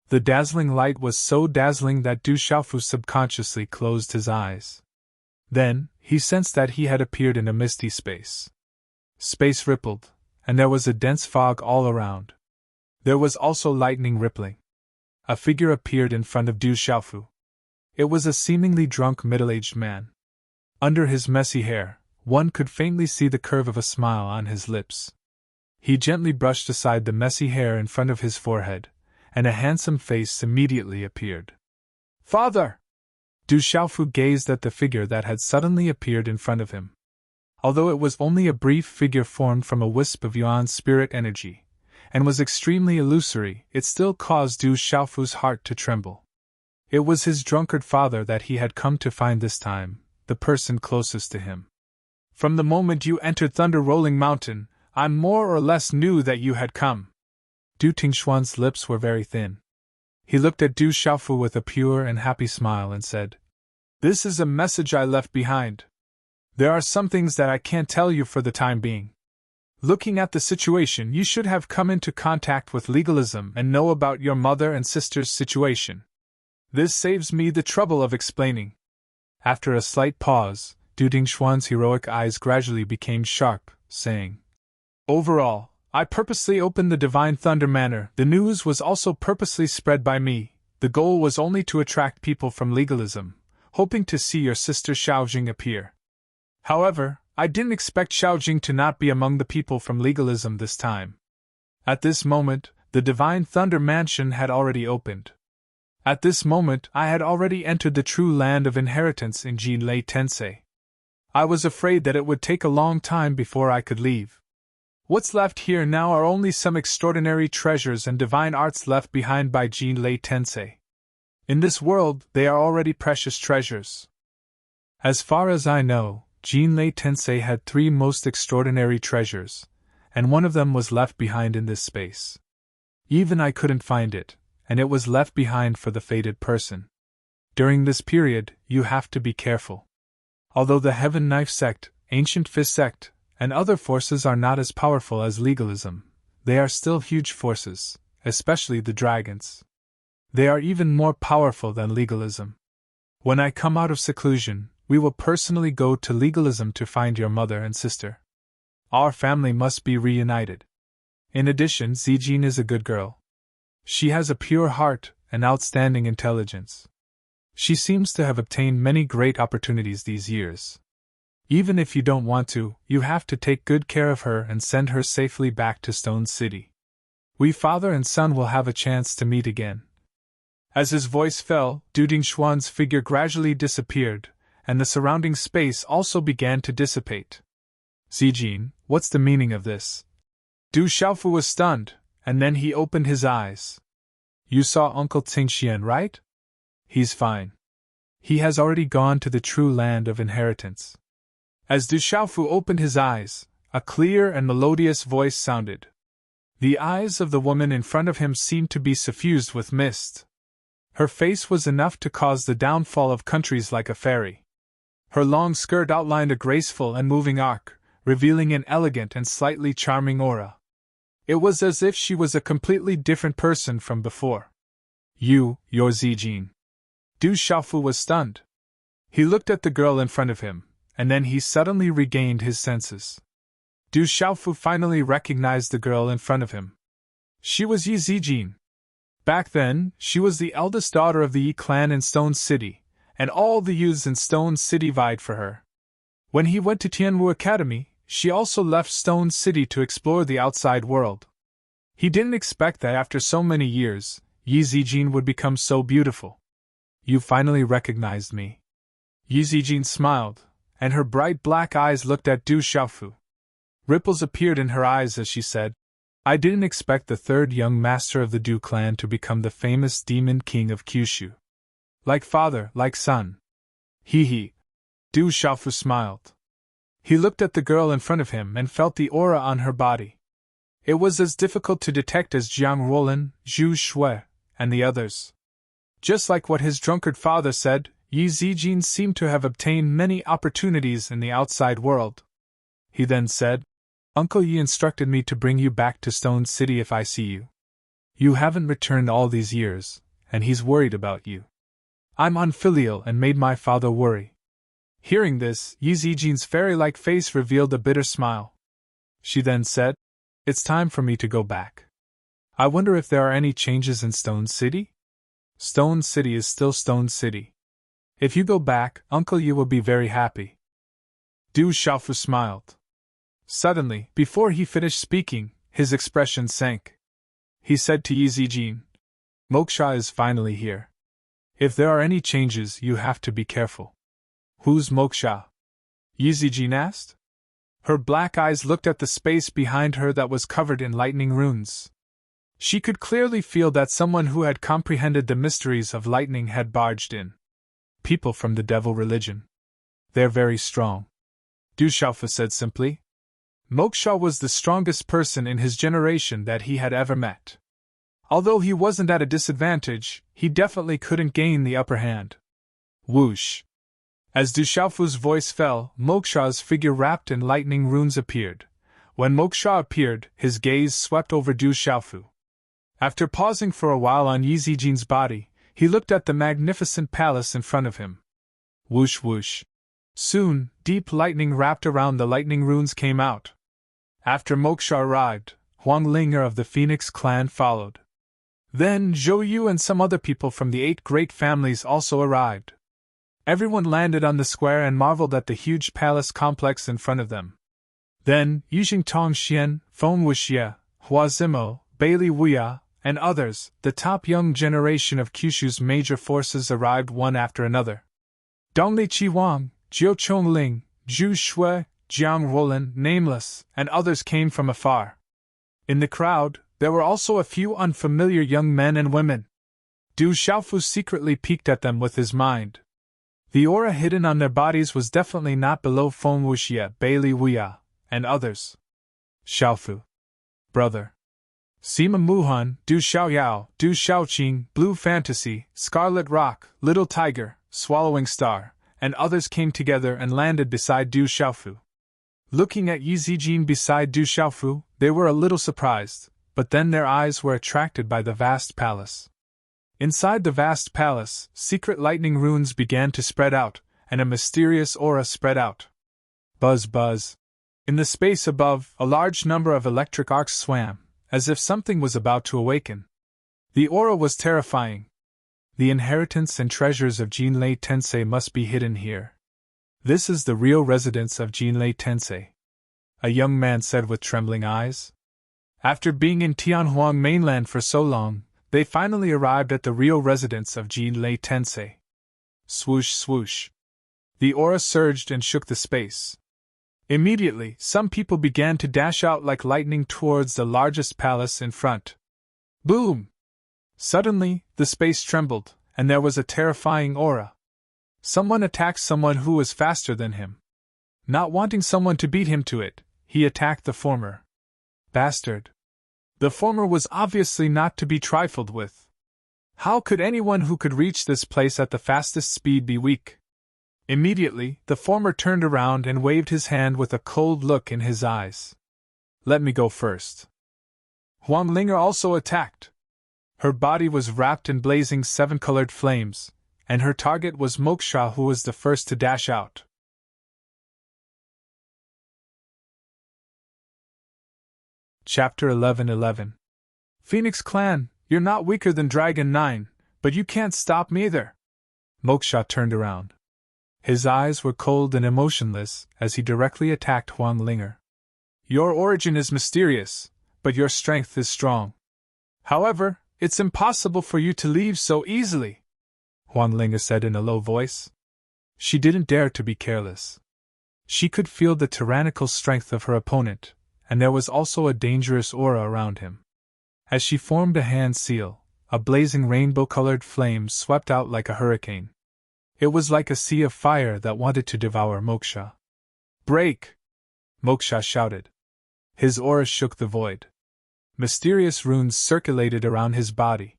The dazzling light was so dazzling that Du Xiaofu subconsciously closed his eyes. Then, he sensed that he had appeared in a misty space. Space rippled, and there was a dense fog all around. There was also lightning rippling. A figure appeared in front of Du Xiaofu. It was a seemingly drunk middle-aged man. Under his messy hair, one could faintly see the curve of a smile on his lips. He gently brushed aside the messy hair in front of his forehead, and a handsome face immediately appeared. "Father!" Du Xiaofu gazed at the figure that had suddenly appeared in front of him. Although it was only a brief figure formed from a wisp of Yuan's spirit energy, and was extremely illusory, it still caused Du Xiaofu's heart to tremble. It was his drunkard father that he had come to find this time, the person closest to him. From the moment you entered Thunder Rolling Mountain, I more or less knew that you had come. Du Tingshuan's lips were very thin. He looked at Du Xiaofu with a pure and happy smile and said, "This is a message I left behind. There are some things that I can't tell you for the time being. Looking at the situation, you should have come into contact with legalism and know about your mother and sister's situation. This saves me the trouble of explaining." After a slight pause, Du Tingshuan's heroic eyes gradually became sharp, saying, "Overall, I purposely opened the Divine Thunder Manor. The news was also purposely spread by me. The goal was only to attract people from legalism, hoping to see your sister Xiaojing appear. However, I didn't expect Xiaojing to not be among the people from legalism this time." At this moment, the Divine Thunder Mansion had already opened. At this moment, I had already entered the true land of inheritance in Jinlei Tensei. I was afraid that it would take a long time before I could leave. What's left here now are only some extraordinary treasures and divine arts left behind by Jinlei Tensei. In this world, they are already precious treasures. As far as I know, Jinlei Tensei had 3 most extraordinary treasures, and one of them was left behind in this space. Even I couldn't find it, and it was left behind for the fated person. During this period, you have to be careful. Although the Heaven Knife sect, Ancient Fist sect, and other forces are not as powerful as legalism, they are still huge forces, especially the dragons. They are even more powerful than legalism. When I come out of seclusion, we will personally go to legalism to find your mother and sister. Our family must be reunited. In addition, Zijin is a good girl. She has a pure heart and outstanding intelligence. She seems to have obtained many great opportunities these years. Even if you don't want to, you have to take good care of her and send her safely back to Stone City. We father and son will have a chance to meet again." As his voice fell, Du Tingshuan's figure gradually disappeared, and the surrounding space also began to dissipate. "Zijin, what's the meaning of this?" Du Xiaofu was stunned, and then he opened his eyes. "You saw Uncle Tsingxian, right? He's fine. He has already gone to the true land of inheritance." As Du Xiaofu opened his eyes, a clear and melodious voice sounded. The eyes of the woman in front of him seemed to be suffused with mist. Her face was enough to cause the downfall of countries like a fairy. Her long skirt outlined a graceful and moving arc, revealing an elegant and slightly charming aura. It was as if she was a completely different person from before. You're Zijin." Du Xiaofu was stunned. He looked at the girl in front of him, and then he suddenly regained his senses. Du Xiaofu finally recognized the girl in front of him. She was Yi Zijin. Back then, she was the eldest daughter of the Yi clan in Stone City, and all the youths in Stone City vied for her. When he went to Tianwu Academy, she also left Stone City to explore the outside world. He didn't expect that after so many years, Yi Zijin would become so beautiful. "You finally recognized me." Yi Zijin smiled, and her bright black eyes looked at Du Xiaofu. Ripples appeared in her eyes as she said, "I didn't expect the 3rd young master of the Du clan to become the famous Demon King of Kyushu. Like father, like son." He. Du Xiaofu smiled. He looked at the girl in front of him and felt the aura on her body. It was as difficult to detect as Jiang Rolan, Zhu Shui, and the others. Just like what his drunkard father said, Yi Zijin seemed to have obtained many opportunities in the outside world. He then said, "Uncle Yi instructed me to bring you back to Stone City if I see you. You haven't returned all these years, and he's worried about you. I'm unfilial and made my father worry." Hearing this, Yi Zijin's fairy-like face revealed a bitter smile. She then said, "It's time for me to go back. I wonder if there are any changes in Stone City? Stone City is still Stone City. If you go back, Uncle Yi will be very happy." Du Xiaofu smiled. Suddenly, before he finished speaking, his expression sank. He said to Yi Zijin, "Moksha is finally here. If there are any changes, you have to be careful." "Who's Moksha?" Yi Zijin asked. Her black eyes looked at the space behind her that was covered in lightning runes. She could clearly feel that someone who had comprehended the mysteries of lightning had barged in. People from the devil religion. They're very strong, Du Xiaofu said simply. Moksha was the strongest person in his generation that he had ever met. Although he wasn't at a disadvantage, he definitely couldn't gain the upper hand. Whoosh! As Du Xiaofu's voice fell, Moksha's figure wrapped in lightning runes appeared. When Moksha appeared, his gaze swept over Du Xiaofu. After pausing for a while on Yi Zijin's body, he looked at the magnificent palace in front of him. Whoosh whoosh. Soon, deep lightning wrapped around the lightning runes came out. After Moksha arrived, Huang Linger of the Phoenix clan followed. Then Zhou Yu and some other people from the 8 great families also arrived. Everyone landed on the square and marveled at the huge palace complex in front of them. Then Yijing Tongxian, Feng Wuxie, Hua Zimo, Bailey Wuya, and others, the top young generation of Kyushu's major forces, arrived one after another. Dongli Qiwang, Jiu Chongling, Zhu Shui, Jiang Roland, Nameless, and others came from afar. In the crowd, there were also a few unfamiliar young men and women. Du Xiaofu secretly peeked at them with his mind. The aura hidden on their bodies was definitely not below Feng Wuxie, Bailey Wuya, and others. Xiaofu. Brother. Sima Muhan, Du Xiaoyao, Du Xiaoqing, Blue Fantasy, Scarlet Rock, Little Tiger, Swallowing Star, and others came together and landed beside Du Xiaofu. Looking at Yi Zijin beside Du Xiaofu, they were a little surprised, but then their eyes were attracted by the vast palace. Inside the vast palace, secret lightning runes began to spread out, and a mysterious aura spread out. Buzz buzz. In the space above, a large number of electric arcs swam, as if something was about to awaken. The aura was terrifying. The inheritance and treasures of Jinlei Tensei must be hidden here. This is the real residence of Jinlei Tensei, a young man said with trembling eyes. After being in Tianhuang mainland for so long, they finally arrived at the real residence of Jinlei Tensei. Swoosh swoosh. The aura surged and shook the space. Immediately, some people began to dash out like lightning towards the largest palace in front. Boom! Suddenly, the space trembled, and there was a terrifying aura. Someone attacked someone who was faster than him. Not wanting someone to beat him to it, he attacked the former. Bastard. The former was obviously not to be trifled with. How could anyone who could reach this place at the fastest speed be weak? Immediately, the former turned around and waved his hand with a cold look in his eyes. Let me go first. Huang Linger also attacked. Her body was wrapped in blazing 7-colored flames, and her target was Moksha, who was the first to dash out. Chapter 11:11. Phoenix Clan, you're not weaker than Dragon 9, but you can't stop me either. Moksha turned around. His eyes were cold and emotionless as he directly attacked Huang Linger. Your origin is mysterious, but your strength is strong. However, it's impossible for you to leave so easily, Huang Linger said in a low voice. She didn't dare to be careless. She could feel the tyrannical strength of her opponent, and there was also a dangerous aura around him. As she formed a hand seal, a blazing rainbow-colored flame swept out like a hurricane. It was like a sea of fire that wanted to devour Moksha. Break! Moksha shouted. His aura shook the void. Mysterious runes circulated around his body.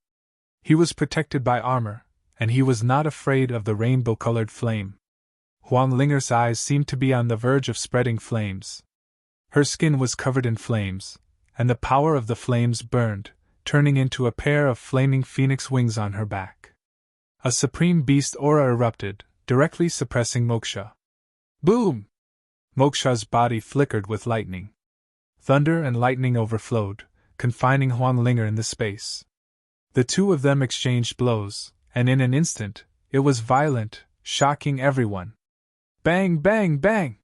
He was protected by armor, and he was not afraid of the rainbow-colored flame. Huang Linger's eyes seemed to be on the verge of spreading flames. Her skin was covered in flames, and the power of the flames burned, turning into a pair of flaming phoenix wings on her back. A supreme beast aura erupted, directly suppressing Moksha. Boom! Moksha's body flickered with lightning. Thunder and lightning overflowed, confining Huang Linger in the space. The two of them exchanged blows, and in an instant, it was violent, shocking everyone. Bang, bang, bang!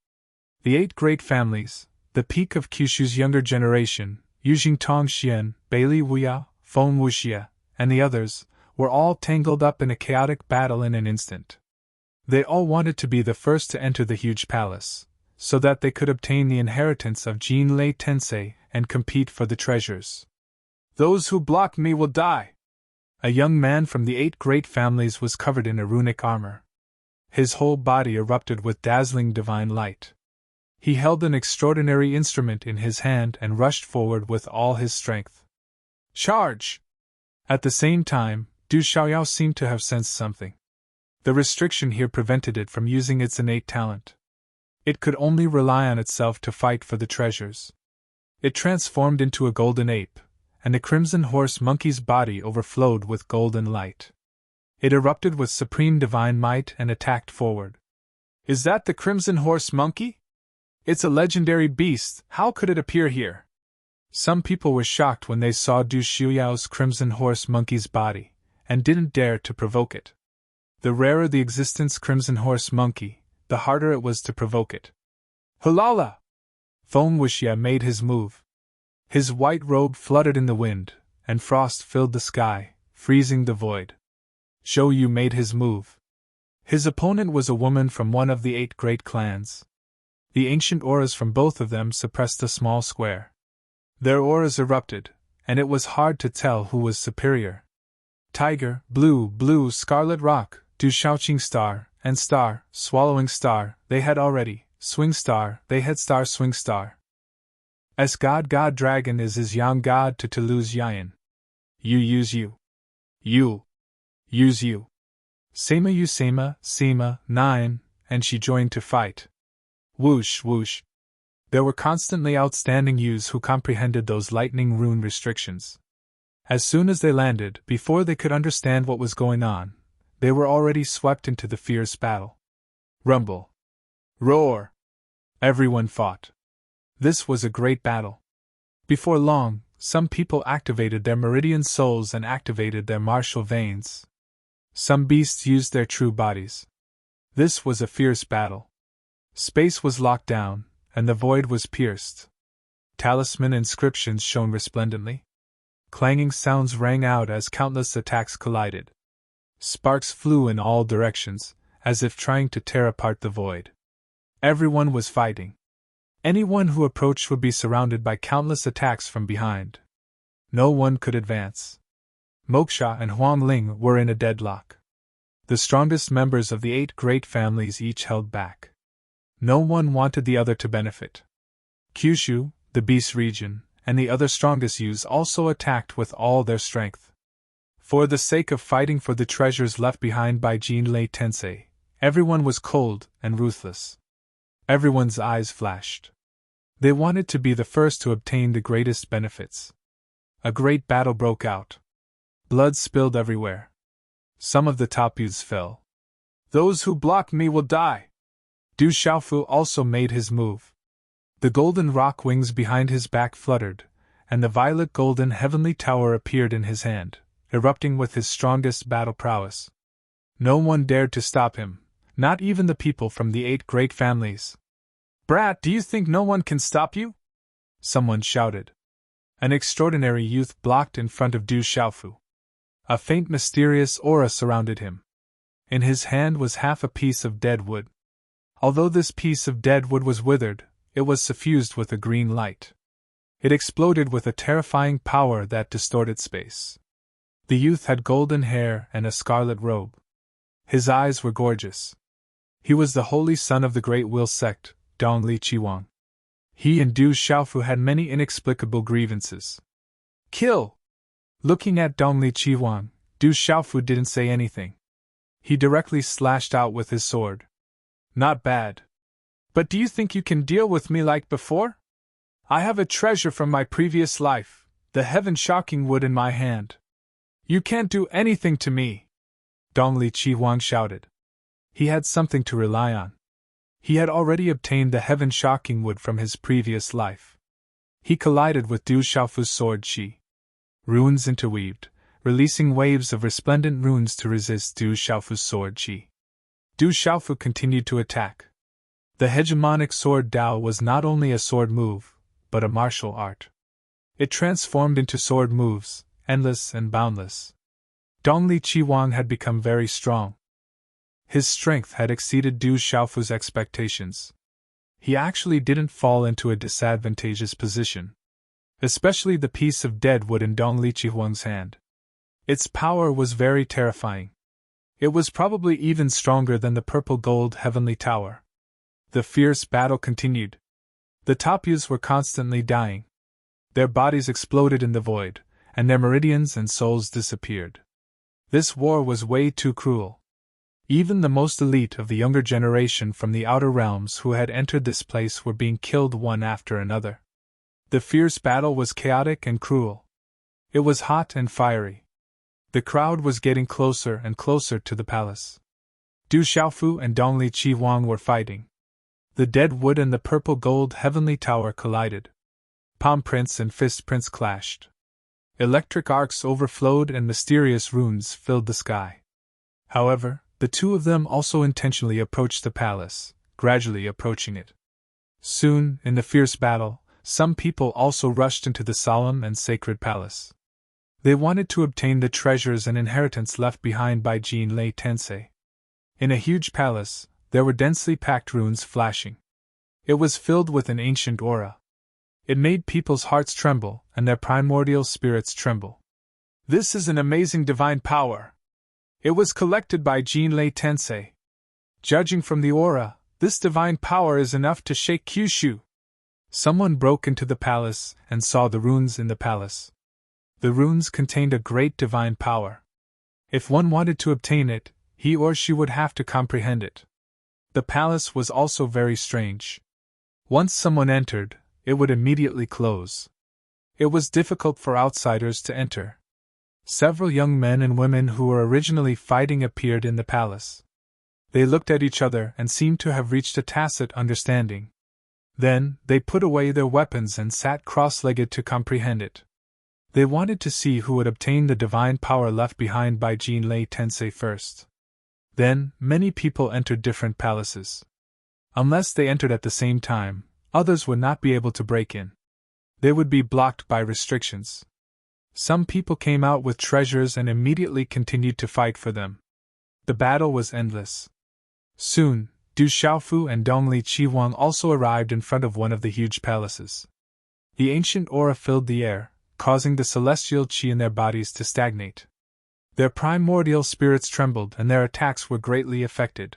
The 8 great families, the peak of Kyushu's younger generation, Yujing Tongxian, Bailey Wuya, Feng Wuxie, and the others, were all tangled up in a chaotic battle in an instant. They all wanted to be the first to enter the huge palace, so that they could obtain the inheritance of Jinlei Tensei and compete for the treasures. Those who block me will die. A young man from the 8 great families was covered in a runic armor. His whole body erupted with dazzling divine light. He held an extraordinary instrument in his hand and rushed forward with all his strength. Charge! At the same time, Du Xiaoyao seemed to have sensed something. The restriction here prevented it from using its innate talent. It could only rely on itself to fight for the treasures. It transformed into a golden ape, and the crimson horse monkey's body overflowed with golden light. It erupted with supreme divine might and attacked forward. Is that the crimson horse monkey? It's a legendary beast, how could it appear here? Some people were shocked when they saw Du Xiaoyao's crimson horse monkey's body, and didn't dare to provoke it. The rarer the existence crimson horse monkey, the harder it was to provoke it. Hulala! Feng Wuxia made his move. His white robe fluttered in the wind, and frost filled the sky, freezing the void. Zhou Yu made his move. His opponent was a woman from one of the 8 great clans. The ancient auras from both of them suppressed a small square. Their auras erupted, and it was hard to tell who was superior. Tiger, blue, scarlet rock, Du Shaoqing star, and star, swallowing star, they had already, swing star, they had star swing star. As god dragon is yang god to Toulouse Yayan. You use you. You. Use you. Sema you Sema, 9, and she joined to fight. Whoosh, whoosh. There were constantly outstanding Yus who comprehended those lightning rune restrictions. As soon as they landed, before they could understand what was going on, they were already swept into the fierce battle. Rumble. Roar. Everyone fought. This was a great battle. Before long, some people activated their meridian souls and activated their martial veins. Some beasts used their true bodies. This was a fierce battle. Space was locked down, and the void was pierced. Talisman inscriptions shone resplendently. Clanging sounds rang out as countless attacks collided. Sparks flew in all directions, as if trying to tear apart the void. Everyone was fighting. Anyone who approached would be surrounded by countless attacks from behind. No one could advance. Moksha and Huang Ling were in a deadlock. The strongest members of the 8 great families each held back. No one wanted the other to benefit. Kyushu, the Beast region, and the other strongest Yus also attacked with all their strength. For the sake of fighting for the treasures left behind by Jinlei Tensei, everyone was cold and ruthless. Everyone's eyes flashed. They wanted to be the first to obtain the greatest benefits. A great battle broke out. Blood spilled everywhere. Some of the top Yus fell. Those who block me will die. Du Xiaofu also made his move. The golden rock wings behind his back fluttered, and the violet golden heavenly tower appeared in his hand, erupting with his strongest battle prowess. No one dared to stop him, not even the people from the 8 great families. Brat, do you think no one can stop you? Someone shouted. An extraordinary youth blocked in front of Du Xiaofu. A faint mysterious aura surrounded him. In his hand was half a piece of dead wood. Although this piece of dead wood was withered, it was suffused with a green light. It exploded with a terrifying power that distorted space. The youth had golden hair and a scarlet robe. His eyes were gorgeous. He was the holy son of the Great Will sect, Dongli Qiwang. He and Du Xiaofu had many inexplicable grievances. Kill! Looking at Dongli Qiwang, Du Xiaofu didn't say anything. He directly slashed out with his sword. Not bad. But do you think you can deal with me like before? I have a treasure from my previous life, the heaven-shocking wood in my hand. You can't do anything to me! Dongli Qiwang shouted. He had something to rely on. He had already obtained the heaven-shocking wood from his previous life. He collided with Du Xiaofu's sword Qi. Runes interweaved, releasing waves of resplendent runes to resist Du Xiaofu's sword Qi. Du Xiaofu continued to attack. The hegemonic sword Dao was not only a sword move, but a martial art. It transformed into sword moves, endless and boundless. Dongli Qiwang had become very strong. His strength had exceeded Du Xiaofu's expectations. he actually didn't fall into a disadvantageous position. Especially the piece of dead wood in Dong Liqihuang's hand. Its power was very terrifying. It was probably even stronger than the purple gold heavenly tower. The fierce battle continued. The Tapus were constantly dying. Their bodies exploded in the void, and their meridians and souls disappeared. This war was way too cruel. Even the most elite of the younger generation from the outer realms who had entered this place were being killed one after another. The fierce battle was chaotic and cruel. It was hot and fiery. The crowd was getting closer and closer to the palace. Du Xiaofu and Dongli Qihuang were fighting. The dead wood and the purple gold heavenly tower collided. Palm prints and fist prints clashed. Electric arcs overflowed and mysterious runes filled the sky. However, the two of them also intentionally approached the palace, gradually approaching it. Soon, in the fierce battle, some people also rushed into the solemn and sacred palace. They wanted to obtain the treasures and inheritance left behind by Jin Lei Tensei. In a huge palace, there were densely packed runes flashing. It was filled with an ancient aura. It made people's hearts tremble and their primordial spirits tremble. This is an amazing divine power. It was collected by Jin Lei Tensei. Judging from the aura, this divine power is enough to shake Kyushu. Someone broke into the palace and saw the runes in the palace. The runes contained a great divine power. If one wanted to obtain it, he or she would have to comprehend it. The palace was also very strange. Once someone entered, it would immediately close. It was difficult for outsiders to enter. Several young men and women who were originally fighting appeared in the palace. They looked at each other and seemed to have reached a tacit understanding. Then, they put away their weapons and sat cross-legged to comprehend it. They wanted to see who would obtain the divine power left behind by Jin Lei Tensei first. Then, many people entered different palaces. Unless they entered at the same time, others would not be able to break in. They would be blocked by restrictions. Some people came out with treasures and immediately continued to fight for them. The battle was endless. Soon, Du Xiaofu and Dongli Qihuang also arrived in front of one of the huge palaces. The ancient aura filled the air, causing the celestial qi in their bodies to stagnate. Their primordial spirits trembled and their attacks were greatly affected.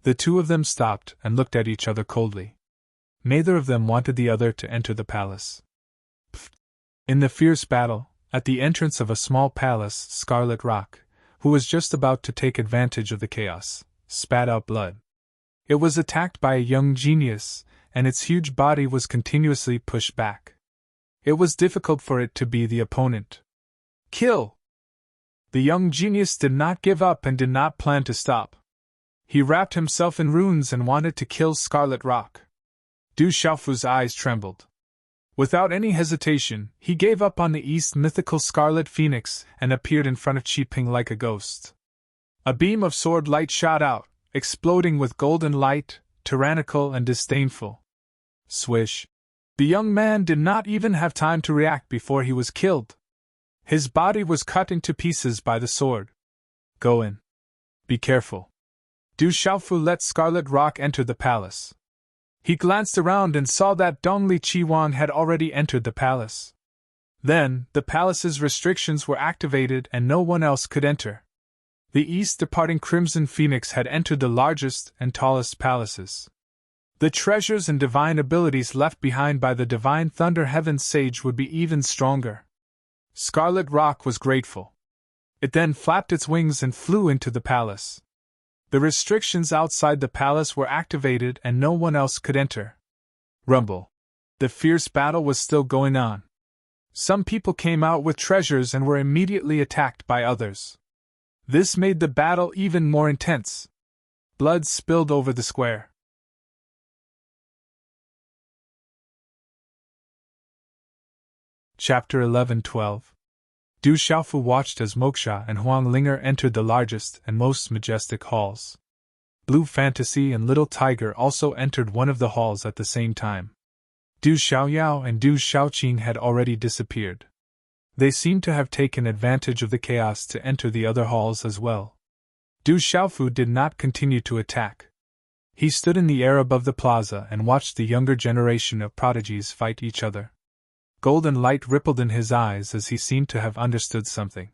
The two of them stopped and looked at each other coldly. Neither of them wanted the other to enter the palace. In the fierce battle, at the entrance of a small palace, Scarlet Rock, who was just about to take advantage of the chaos, spat out blood. It was attacked by a young genius, and its huge body was continuously pushed back. It was difficult for it to be the opponent. Kill! The young genius did not give up and did not plan to stop. He wrapped himself in runes and wanted to kill Scarlet Rock. Du Xiaofu's eyes trembled. Without any hesitation, he gave up on the East mythical Scarlet Phoenix and appeared in front of Qiping like a ghost. A beam of sword light shot out, exploding with golden light, tyrannical and disdainful. Swish! The young man did not even have time to react before he was killed. His body was cut into pieces by the sword. Go in. Be careful. Du Xiaofu let Scarlet Rock enter the palace. He glanced around and saw that Dongli Qihuang had already entered the palace. Then, the palace's restrictions were activated and no one else could enter. The east-departing Crimson Phoenix had entered the largest and tallest palaces. The treasures and divine abilities left behind by the Divine Thunder Heaven Sage would be even stronger. Scarlet Rock was grateful. It then flapped its wings and flew into the palace. The restrictions outside the palace were activated and no one else could enter. Rumble. The fierce battle was still going on. Some people came out with treasures and were immediately attacked by others. This made the battle even more intense. Blood spilled over the square. Chapter 11-12. Du Xiaofu watched as Moksha and Huang Linger entered the largest and most majestic halls. Blue Fantasy and Little Tiger also entered one of the halls at the same time. Du Xiaoyao and Du Xiaoqing had already disappeared. They seemed to have taken advantage of the chaos to enter the other halls as well. Du Xiaofu did not continue to attack. He stood in the air above the plaza and watched the younger generation of prodigies fight each other. Golden light rippled in his eyes as he seemed to have understood something.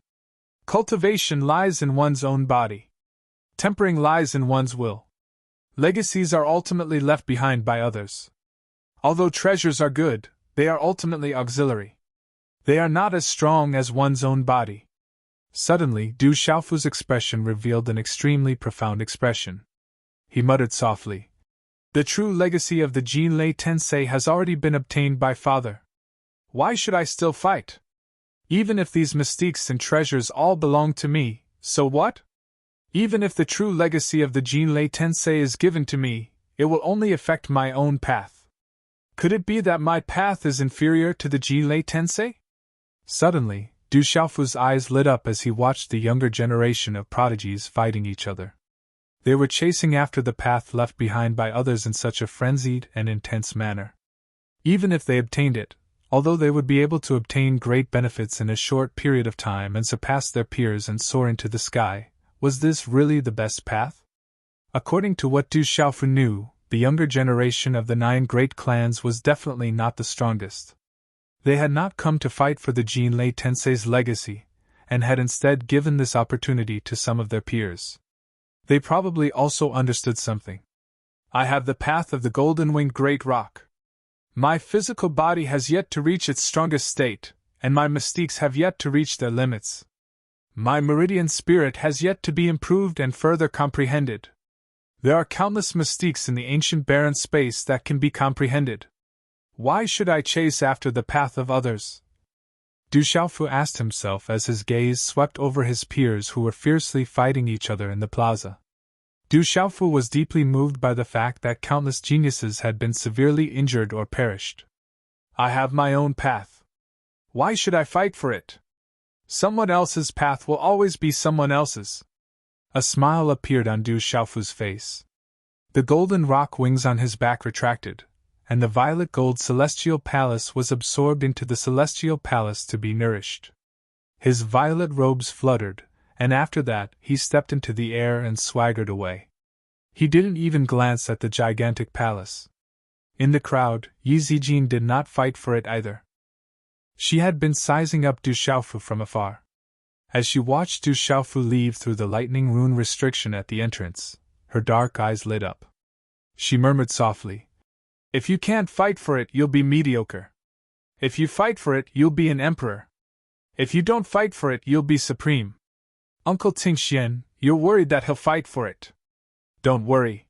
Cultivation lies in one's own body. Tempering lies in one's will. Legacies are ultimately left behind by others. Although treasures are good, they are ultimately auxiliary. They are not as strong as one's own body. Suddenly, Du Xiaofu's expression revealed an extremely profound expression. He muttered softly, "The true legacy of the Jinlei Tensei has already been obtained by Father. Why should I still fight? Even if these mystiques and treasures all belong to me, so what? Even if the true legacy of the Jinlei Tensei is given to me, it will only affect my own path. Could it be that my path is inferior to the Jinlei Tensei?" Suddenly, Du Xiaofu's eyes lit up as he watched the younger generation of prodigies fighting each other. They were chasing after the path left behind by others in such a frenzied and intense manner. Even if they obtained it, although they would be able to obtain great benefits in a short period of time and surpass their peers and soar into the sky, was this really the best path? According to what Du Xiaofu knew, the younger generation of the 9 great clans was definitely not the strongest. They had not come to fight for the Jinlei Tensei's legacy, and had instead given this opportunity to some of their peers. They probably also understood something. I have the path of the golden-winged great rock. My physical body has yet to reach its strongest state, and my mystiques have yet to reach their limits. My meridian spirit has yet to be improved and further comprehended. There are countless mystiques in the ancient barren space that can be comprehended. Why should I chase after the path of others? Du Xiaofu asked himself as his gaze swept over his peers who were fiercely fighting each other in the plaza. Du Xiaofu was deeply moved by the fact that countless geniuses had been severely injured or perished. I have my own path. Why should I fight for it? Someone else's path will always be someone else's. A smile appeared on Du Xiaofu's face. The golden rock wings on his back retracted, and the violet gold celestial palace was absorbed into the celestial palace to be nourished. His violet robes fluttered, and after that he stepped into the air and swaggered away. He didn't even glance at the gigantic palace. In the crowd, Yi Zijin did not fight for it either. She had been sizing up Du Xiaofu from afar. As she watched Du Xiaofu leave through the lightning rune restriction at the entrance, her dark eyes lit up. She murmured softly, "If you can't fight for it, you'll be mediocre. If you fight for it, you'll be an emperor. If you don't fight for it, you'll be supreme. Uncle Tingxian, you're worried that he'll fight for it. Don't worry."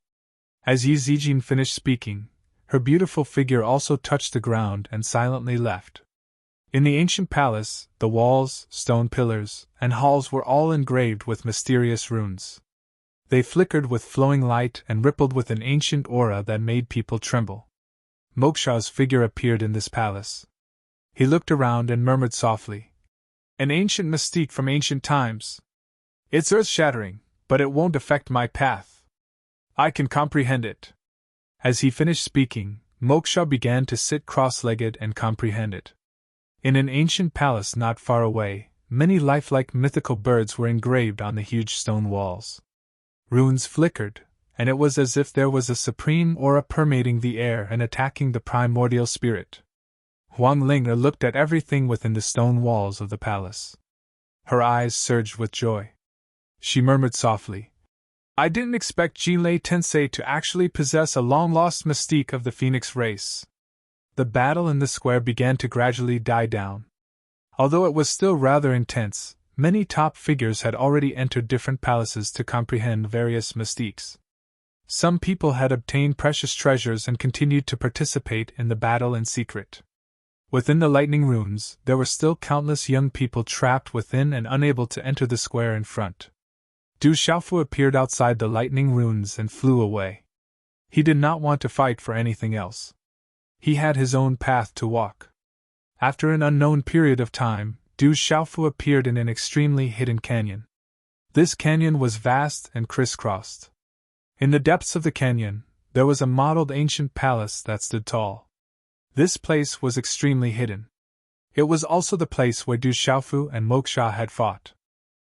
As Yi Zijin finished speaking, her beautiful figure also touched the ground and silently left. In the ancient palace, the walls, stone pillars, and halls were all engraved with mysterious runes. They flickered with flowing light and rippled with an ancient aura that made people tremble. Moksha's figure appeared in this palace. He looked around and murmured softly, "An ancient mystique from ancient times. It's earth-shattering, but it won't affect my path. I can comprehend it." As he finished speaking, Moksha began to sit cross-legged and comprehend it. In an ancient palace not far away, many lifelike mythical birds were engraved on the huge stone walls. Runes flickered, and it was as if there was a supreme aura permeating the air and attacking the primordial spirit. Huang Ling'er looked at everything within the stone walls of the palace. Her eyes surged with joy. She murmured softly, "I didn't expect Jinlei Tensei to actually possess a long-lost mystique of the phoenix race." The battle in the square began to gradually die down. Although it was still rather intense, many top figures had already entered different palaces to comprehend various mystiques. Some people had obtained precious treasures and continued to participate in the battle in secret. Within the lightning runes, there were still countless young people trapped within and unable to enter the square in front. Du Xiaofu appeared outside the lightning runes and flew away. He did not want to fight for anything else. He had his own path to walk. After an unknown period of time, Du Xiaofu appeared in an extremely hidden canyon. This canyon was vast and crisscrossed. In the depths of the canyon, there was a modeled ancient palace that stood tall. This place was extremely hidden. It was also the place where Du Xiaofu and Moksha had fought.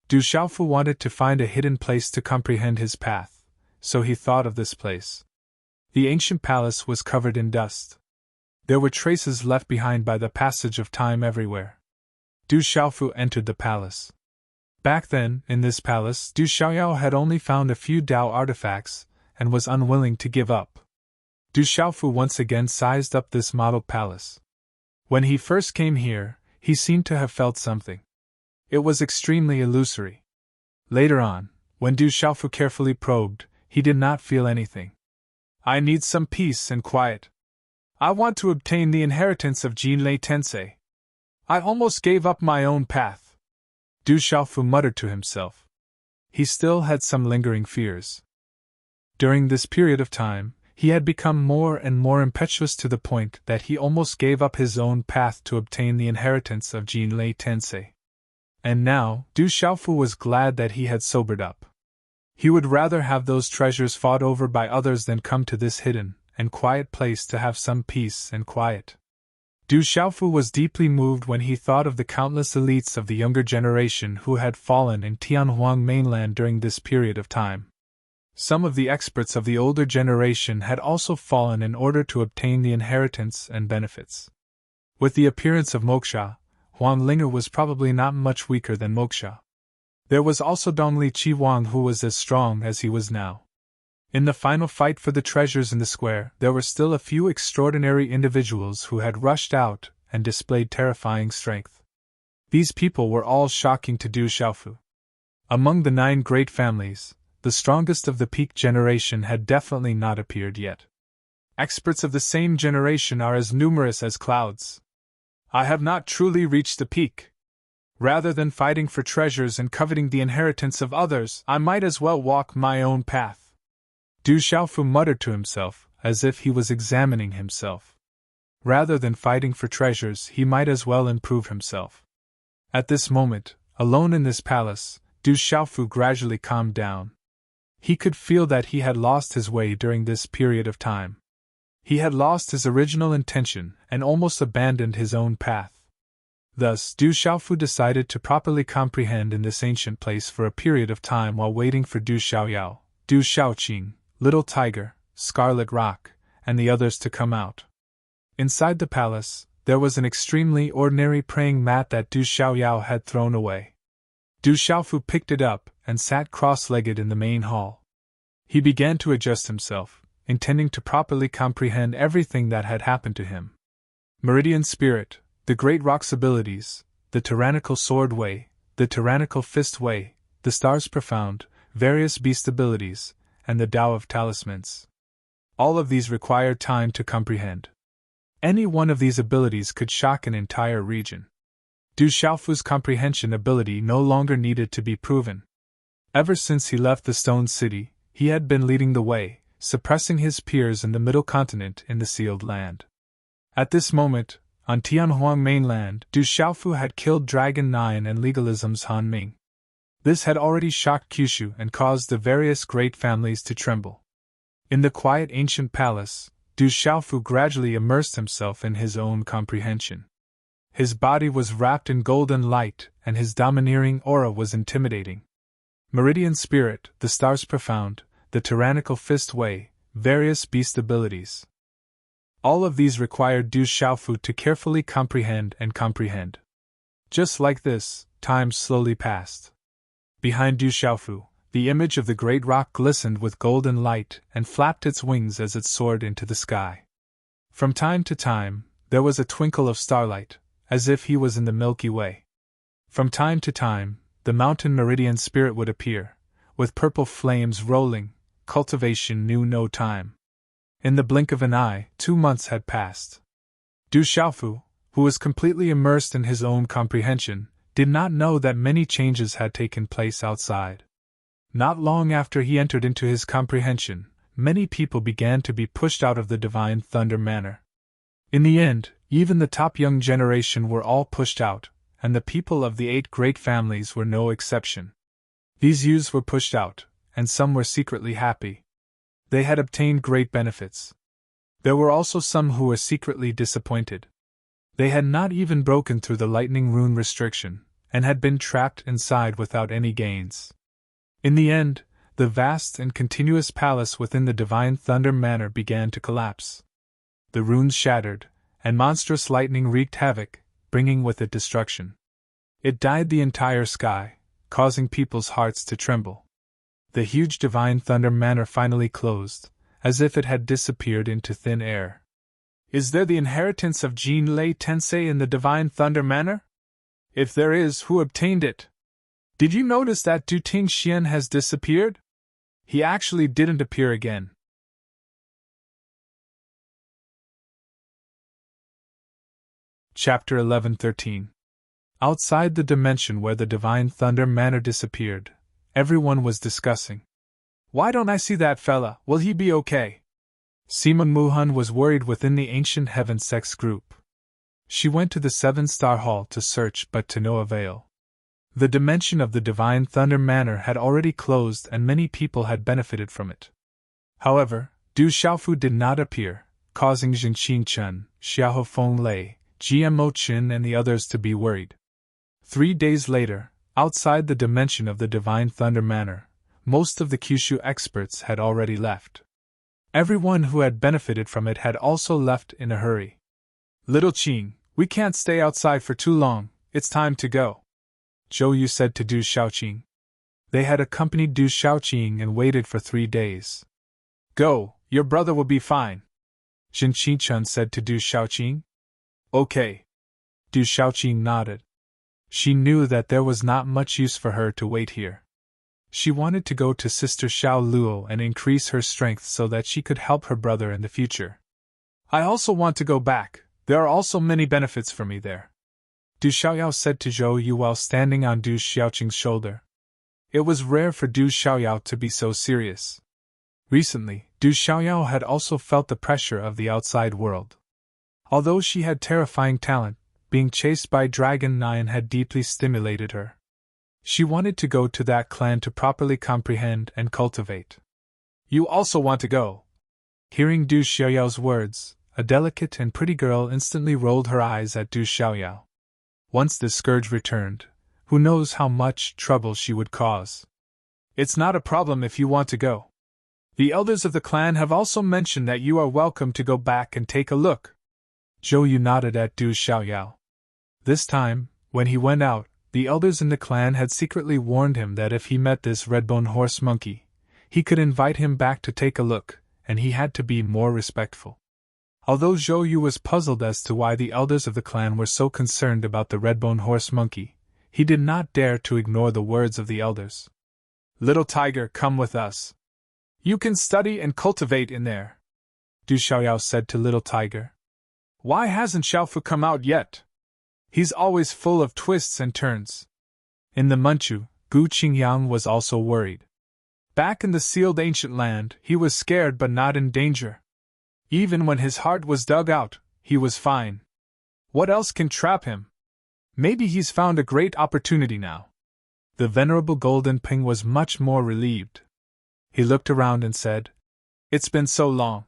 Du Xiaofu wanted to find a hidden place to comprehend his path, so he thought of this place. The ancient palace was covered in dust. There were traces left behind by the passage of time everywhere. Du Xiaofu entered the palace. Back then, in this palace, Du Xiaoyao had only found a few Dao artifacts, and was unwilling to give up. Du Xiaofu once again sized up this model palace. When he first came here, he seemed to have felt something. It was extremely illusory. Later on, when Du Xiaofu carefully probed, he did not feel anything. I need some peace and quiet. I want to obtain the inheritance of Jinlei Tensei. I almost gave up my own path. Du Xiaofu muttered to himself. He still had some lingering fears. During this period of time, he had become more and more impetuous to the point that he almost gave up his own path to obtain the inheritance of Jinlei Tensei. And now, Du Xiaofu was glad that he had sobered up. He would rather have those treasures fought over by others than come to this hidden and quiet place to have some peace and quiet. Du Xiaofu was deeply moved when he thought of the countless elites of the younger generation who had fallen in Tianhuang mainland during this period of time. Some of the experts of the older generation had also fallen in order to obtain the inheritance and benefits. With the appearance of Moksha, Huang Linger was probably not much weaker than Moksha. There was also Dongli Chi-Wang, who was as strong as he was now. In the final fight for the treasures in the square, there were still a few extraordinary individuals who had rushed out and displayed terrifying strength. These people were all shocking to Du Xiaofu. Among the 9 great families, the strongest of the peak generation had definitely not appeared yet. Experts of the same generation are as numerous as clouds. I have not truly reached the peak. Rather than fighting for treasures and coveting the inheritance of others, I might as well walk my own path. Du Xiaofu muttered to himself, as if he was examining himself. Rather than fighting for treasures, he might as well improve himself. At this moment, alone in this palace, Du Xiaofu gradually calmed down. He could feel that he had lost his way during this period of time. He had lost his original intention and almost abandoned his own path. Thus, Du Xiaofu decided to properly comprehend in this ancient place for a period of time while waiting for Du Xiaoyao, Du Xiaoqing, Little Tiger, Scarlet Rock, and the others to come out. Inside the palace, there was an extremely ordinary praying mat that Du Xiaoyao had thrown away. Du Xiaofu picked it up and sat cross-legged in the main hall. He began to adjust himself, intending to properly comprehend everything that had happened to him. Meridian Spirit, the Great Rock's abilities, the Tyrannical Sword Way, the Tyrannical Fist Way, the Stars Profound, various beast abilities, and the Tao of Talismans. All of these required time to comprehend. Any one of these abilities could shock an entire region. Du Xiaofu's comprehension ability no longer needed to be proven. Ever since he left the Stone City, he had been leading the way, suppressing his peers in the Middle Continent in the Sealed Land. At this moment, on Tianhuang mainland, Du Xiaofu had killed Dragon 9 and Legalism's Han Ming. This had already shocked Kyushu and caused the various great families to tremble. In the quiet ancient palace, Du Xiaofu gradually immersed himself in his own comprehension. His body was wrapped in golden light, and his domineering aura was intimidating. Meridian Spirit, the Stars Profound, the Tyrannical Fist Way, various beast abilities. All of these required Du Xiaofu to carefully comprehend and comprehend. Just like this, time slowly passed. Behind Du Xiaofu, the image of the great rock glistened with golden light and flapped its wings as it soared into the sky. From time to time, there was a twinkle of starlight, as if he was in the Milky Way. From time to time, the mountain Meridian Spirit would appear, with purple flames rolling. Cultivation knew no time. In the blink of an eye, 2 months had passed. Du Xiaofu, who was completely immersed in his own comprehension, did not know that many changes had taken place outside. Not long after he entered into his comprehension, many people began to be pushed out of the Divine Thunder Manor. In the end, even the top young generation were all pushed out, and the people of the 8 great families were no exception. These youths were pushed out, and some were secretly happy. They had obtained great benefits. There were also some who were secretly disappointed. They had not even broken through the lightning rune restriction, and had been trapped inside without any gains. In the end, The vast and continuous palace within the Divine Thunder Manor began to collapse. The runes shattered, and monstrous lightning wreaked havoc, bringing with it destruction. It dyed the entire sky, causing people's hearts to tremble. The huge Divine Thunder Manor finally closed, as if it had disappeared into thin air. Is there the inheritance of Jin Lei Tensei in the Divine Thunder Manor? If there is, who obtained it? Did you notice that Du Tingxian has disappeared? He actually didn't appear again. Chapter 11-13. Outside the dimension where the Divine Thunder Manor disappeared, everyone was discussing. Why don't I see that fella? Will he be okay? Simon Muhan was worried within the Ancient Heaven Sex group. She went to the 7-star hall to search but to no avail. The dimension of the Divine Thunder Manor had already closed and many people had benefited from it. However, Du Xiaofu did not appear, causing Jin Qingchen, Xiao Feng Lei, GMO Qin and the others to be worried. 3 days later, outside the dimension of the Divine Thunder Manor, most of the Kyushu experts had already left. Everyone who had benefited from it had also left in a hurry. Little Qing, we can't stay outside for too long, it's time to go, Zhou Yu said to Du Xiaoqing. They had accompanied Du Xiaoqing and waited for 3 days. Go, your brother will be fine, Jin Qingchen said to Du Xiaoqing. Okay. Du Xiaoqing nodded. She knew that there was not much use for her to wait here. She wanted to go to Sister Xiao Luo and increase her strength so that she could help her brother in the future. I also want to go back, there are also many benefits for me there, Du Xiaoyao said to Zhou Yu while standing on Du Xiaoqing's shoulder. It was rare for Du Xiaoyao to be so serious. Recently, Du Xiaoyao had also felt the pressure of the outside world. Although she had terrifying talent, being chased by Dragon 9 had deeply stimulated her. She wanted to go to that clan to properly comprehend and cultivate. You also want to go? Hearing Du Xiaoyao's words, a delicate and pretty girl instantly rolled her eyes at Du Xiaoyao. Once the scourge returned, who knows how much trouble she would cause. It's not a problem if you want to go. The elders of the clan have also mentioned that you are welcome to go back and take a look. Zhou Yu nodded at Du Xiaoyao. This time, when he went out, the elders in the clan had secretly warned him that if he met this red-bone horse monkey, he could invite him back to take a look, and he had to be more respectful. Although Zhou Yu was puzzled as to why the elders of the clan were so concerned about the red-bone horse monkey, he did not dare to ignore the words of the elders. Little tiger, come with us. You can study and cultivate in there, Du Xiaoyao said to Little Tiger. Why hasn't Xiaofu come out yet? He's always full of twists and turns. In the Manchu, Gu Qingyang was also worried. Back in the sealed ancient land, he was scared but not in danger. Even when his heart was dug out, he was fine. What else can trap him? Maybe he's found a great opportunity now. The venerable Golden Ping was much more relieved. He looked around and said, It's been so long.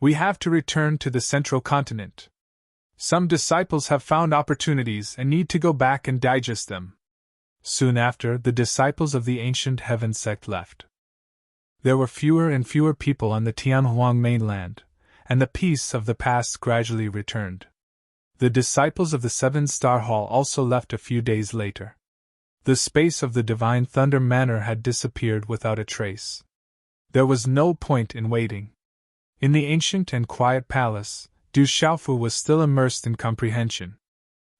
We have to return to the central continent. Some disciples have found opportunities and need to go back and digest them. Soon after, the disciples of the Ancient Heaven sect left. There were fewer and fewer people on the Tianhuang mainland, and the peace of the past gradually returned. The disciples of the 7-star hall also left a few days later. The space of the Divine Thunder Manor had disappeared without a trace. There was no point in waiting. In the ancient and quiet palace, Du Xiaofu was still immersed in comprehension.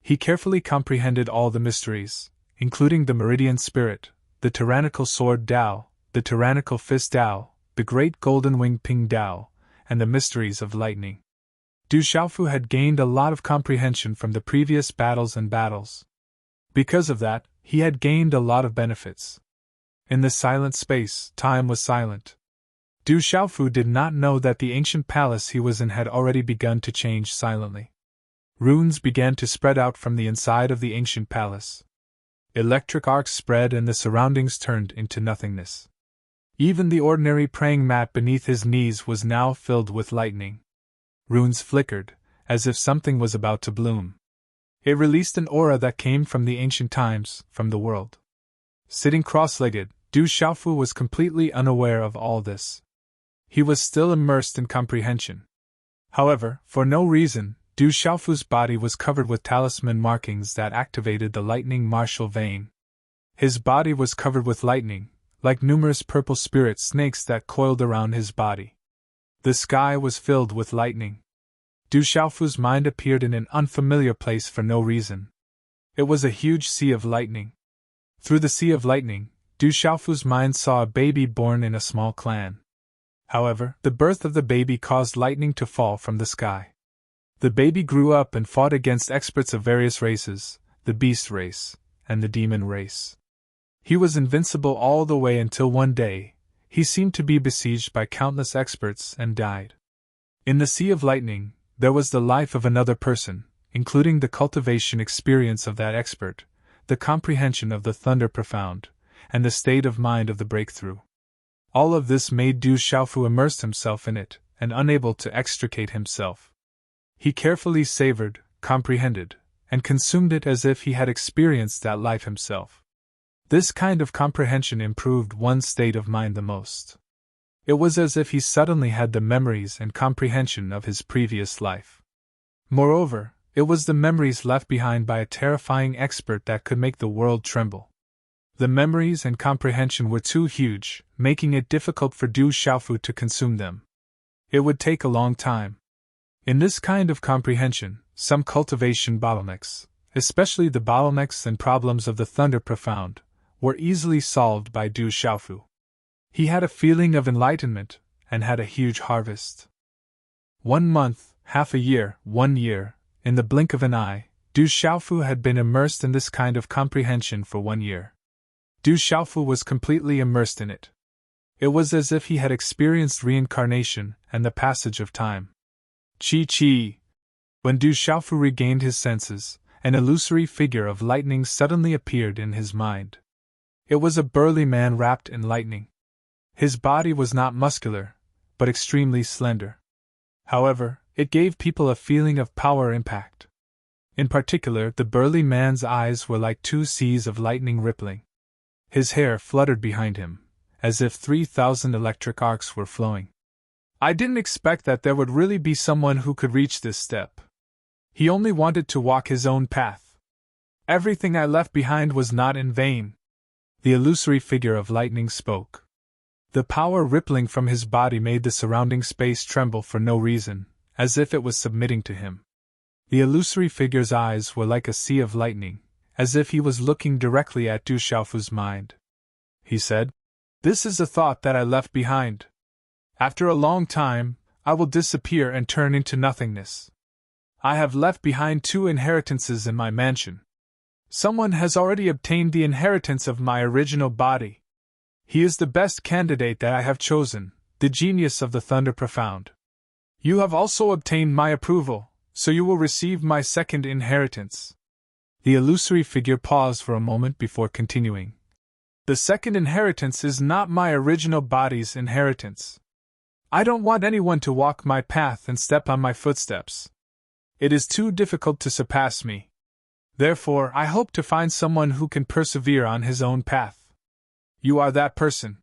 He carefully comprehended all the mysteries, including the Meridian Spirit, the Tyrannical Sword Dao, the Tyrannical Fist Dao, the Great Golden Wing Ping Dao, and the mysteries of lightning. Du Xiaofu had gained a lot of comprehension from the previous battles. Because of that, he had gained a lot of benefits. In the silent space, time was silent. Du Xiaofu did not know that the ancient palace he was in had already begun to change silently. Runes began to spread out from the inside of the ancient palace. Electric arcs spread and the surroundings turned into nothingness. Even the ordinary praying mat beneath his knees was now filled with lightning. Runes flickered, as if something was about to bloom. It released an aura that came from the ancient times, from the world. Sitting cross-legged, Du Xiaofu was completely unaware of all this. He was still immersed in comprehension. However, for no reason, Du Xiaofu's body was covered with talisman markings that activated the lightning martial vein. His body was covered with lightning, like numerous purple spirit snakes that coiled around his body. The sky was filled with lightning. Du Xiaofu's mind appeared in an unfamiliar place for no reason. It was a huge sea of lightning. Through the sea of lightning, Du Xiaofu's mind saw a baby born in a small clan. However, the birth of the baby caused lightning to fall from the sky. The baby grew up and fought against experts of various races, the beast race, and the demon race. He was invincible all the way until one day, he seemed to be besieged by countless experts and died. In the sea of lightning, there was the life of another person, including the cultivation experience of that expert, the comprehension of the thunder profound, and the state of mind of the breakthrough. All of this made Du Xiaofu immerse himself in it, and unable to extricate himself. He carefully savored, comprehended, and consumed it as if he had experienced that life himself. This kind of comprehension improved one's state of mind the most. It was as if he suddenly had the memories and comprehension of his previous life. Moreover, it was the memories left behind by a terrifying expert that could make the world tremble. The memories and comprehension were too huge, making it difficult for Du Xiaofu to consume them. It would take a long time. In this kind of comprehension, some cultivation bottlenecks, especially the bottlenecks and problems of the thunder profound, were easily solved by Du Xiaofu. He had a feeling of enlightenment, and had a huge harvest. 1 month, half a year, 1 year, in the blink of an eye, Du Xiaofu had been immersed in this kind of comprehension for 1 year. Du Xiaofu was completely immersed in it. It was as if he had experienced reincarnation and the passage of time. Chi. When Du Xiaofu regained his senses, an illusory figure of lightning suddenly appeared in his mind. It was a burly man wrapped in lightning. His body was not muscular, but extremely slender. However, it gave people a feeling of power impact. In particular, the burly man's eyes were like 2 seas of lightning rippling. His hair fluttered behind him, as if 3,000 electric arcs were flowing. I didn't expect that there would really be someone who could reach this step. He only wanted to walk his own path. Everything I left behind was not in vain. The illusory figure of lightning spoke. The power rippling from his body made the surrounding space tremble for no reason, as if it was submitting to him. The illusory figure's eyes were like a sea of lightning, as if he was looking directly at Du Xiaofu's mind. He said, "This is a thought that I left behind. After a long time, I will disappear and turn into nothingness. I have left behind 2 inheritances in my mansion. Someone has already obtained the inheritance of my original body. He is the best candidate that I have chosen, the genius of the Thunder Profound. You have also obtained my approval, so you will receive my second inheritance." The illusory figure paused for a moment before continuing. "The second inheritance is not my original body's inheritance. I don't want anyone to walk my path and step on my footsteps. It is too difficult to surpass me. Therefore, I hope to find someone who can persevere on his own path. You are that person.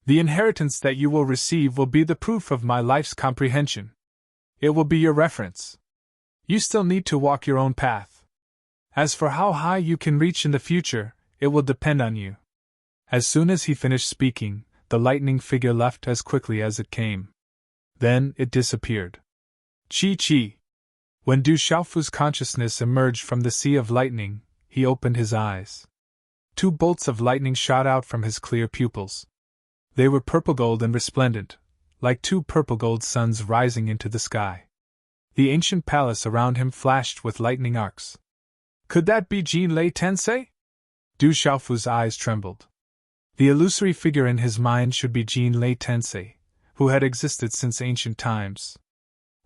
The inheritance that you will receive will be the proof of my life's comprehension. It will be your reference. You still need to walk your own path. As for how high you can reach in the future, it will depend on you." As soon as he finished speaking, the lightning figure left as quickly as it came. Then it disappeared. Chi. When Du Xiaofu's consciousness emerged from the sea of lightning, he opened his eyes. 2 bolts of lightning shot out from his clear pupils. They were purple-gold and resplendent, like 2 purple-gold suns rising into the sky. The ancient palace around him flashed with lightning arcs. Could that be Jin Lei Tensei? Du Xiaofu's eyes trembled. The illusory figure in his mind should be Jin Lei Tensei, who had existed since ancient times.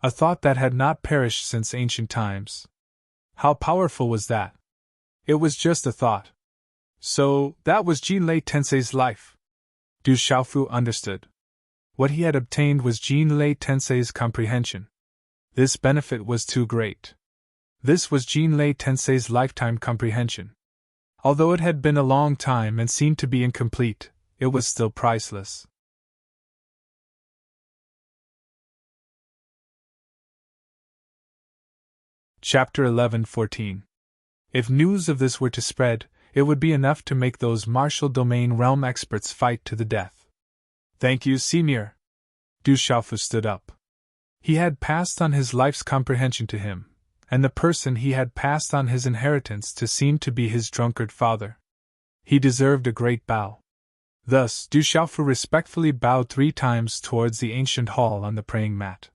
A thought that had not perished since ancient times. How powerful was that? It was just a thought. So, that was Jin Lei Tensei's life. Du Xiaofu understood. What he had obtained was Jin Lei Tensei's comprehension. This benefit was too great. This was Jin Lei Tensei's lifetime comprehension. Although it had been a long time and seemed to be incomplete, it was still priceless. Chapter 11:14. If news of this were to spread, it would be enough to make those martial domain realm experts fight to the death. Thank you, Senior. Du Xiaofu stood up. He had passed on his life's comprehension to him, and the person he had passed on his inheritance to seemed to be his drunkard father. He deserved a great bow. Thus, Du Xiaofu respectfully bowed 3 times towards the ancient hall on the praying mat.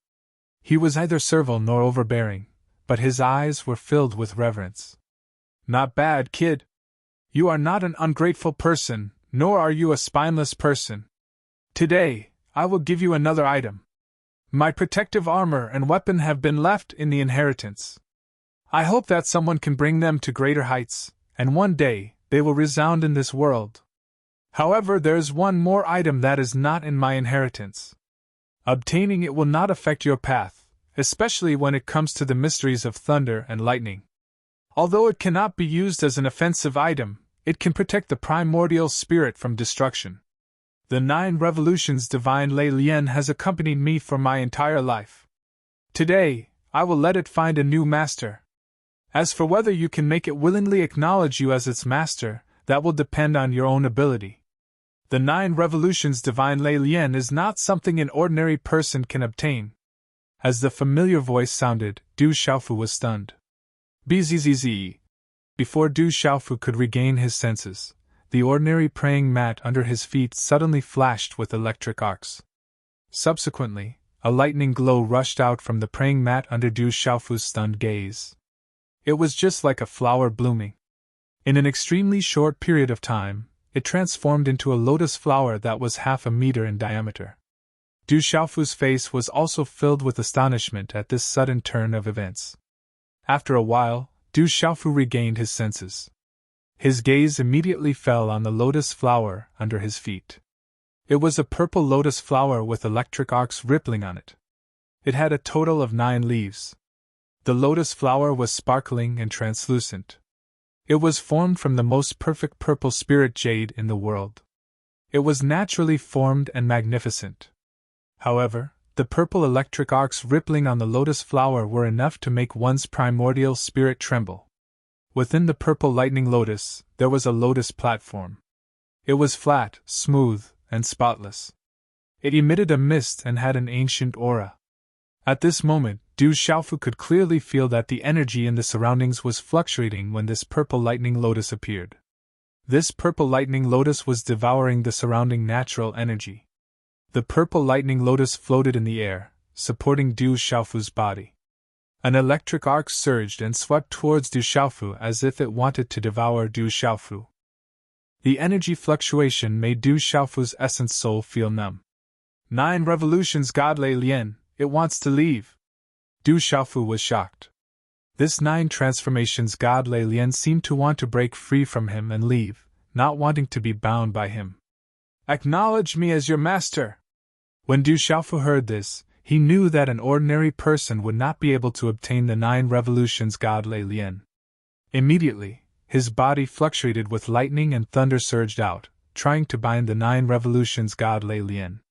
He was neither servile nor overbearing, but his eyes were filled with reverence. Not bad, kid. You are not an ungrateful person, nor are you a spineless person. Today, I will give you another item. My protective armor and weapon have been left in the inheritance. I hope that someone can bring them to greater heights, and one day, they will resound in this world. However, there's one more item that is not in my inheritance. Obtaining it will not affect your path, especially when it comes to the mysteries of thunder and lightning. Although it cannot be used as an offensive item, it can protect the primordial spirit from destruction. The 9 Revolutions Divine Lei Lian has accompanied me for my entire life. Today, I will let it find a new master. As for whether you can make it willingly acknowledge you as its master, that will depend on your own ability. The 9 Revolutions Divine Lei Lian is not something an ordinary person can obtain. As the familiar voice sounded, Du Xiaofu was stunned. Bzzz. Before Du Xiaofu could regain his senses, the ordinary praying mat under his feet suddenly flashed with electric arcs. Subsequently, a lightning glow rushed out from the praying mat under Du Xiaofu's stunned gaze. It was just like a flower blooming. In an extremely short period of time, it transformed into a lotus flower that was half a meter in diameter. Du Xiaofu's face was also filled with astonishment at this sudden turn of events. After a while, Du Xiaofu regained his senses. His gaze immediately fell on the lotus flower under his feet. It was a purple lotus flower with electric arcs rippling on it. It had a total of 9 leaves. The lotus flower was sparkling and translucent. It was formed from the most perfect purple spirit jade in the world. It was naturally formed and magnificent. However, the purple electric arcs rippling on the lotus flower were enough to make one's primordial spirit tremble. Within the purple lightning lotus, there was a lotus platform. It was flat, smooth, and spotless. It emitted a mist and had an ancient aura. At this moment, Du Xiaofu could clearly feel that the energy in the surroundings was fluctuating when this purple lightning lotus appeared. This purple lightning lotus was devouring the surrounding natural energy. The purple lightning lotus floated in the air, supporting Du Xiaofu's body. An electric arc surged and swept towards Du Xiaofu as if it wanted to devour Du Xiaofu. The energy fluctuation made Du Xiaofu's essence soul feel numb. 9 Revolutions God Lei Lian, it wants to leave. Du Xiaofu was shocked. This 9 transformations God Lei Lian seemed to want to break free from him and leave, not wanting to be bound by him. Acknowledge me as your master. When Du Xiaofu heard this, he knew that an ordinary person would not be able to obtain the 9 Revolutions God Lei Lian. Immediately, his body fluctuated with lightning and thunder surged out, trying to bind the 9 Revolutions God Lei Lian.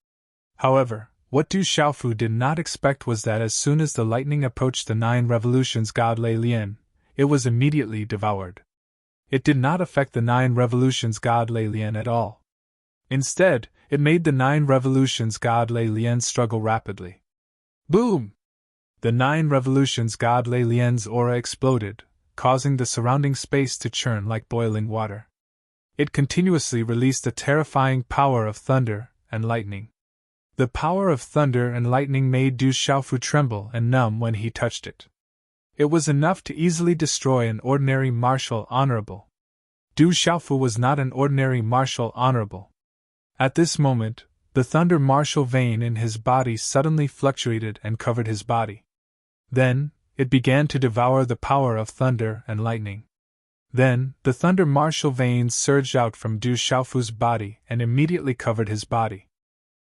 However, what Du Xiaofu did not expect was that as soon as the lightning approached the 9 Revolutions God Lei Lian, it was immediately devoured. It did not affect the 9 Revolutions God Lei Lian at all. Instead, it made the 9 Revolutions God Lei Lian struggle rapidly. Boom! The 9 Revolutions God Lei Lian's aura exploded, causing the surrounding space to churn like boiling water. It continuously released the terrifying power of thunder and lightning. The power of thunder and lightning made Du Xiaofu tremble and numb when he touched it. It was enough to easily destroy an ordinary martial honorable. Du Xiaofu was not an ordinary martial honorable. At this moment, the thunder martial vein in his body suddenly fluctuated and covered his body. Then, it began to devour the power of thunder and lightning. Then, the thunder martial veins surged out from Du Xiaofu's body and immediately covered his body.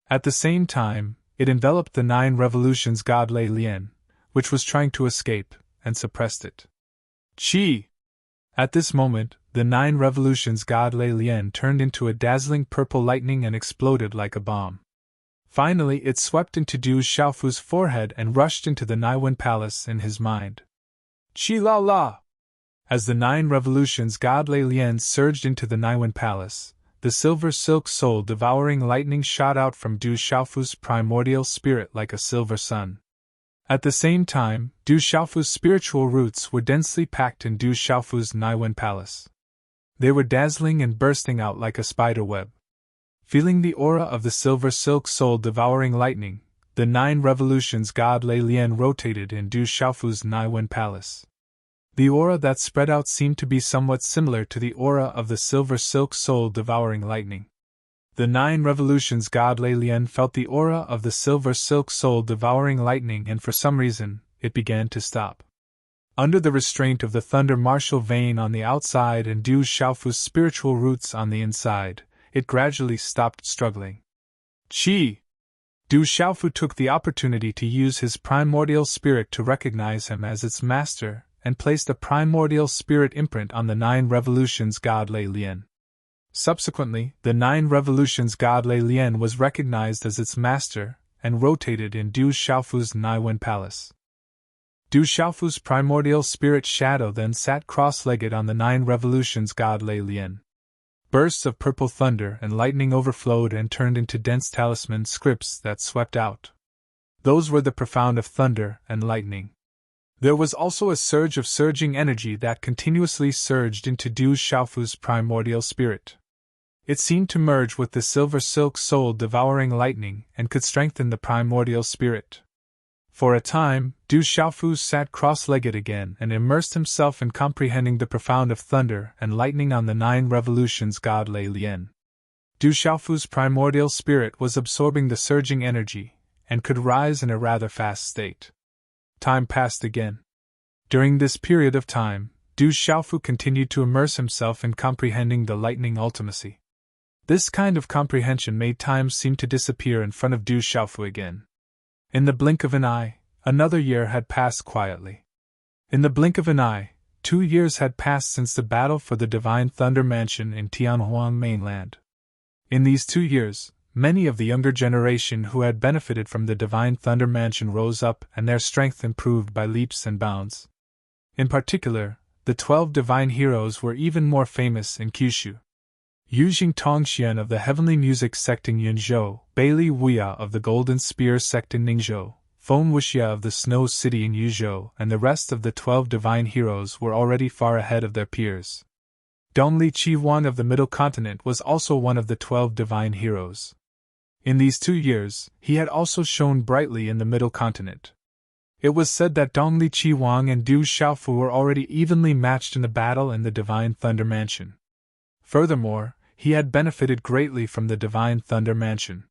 At the same time, it enveloped the 9 Revolutions God Lei Lian, which was trying to escape, and suppressed it. Qi! At this moment, the 9 revolutions God Lei Lien turned into a dazzling purple lightning and exploded like a bomb. Finally, it swept into Du Xiaofu's forehead and rushed into the Naiwen Palace in his mind. Chi la la! As the 9 revolutions God Lei Lien surged into the Naiwen Palace, the silver silk soul-devouring lightning shot out from Du Xiaofu's primordial spirit like a silver sun. At the same time, Du Xiaofu's spiritual roots were densely packed in Du Xiaofu's Naiwen Palace. They were dazzling and bursting out like a spider web. Feeling the aura of the silver silk soul-devouring lightning, the 9 revolutions God Lei Lien rotated in Du Xiaofu's Naiwen Palace. The aura that spread out seemed to be somewhat similar to the aura of the silver silk soul-devouring lightning. The 9 revolutions God Lei Lien felt the aura of the silver silk soul-devouring lightning, and for some reason, it began to stop. Under the restraint of the thunder martial vein on the outside and Du Xiaofu's spiritual roots on the inside, it gradually stopped struggling. Qi! Du Xiaofu took the opportunity to use his primordial spirit to recognize him as its master, and placed a primordial spirit imprint on the 9 revolutions God Lei Lien. Subsequently, the 9 revolutions God Lei Lien was recognized as its master, and rotated in Du Xiaofu's Naiwen Palace. Du Xiaofu's primordial spirit shadow then sat cross-legged on the 9 revolutions God Lei Lien. Bursts of purple thunder and lightning overflowed and turned into dense talisman scripts that swept out. Those were the profound of thunder and lightning. There was also a surge of surging energy that continuously surged into Du Xiaofu's primordial spirit. It seemed to merge with the silver silk soul-devouring lightning and could strengthen the primordial spirit. For a time, Du Xiaofu sat cross-legged again and immersed himself in comprehending the profound of thunder and lightning on the 9 revolutions God Lei Lien. Du Xiaofu's primordial spirit was absorbing the surging energy, and could rise in a rather fast state. Time passed again. During this period of time, Du Xiaofu continued to immerse himself in comprehending the lightning ultimacy. This kind of comprehension made time seem to disappear in front of Du Xiaofu again. In the blink of an eye, another year had passed quietly. In the blink of an eye, 2 years had passed since the battle for the Divine Thunder Mansion in Tianhuang mainland. In these 2 years, many of the younger generation who had benefited from the Divine Thunder Mansion rose up and their strength improved by leaps and bounds. In particular, the 12 divine heroes were even more famous in Kyushu. Yujing Tongxian of the Heavenly Music sect in Yunzhou, Bailey Wuya of the Golden Spear sect in Ningzhou, Feng Wuxia of the Snow City in Yuzhou, and the rest of the 12 divine heroes were already far ahead of their peers. Dongli Qiwang of the Middle Continent was also one of the 12 divine heroes. In these 2 years, he had also shone brightly in the Middle Continent. It was said that Dongli Qiwang and Du Xiaofu were already evenly matched in the battle in the Divine Thunder Mansion. Furthermore, he had benefited greatly from the Divine Thunder Mansion.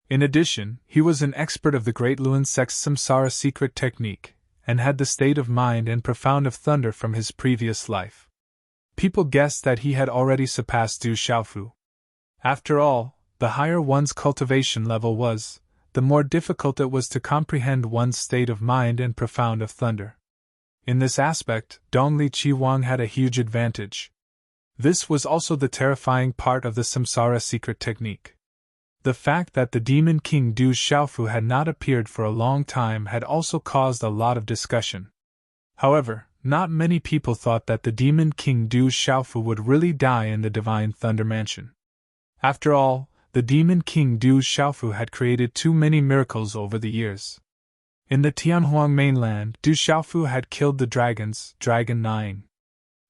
In addition, he was an expert of the Great Luan sect's Samsara secret technique, and had the state of mind and profound of thunder from his previous life. People guessed that he had already surpassed Du Xiaofu. After all, the higher one's cultivation level was, the more difficult it was to comprehend one's state of mind and profound of thunder. In this aspect, Dongli Qiwang had a huge advantage. This was also the terrifying part of the Samsara secret technique. The fact that the Demon King Du Xiaofu had not appeared for a long time had also caused a lot of discussion. However, not many people thought that the Demon King Du Xiaofu would really die in the Divine Thunder Mansion. After all, the Demon King Du Xiaofu had created too many miracles over the years. In the Tianhuang mainland, Du Xiaofu had killed the dragons, Dragon 9.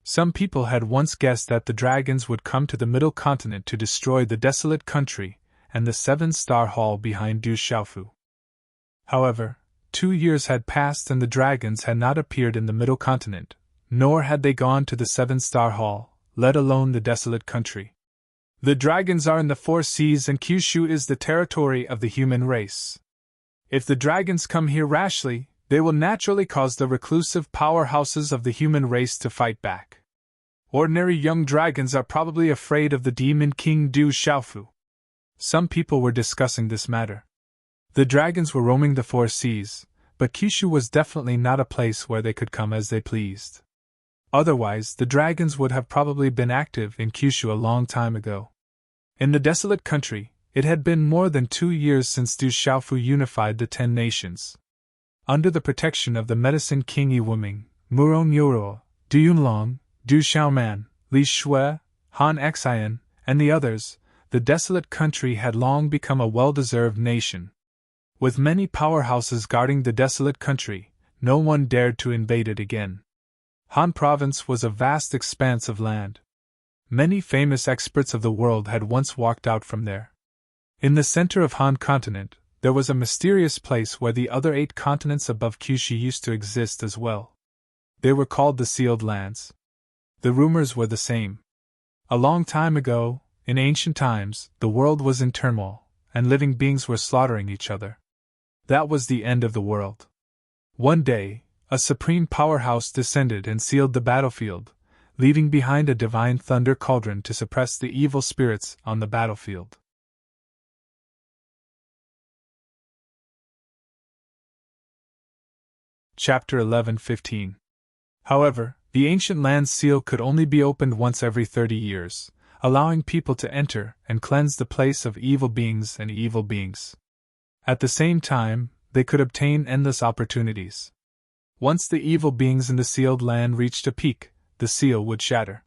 Some people had once guessed that the dragons would come to the Middle Continent to destroy the desolate country and the 7-star hall behind Du Xiaofu. However, 2 years had passed and the dragons had not appeared in the Middle Continent, nor had they gone to the 7-star hall, let alone the desolate country. The dragons are in the 4 seas and Kyushu is the territory of the human race. If the dragons come here rashly, they will naturally cause the reclusive powerhouses of the human race to fight back. Ordinary young dragons are probably afraid of the Demon King Du Xiaofu. Some people were discussing this matter. The dragons were roaming the 4 seas, but Kyushu was definitely not a place where they could come as they pleased. Otherwise, the dragons would have probably been active in Kyushu a long time ago. In the desolate country, it had been more than 2 years since Du Xiaofu unified the 10 nations. Under the protection of the medicine king Yi Wuming, Murong Yoro, Du Yunlong, Du Xiaoman, Li Shui, Han Xian, and the others, the desolate country had long become a well-deserved nation. With many powerhouses guarding the desolate country, no one dared to invade it again. Han Province was a vast expanse of land. Many famous experts of the world had once walked out from there. In the center of Han Continent, there was a mysterious place where the other 8 continents above Kyushu used to exist as well. They were called the Sealed Lands. The rumors were the same. A long time ago, in ancient times, the world was in turmoil, and living beings were slaughtering each other. That was the end of the world. One day, a supreme powerhouse descended and sealed the battlefield, leaving behind a divine thunder cauldron to suppress the evil spirits on the battlefield. Chapter 11:15. However, the ancient land's seal could only be opened once every 30 years, allowing people to enter and cleanse the place of evil beings and evil beings. At the same time, they could obtain endless opportunities. Once the evil beings in the sealed land reached a peak, the seal would shatter.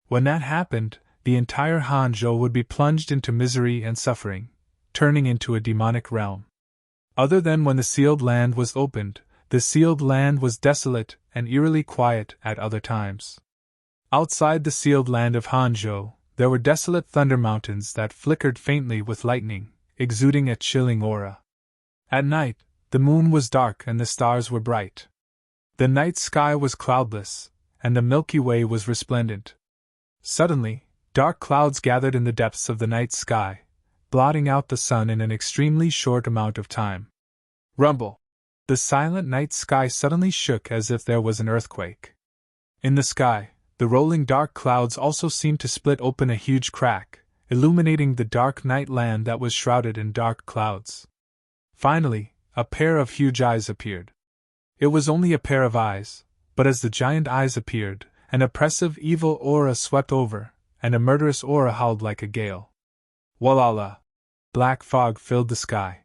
When that happened, the entire Hanzhou would be plunged into misery and suffering, turning into a demonic realm. Other than when the sealed land was opened, the sealed land was desolate and eerily quiet at other times. Outside the sealed land of Hanzhou, there were desolate thunder mountains that flickered faintly with lightning, exuding a chilling aura. At night, the moon was dark and the stars were bright. The night sky was cloudless, and the Milky Way was resplendent. Suddenly, dark clouds gathered in the depths of the night sky, blotting out the sun in an extremely short amount of time. Rumble! The silent night sky suddenly shook as if there was an earthquake. In the sky, the rolling dark clouds also seemed to split open a huge crack, illuminating the dark night land that was shrouded in dark clouds. Finally, a pair of huge eyes appeared. It was only a pair of eyes, but as the giant eyes appeared, an oppressive evil aura swept over, and a murderous aura howled like a gale. Walala! Black fog filled the sky.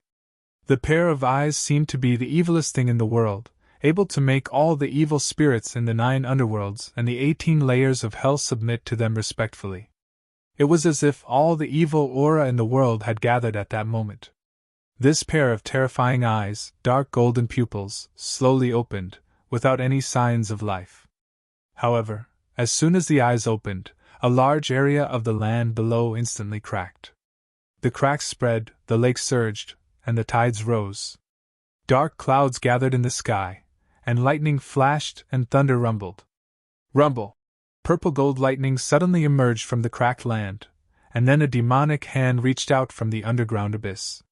The pair of eyes seemed to be the evilest thing in the world, able to make all the evil spirits in the 9 underworlds and the 18 layers of hell submit to them respectfully. It was as if all the evil aura in the world had gathered at that moment. This pair of terrifying eyes, dark golden pupils, slowly opened, without any signs of life. However, as soon as the eyes opened, a large area of the land below instantly cracked. The cracks spread, the lake surged, and the tides rose. Dark clouds gathered in the sky, and lightning flashed and thunder rumbled. Rumble! Purple gold lightning suddenly emerged from the cracked land, and then a demonic hand reached out from the underground abyss.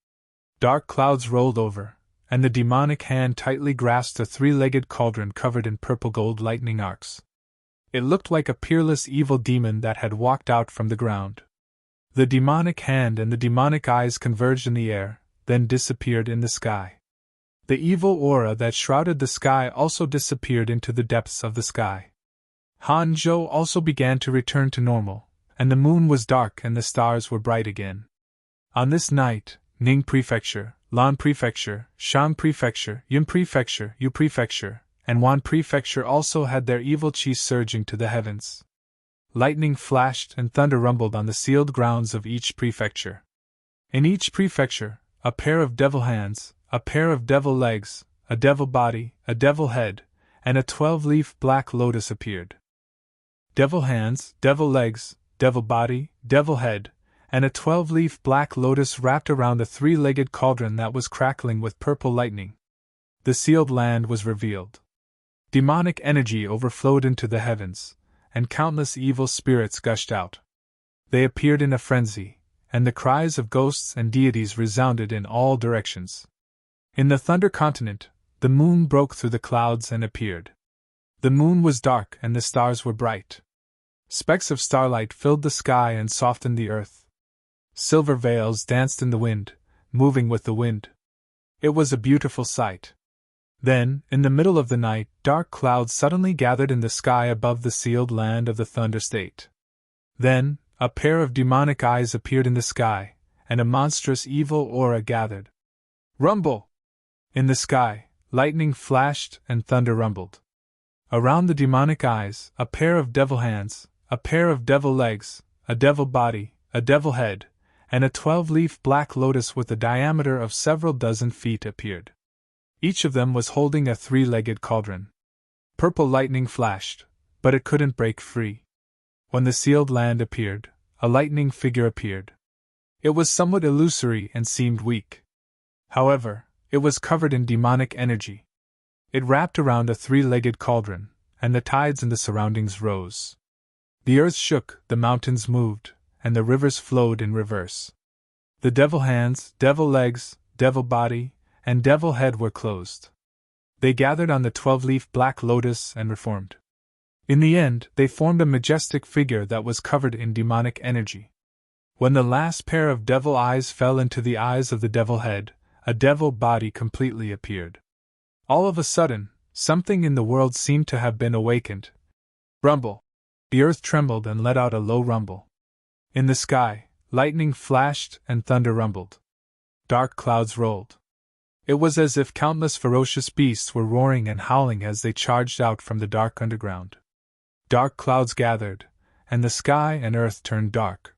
Dark clouds rolled over, and the demonic hand tightly grasped a 3-legged cauldron covered in purple gold lightning arcs. It looked like a peerless evil demon that had walked out from the ground. The demonic hand and the demonic eyes converged in the air, then disappeared in the sky. The evil aura that shrouded the sky also disappeared into the depths of the sky. Hanzhou also began to return to normal, and the moon was dark and the stars were bright again. On this night, Ning Prefecture, Lan Prefecture, Shan Prefecture, Yun Prefecture, Yu Prefecture, and Wan Prefecture also had their evil chi surging to the heavens. Lightning flashed and thunder rumbled on the sealed grounds of each prefecture. In each prefecture, a pair of devil hands, a pair of devil legs, a devil body, a devil head, and a 12-leaf black lotus appeared. Devil hands, devil legs, devil body, devil head, and a 12-leaf black lotus wrapped around the 3-legged cauldron that was crackling with purple lightning. The sealed land was revealed. Demonic energy overflowed into the heavens, and countless evil spirits gushed out. They appeared in a frenzy, and the cries of ghosts and deities resounded in all directions. In the Thunder Continent, the moon broke through the clouds and appeared. The moon was dark and the stars were bright. Specks of starlight filled the sky and softened the earth. Silver veils danced in the wind, moving with the wind. It was a beautiful sight. Then, in the middle of the night, dark clouds suddenly gathered in the sky above the sealed land of the Thunder State. Then, a pair of demonic eyes appeared in the sky, and a monstrous evil aura gathered. Rumble! In the sky, lightning flashed and thunder rumbled. Around the demonic eyes, a pair of devil hands, a pair of devil legs, a devil body, a devil head, and a 12-leaf black lotus with a diameter of several dozen feet appeared. Each of them was holding a 3-legged cauldron. Purple lightning flashed, but it couldn't break free. When the sealed land appeared, a lightning figure appeared. It was somewhat illusory and seemed weak. However, it was covered in demonic energy. It wrapped around a 3-legged cauldron, and the tides in the surroundings rose. The earth shook, the mountains moved, and the rivers flowed in reverse. The devil hands, devil legs, devil body, and devil head were closed. They gathered on the 12-leaf black lotus and reformed. In the end, they formed a majestic figure that was covered in demonic energy. When the last pair of devil eyes fell into the eyes of the devil head, a devil body completely appeared. All of a sudden, something in the world seemed to have been awakened. Rumble! The earth trembled and let out a low rumble. In the sky, lightning flashed and thunder rumbled. Dark clouds rolled. It was as if countless ferocious beasts were roaring and howling as they charged out from the dark underground. Dark clouds gathered, and the sky and earth turned dark.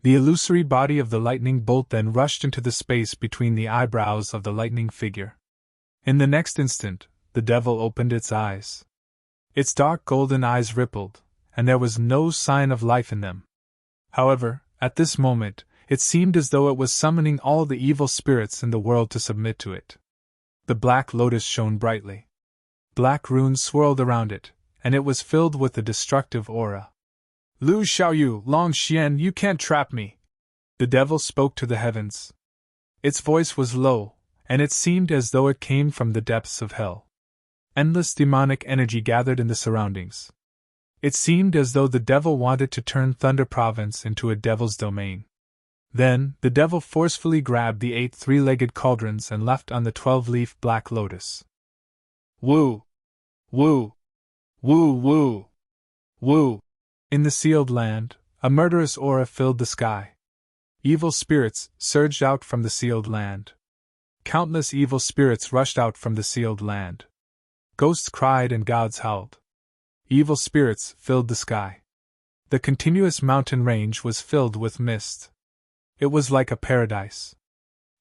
The illusory body of the lightning bolt then rushed into the space between the eyebrows of the lightning figure. In the next instant, the devil opened its eyes. Its dark golden eyes rippled, and there was no sign of life in them. However, at this moment, it seemed as though it was summoning all the evil spirits in the world to submit to it. The black lotus shone brightly. Black runes swirled around it, and it was filled with a destructive aura. Lu Xiaoyu, Long Xian, you can't trap me! The devil spoke to the heavens. Its voice was low, and it seemed as though it came from the depths of hell. Endless demonic energy gathered in the surroundings. It seemed as though the devil wanted to turn Thunder Province into a devil's domain. Then, the devil forcefully grabbed the 8 3-legged cauldrons and left on the 12-leaf black lotus. Woo! Woo! Woo woo! Woo! In the sealed land, a murderous aura filled the sky. Evil spirits surged out from the sealed land. Countless evil spirits rushed out from the sealed land. Ghosts cried and gods howled. Evil spirits filled the sky. The continuous mountain range was filled with mist. It was like a paradise.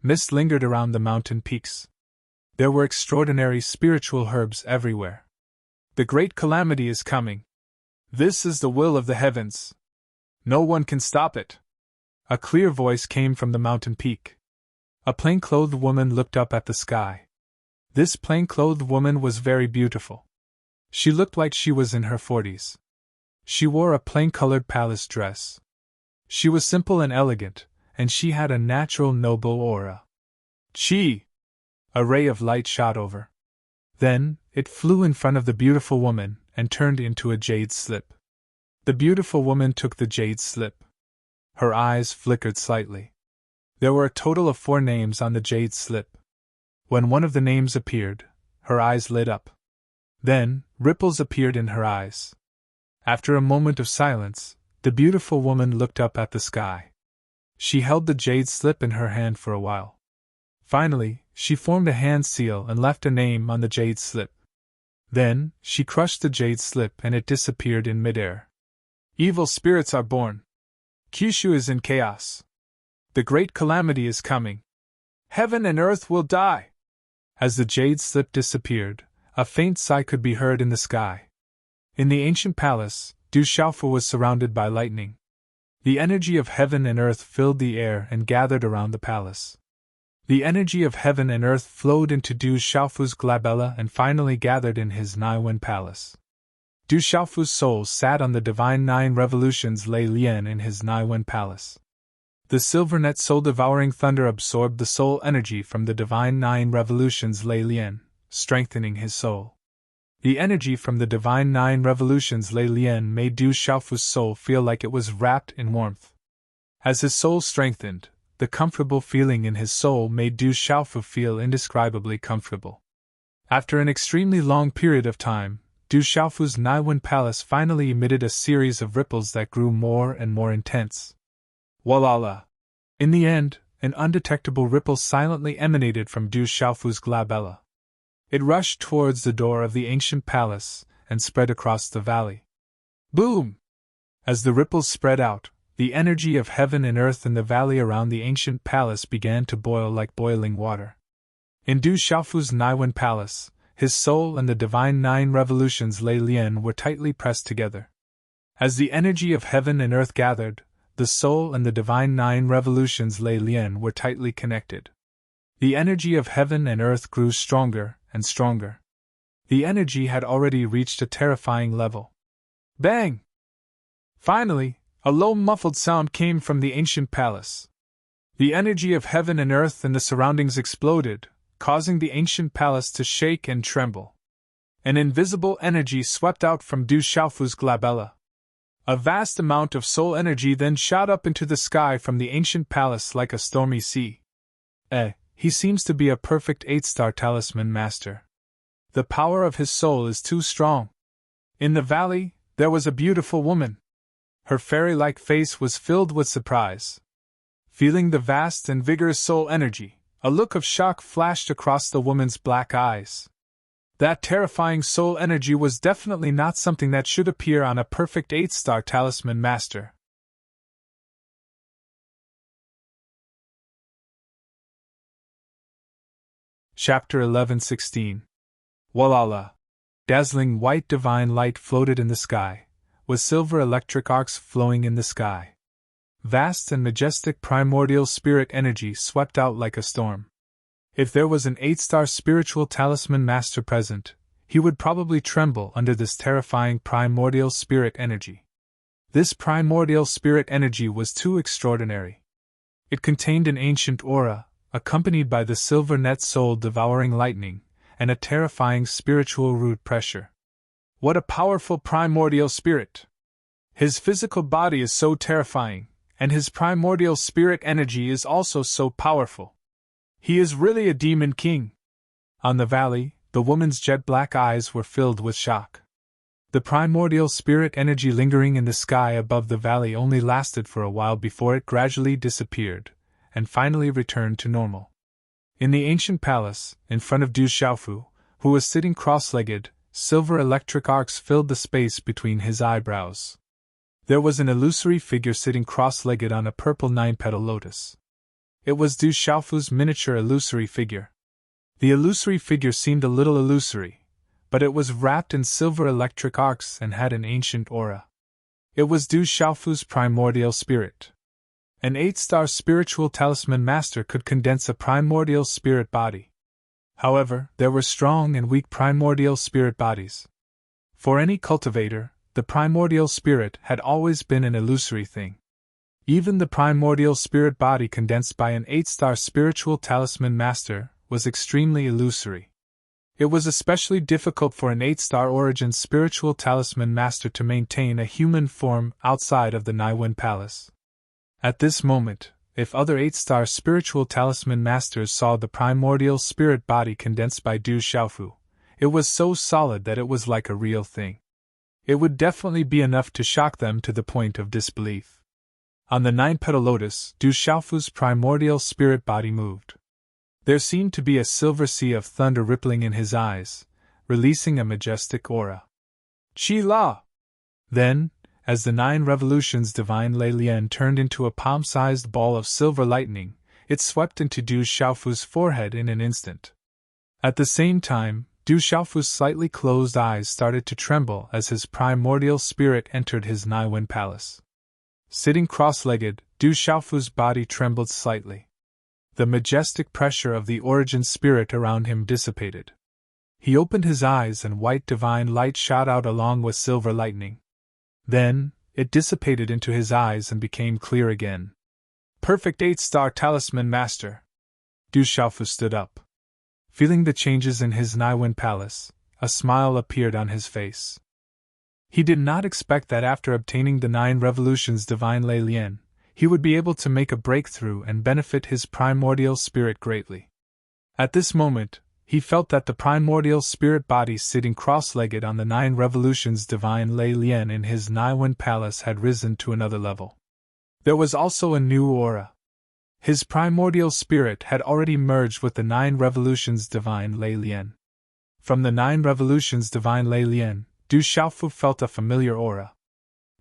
Mist lingered around the mountain peaks. There were extraordinary spiritual herbs everywhere. The great calamity is coming. This is the will of the heavens. No one can stop it. A clear voice came from the mountain peak. A plain-clothed woman looked up at the sky. This plain-clothed woman was very beautiful. She looked like she was in her 40s. She wore a plain-colored palace dress. She was simple and elegant, and she had a natural noble aura. Chi! A ray of light shot over. Then, it flew in front of the beautiful woman and turned into a jade slip. The beautiful woman took the jade slip. Her eyes flickered slightly. There were a total of 4 names on the jade slip. When one of the names appeared, her eyes lit up. Then, ripples appeared in her eyes. After a moment of silence, the beautiful woman looked up at the sky. She held the jade slip in her hand for a while. Finally, she formed a hand seal and left a name on the jade slip. Then, she crushed the jade slip and it disappeared in midair. Evil spirits are born. Kyushu is in chaos. The great calamity is coming. Heaven and earth will die. As the jade slip disappeared, a faint sigh could be heard in the sky. In the ancient palace, Du Xiaofu was surrounded by lightning. The energy of heaven and earth filled the air and gathered around the palace. The energy of heaven and earth flowed into Du Xiaofu's glabella and finally gathered in his Naiwen palace. Du Xiaofu's soul sat on the divine 9 revolutions Lei Lian in his Naiwen palace. The silvernet soul-devouring thunder absorbed the soul energy from the divine 9 revolutions Lei Lian, strengthening his soul. The energy from the divine 9 revolutions Lei Lian made Du Xiaofu's soul feel like it was wrapped in warmth. As his soul strengthened, the comfortable feeling in his soul made Du Xiaofu feel indescribably comfortable. After an extremely long period of time, Du Xiaofu's Naiwen Palace finally emitted a series of ripples that grew more and more intense. Walala! In the end, an undetectable ripple silently emanated from Du Xiaofu's glabella. It rushed towards the door of the ancient palace and spread across the valley. Boom! As the ripples spread out, the energy of heaven and earth in the valley around the ancient palace began to boil like boiling water. In Du Xiaofu's Naiwen Palace, his soul and the divine 9 revolutions Lei Lian were tightly pressed together. As the energy of heaven and earth gathered, the soul and the divine 9 revolutions Lei Lian were tightly connected. The energy of heaven and earth grew stronger and stronger. The energy had already reached a terrifying level. Bang! Finally, a low muffled sound came from the ancient palace. The energy of heaven and earth and the surroundings exploded, causing the ancient palace to shake and tremble. An invisible energy swept out from Du Xiaofu's glabella. A vast amount of soul energy then shot up into the sky from the ancient palace like a stormy sea. He seems to be a perfect 8-star talisman master. The power of his soul is too strong. In the valley, there was a beautiful woman. Her fairy-like face was filled with surprise. Feeling the vast and vigorous soul energy, a look of shock flashed across the woman's black eyes. That terrifying soul energy was definitely not something that should appear on a perfect 8-star talisman master. Chapter 11:16. Walala! Dazzling white divine light floated in the sky, with silver electric arcs flowing in the sky. Vast and majestic primordial spirit energy swept out like a storm. If there was an 8-star spiritual talisman master present, he would probably tremble under this terrifying primordial spirit energy. This primordial spirit energy was too extraordinary. It contained an ancient aura, accompanied by the silver net soul-devouring lightning, and a terrifying spiritual root pressure. What a powerful primordial spirit! His physical body is so terrifying, and his primordial spirit energy is also so powerful. He is really a demon king. On the valley, the woman's jet-black eyes were filled with shock. The primordial spirit energy lingering in the sky above the valley only lasted for a while before it gradually disappeared, and finally returned to normal. In the ancient palace, in front of Du Xiaofu, who was sitting cross-legged, silver electric arcs filled the space between his eyebrows. There was an illusory figure sitting cross-legged on a purple 9-petal lotus. It was Du Xiaofu's miniature illusory figure. The illusory figure seemed a little illusory, but it was wrapped in silver electric arcs and had an ancient aura. It was Du Xiaofu's primordial spirit. An 8-star spiritual talisman master could condense a primordial spirit body. However, there were strong and weak primordial spirit bodies. For any cultivator, the primordial spirit had always been an illusory thing. Even the primordial spirit body condensed by an 8-star spiritual talisman master was extremely illusory. It was especially difficult for an 8-star origin spiritual talisman master to maintain a human form outside of the Naiwen Palace. At this moment, if other 8-star spiritual talisman masters saw the primordial spirit body condensed by Du Xiaofu, it was so solid that it was like a real thing. It would definitely be enough to shock them to the point of disbelief. On the 9-petal lotus, Du Xiaofu's primordial spirit body moved. There seemed to be a silver sea of thunder rippling in his eyes, releasing a majestic aura. Qi La! Then, as the 9 revolutions divine Lei Lian turned into a palm-sized ball of silver lightning, it swept into Du Xiaofu's forehead in an instant. At the same time, Du Xiaofu's slightly closed eyes started to tremble as his primordial spirit entered his Naiwen Palace. Sitting cross-legged, Du Xiaofu's body trembled slightly. The majestic pressure of the origin spirit around him dissipated. He opened his eyes and white divine light shot out along with silver lightning. Then, it dissipated into his eyes and became clear again. Perfect 8-star talisman master! Du Xiaofu stood up. Feeling the changes in his Naiwen Palace, a smile appeared on his face. He did not expect that after obtaining the 9 revolutions divine Lei Lian, he would be able to make a breakthrough and benefit his primordial spirit greatly. At this moment, he felt that the primordial spirit body sitting cross-legged on the 9 revolutions divine Lei Lian in his Naiwen palace had risen to another level. There was also a new aura. His primordial spirit had already merged with the 9 revolutions divine Lei Lian. From the 9 revolutions divine Lei Lian, Du Xiaofu felt a familiar aura.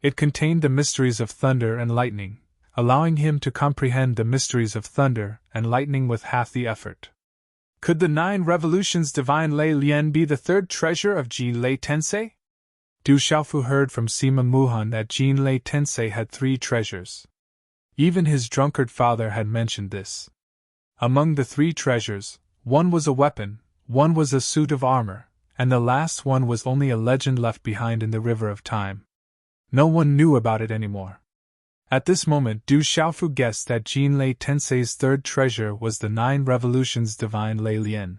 It contained the mysteries of thunder and lightning, allowing him to comprehend the mysteries of thunder and lightning with half the effort. Could the 9 revolutions divine Lei Lian be the third treasure of Jin Lei Tensei? Du Xiaofu heard from Sima Muhan that Jin Lei Tensei had 3 treasures. Even his drunkard father had mentioned this. Among the 3 treasures, one was a weapon, one was a suit of armor, and the last one was only a legend left behind in the river of time. No one knew about it anymore. At this moment, Du Xiaofu guessed that Jin Lei Tensei's third treasure was the 9 revolutions divine Lei Lian.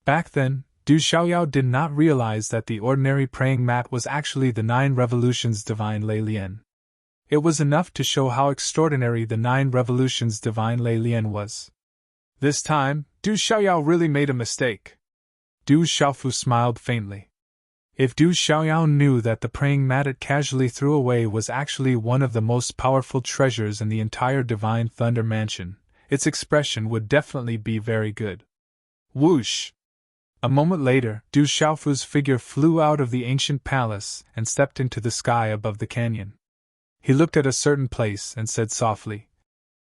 Back then, Du Xiaoyao did not realize that the ordinary praying mat was actually the 9 revolutions divine Lei Lian. It was enough to show how extraordinary the 9 revolutions divine Lei Lian was. This time, Du Xiaoyao really made a mistake. Du Xiaofu smiled faintly. If Du Xiaoyao knew that the praying mat it casually threw away was actually one of the most powerful treasures in the entire Divine Thunder Mansion, its expression would definitely be very good. Whoosh! A moment later, Du Xiaofu's figure flew out of the ancient palace and stepped into the sky above the canyon. He looked at a certain place and said softly,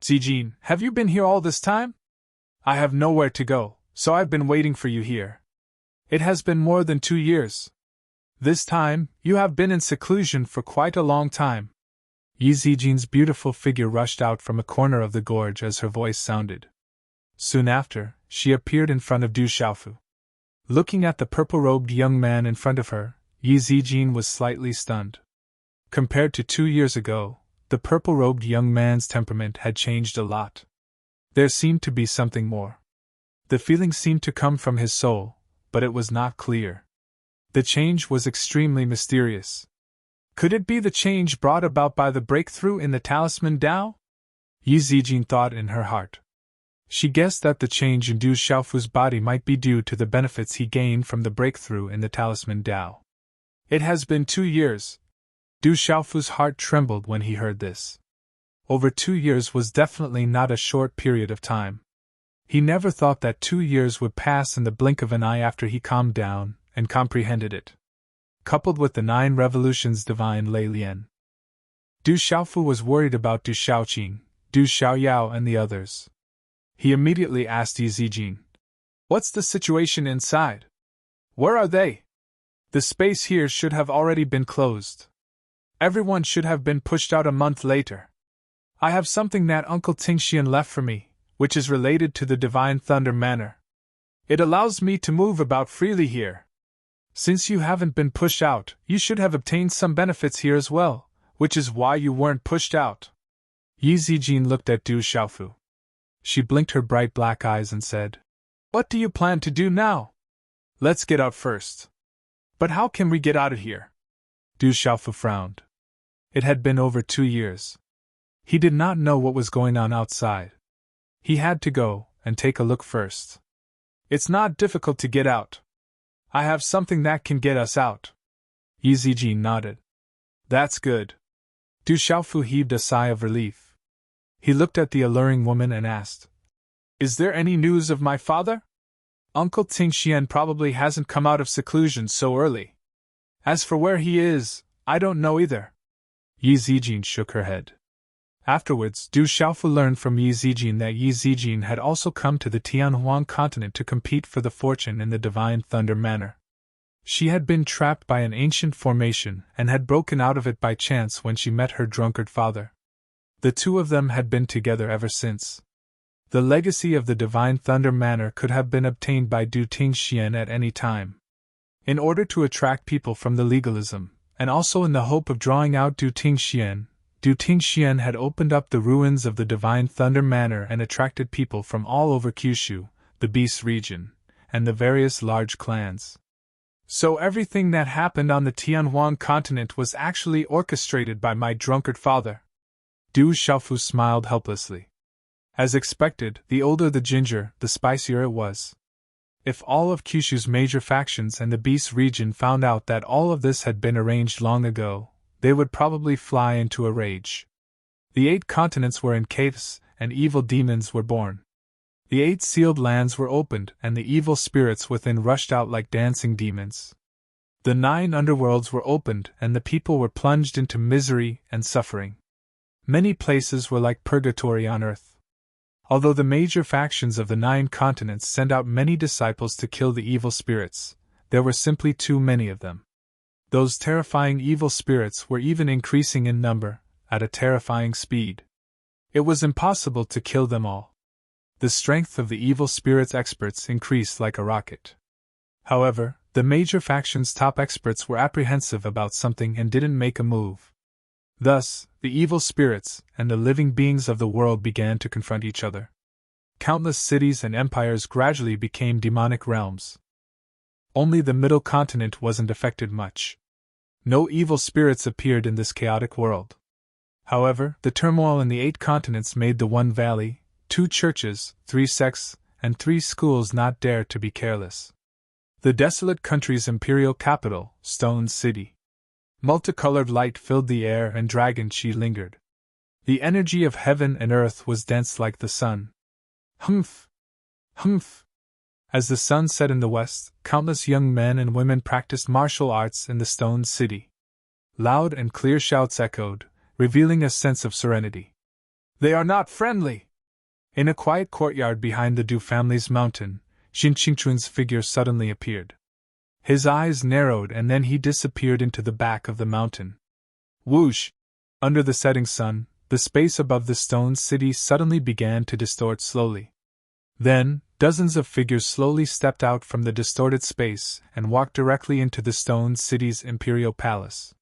"Zijin, have you been here all this time? I have nowhere to go, so I've been waiting for you here. It has been more than 2 years. This time, you have been in seclusion for quite a long time." Yi Zijin's beautiful figure rushed out from a corner of the gorge as her voice sounded. Soon after, she appeared in front of Du Xiaofu. Looking at the purple-robed young man in front of her, Yi Zijin was slightly stunned. Compared to 2 years ago, the purple-robed young man's temperament had changed a lot. There seemed to be something more. The feeling seemed to come from his soul, but it was not clear. The change was extremely mysterious. Could it be the change brought about by the breakthrough in the talisman Dao? Yi Zijin thought in her heart. She guessed that the change in Du Xiaofu's body might be due to the benefits he gained from the breakthrough in the talisman Dao. It has been 2 years. Du Xiaofu's heart trembled when he heard this. Over 2 years was definitely not a short period of time. He never thought that 2 years would pass in the blink of an eye after he calmed down and comprehended it. Coupled with the 9 revolutions divine Lei Lian, Du Xiaofu was worried about Du Xiaoqing, Du Xiaoyao and the others. He immediately asked Yi Zijin, "What's the situation inside? Where are they? The space here should have already been closed. Everyone should have been pushed out a month later. I have something that Uncle Tingxian left for me, which is related to the Divine Thunder Manor. It allows me to move about freely here. Since you haven't been pushed out, you should have obtained some benefits here as well, which is why you weren't pushed out." Yi Zijin looked at Du Xiaofu. She blinked her bright black eyes and said, "What do you plan to do now? Let's get out first." "But how can we get out of here?" Du Xiaofu frowned. It had been over 2 years. He did not know what was going on outside. He had to go and take a look first. "It's not difficult to get out. I have something that can get us out." Yi Zijin nodded. "That's good." Du Xiaofu heaved a sigh of relief. He looked at the alluring woman and asked, "Is there any news of my father? Uncle Tingxian probably hasn't come out of seclusion so early. As for where he is, I don't know either." Yi Zijin shook her head. Afterwards, Du Xiaofu learned from Yi Zijin that Yi Zijin had also come to the Tianhuan continent to compete for the fortune in the Divine Thunder Manor. She had been trapped by an ancient formation and had broken out of it by chance when she met her drunkard father. The two of them had been together ever since. The legacy of the Divine Thunder Manor could have been obtained by Du Tingxian at any time. In order to attract people from the legalism, and also in the hope of drawing out Du Tingxian had opened up the ruins of the Divine Thunder Manor and attracted people from all over Kyushu, the Beast region, and the various large clans. So everything that happened on the Tianhuan continent was actually orchestrated by my drunkard father. Du Xiaofu smiled helplessly. As expected, the older the ginger, the spicier it was. If all of Kyushu's major factions and the Beast region found out that all of this had been arranged long ago, they would probably fly into a rage. The 8 continents were in chaos, and evil demons were born. The 8 sealed lands were opened, and the evil spirits within rushed out like dancing demons. The 9 underworlds were opened, and the people were plunged into misery and suffering. Many places were like purgatory on earth. Although the major factions of the 9 continents sent out many disciples to kill the evil spirits, there were simply too many of them. Those terrifying evil spirits were even increasing in number, at a terrifying speed. It was impossible to kill them all. The strength of the evil spirits' experts increased like a rocket. However, the major factions' top experts were apprehensive about something and didn't make a move. Thus, the evil spirits and the living beings of the world began to confront each other. Countless cities and empires gradually became demonic realms. Only the middle continent wasn't affected much. No evil spirits appeared in this chaotic world. However, the turmoil in the 8 continents made the one valley, 2 churches, 3 sects, and 3 schools not dare to be careless. The desolate country's imperial capital, Stone City. Multicolored light filled the air and dragon-chi lingered. The energy of heaven and earth was dense like the sun. Humph! Humph! As the sun set in the west, countless young men and women practiced martial arts in the Stone City. Loud and clear shouts echoed, revealing a sense of serenity. They are not friendly! In a quiet courtyard behind the Du family's mountain, Xin Qingchun's figure suddenly appeared. His eyes narrowed and then he disappeared into the back of the mountain. Whoosh! Under the setting sun, the space above the Stone City suddenly began to distort slowly. Then, dozens of figures slowly stepped out from the distorted space and walked directly into the Stone City's imperial palace.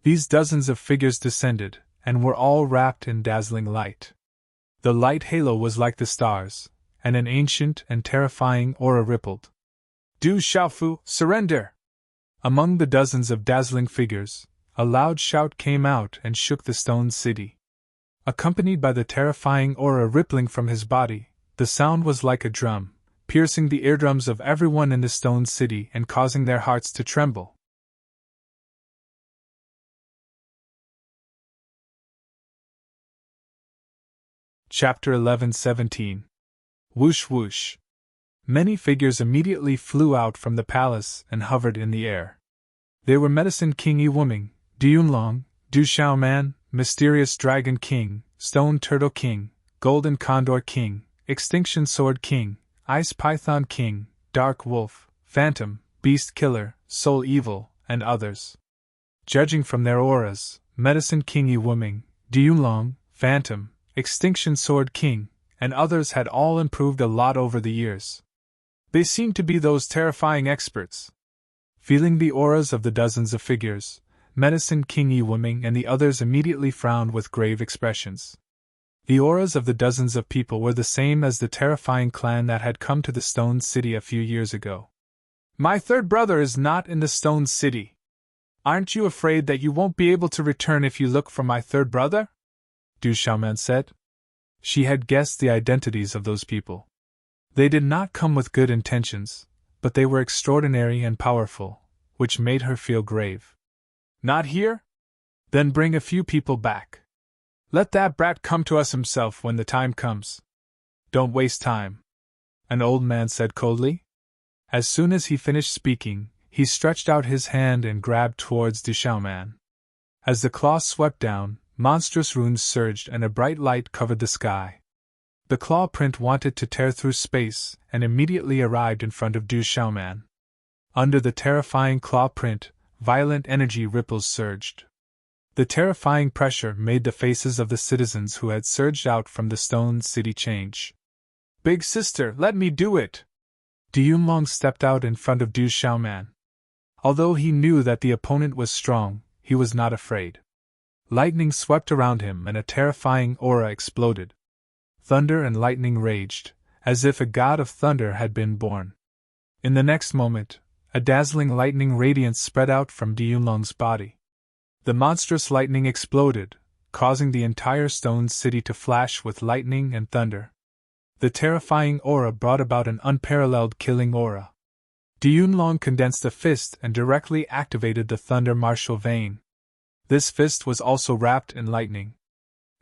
These dozens of figures descended, and were all wrapped in dazzling light. The light halo was like the stars, and an ancient and terrifying aura rippled. Du Xiaofu, surrender! Among the dozens of dazzling figures, a loud shout came out and shook the Stone City. Accompanied by the terrifying aura rippling from his body, the sound was like a drum, piercing the eardrums of everyone in the Stone City and causing their hearts to tremble. Chapter 11-17. Whoosh whoosh. Many figures immediately flew out from the palace and hovered in the air. They were Medicine King Yiwuming, Diyunlong, Du Xiaoman, Mysterious Dragon King, Stone Turtle King, Golden Condor King, Extinction Sword King, Ice Python King, Dark Wolf, Phantom, Beast Killer, Soul Evil, and others. Judging from their auras, Medicine King Yiwuming, Diyunlong, Phantom, Extinction Sword King, and others had all improved a lot over the years. They seemed to be those terrifying experts. Feeling the auras of the dozens of figures, Medicine King Yiwuming and the others immediately frowned with grave expressions. The auras of the dozens of people were the same as the terrifying clan that had come to the Stone City a few years ago. My third brother is not in the Stone City. Aren't you afraid that you won't be able to return if you look for my third brother? Du Xiaoman said. She had guessed the identities of those people. They did not come with good intentions, but they were extraordinary and powerful, which made her feel grave. Not here? Then bring a few people back. Let that brat come to us himself when the time comes. Don't waste time, an old man said coldly. As soon as he finished speaking, he stretched out his hand and grabbed towards Du Xiaoman. As the claw swept down, monstrous runes surged and a bright light covered the sky. The claw print wanted to tear through space and immediately arrived in front of Du Xiaoman. Under the terrifying claw print, violent energy ripples surged. The terrifying pressure made the faces of the citizens who had surged out from the Stone City change. Big sister, let me do it! Diyunlong stepped out in front of Du Xiaoman. Although he knew that the opponent was strong, he was not afraid. Lightning swept around him and a terrifying aura exploded. Thunder and lightning raged, as if a god of thunder had been born. In the next moment, a dazzling lightning radiance spread out from Diyunlong's body. The monstrous lightning exploded, causing the entire Stone City to flash with lightning and thunder. The terrifying aura brought about an unparalleled killing aura. Du Yunlong condensed a fist and directly activated the thunder martial vein. This fist was also wrapped in lightning.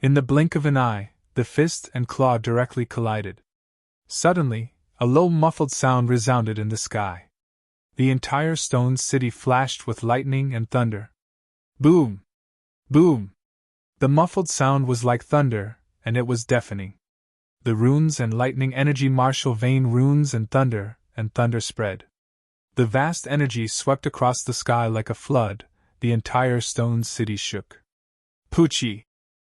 In the blink of an eye, the fist and claw directly collided. Suddenly, a low muffled sound resounded in the sky. The entire stone city flashed with lightning and thunder. Boom! Boom! The muffled sound was like thunder, and it was deafening. The runes and lightning energy martial vein runes and thunder spread. The vast energy swept across the sky like a flood, the entire stone city shook. Pucci!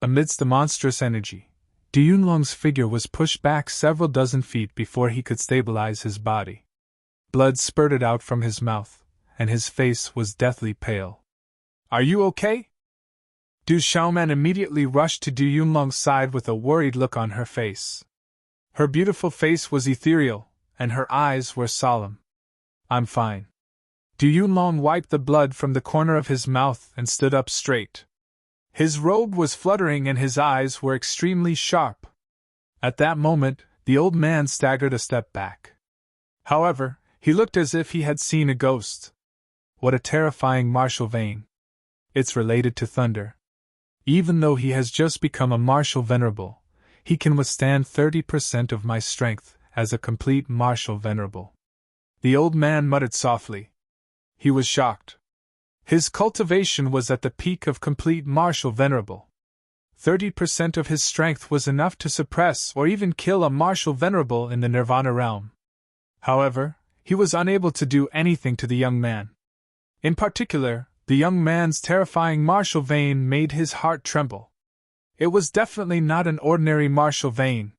Amidst the monstrous energy, Du Yunlong's figure was pushed back several dozen feet before he could stabilize his body. Blood spurted out from his mouth, and his face was deathly pale. Are you okay? Du Xiaoman immediately rushed to Du Yunlong's side with a worried look on her face. Her beautiful face was ethereal, and her eyes were solemn. I'm fine. Du Yunlong wiped the blood from the corner of his mouth and stood up straight. His robe was fluttering and his eyes were extremely sharp. At that moment, the old man staggered a step back. However, he looked as if he had seen a ghost. What a terrifying martial vein. It's related to thunder. Even though he has just become a martial venerable, he can withstand 30% of my strength as a complete martial venerable. The old man muttered softly. He was shocked. His cultivation was at the peak of complete martial venerable. 30% of his strength was enough to suppress or even kill a martial venerable in the Nirvana realm. However, he was unable to do anything to the young man. In particular, the young man's terrifying martial vein made his heart tremble. It was definitely not an ordinary martial vein.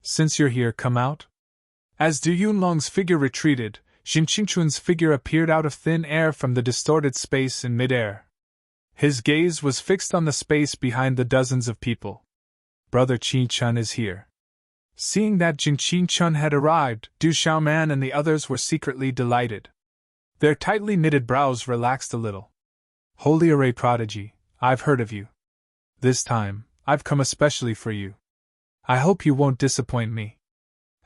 Since you're here, come out. As Du Yunlong's figure retreated, Xin Qingchun's figure appeared out of thin air from the distorted space in midair. His gaze was fixed on the space behind the dozens of people. Brother Qin Chun is here. Seeing that Jin Qin Chun had arrived, Du Xiaoman and the others were secretly delighted. Their tightly knitted brows relaxed a little. Holy Array Prodigy, I've heard of you. This time, I've come especially for you. I hope you won't disappoint me.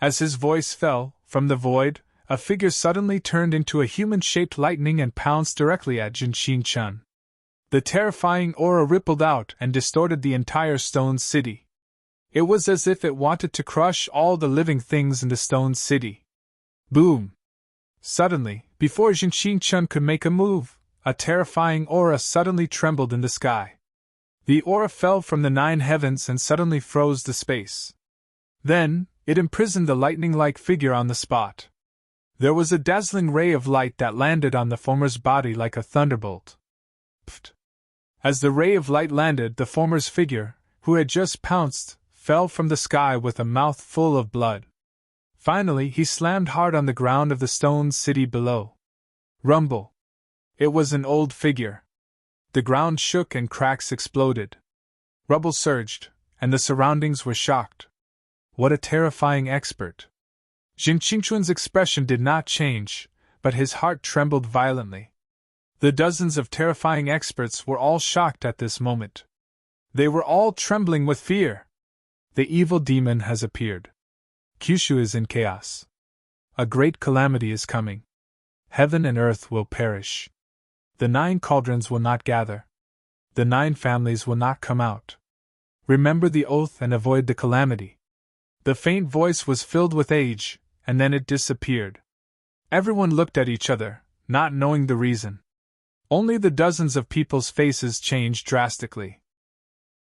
As his voice fell, from the void, a figure suddenly turned into a human-shaped lightning and pounced directly at Jin Qin Chun. The terrifying aura rippled out and distorted the entire stone city. It was as if it wanted to crush all the living things in the stone city. Boom! Suddenly, before Jin Qin Chun could make a move, a terrifying aura suddenly trembled in the sky. The aura fell from the 9 heavens and suddenly froze the space. Then, it imprisoned the lightning-like figure on the spot. There was a dazzling ray of light that landed on the former's body like a thunderbolt. Pfft! As the ray of light landed, the former's figure, who had just pounced, fell from the sky with a mouth full of blood. Finally, he slammed hard on the ground of the stone city below. Rumble! It was an old figure. The ground shook and cracks exploded. Rubble surged, and the surroundings were shocked. What a terrifying expert! Jin Qingchun's expression did not change, but his heart trembled violently. The dozens of terrifying experts were all shocked at this moment. They were all trembling with fear. The evil demon has appeared. Kyushu is in chaos. A great calamity is coming. Heaven and earth will perish. The 9 cauldrons will not gather. The 9 families will not come out. Remember the oath and avoid the calamity. The faint voice was filled with age, and then it disappeared. Everyone looked at each other, not knowing the reason. Only the dozens of people's faces changed drastically.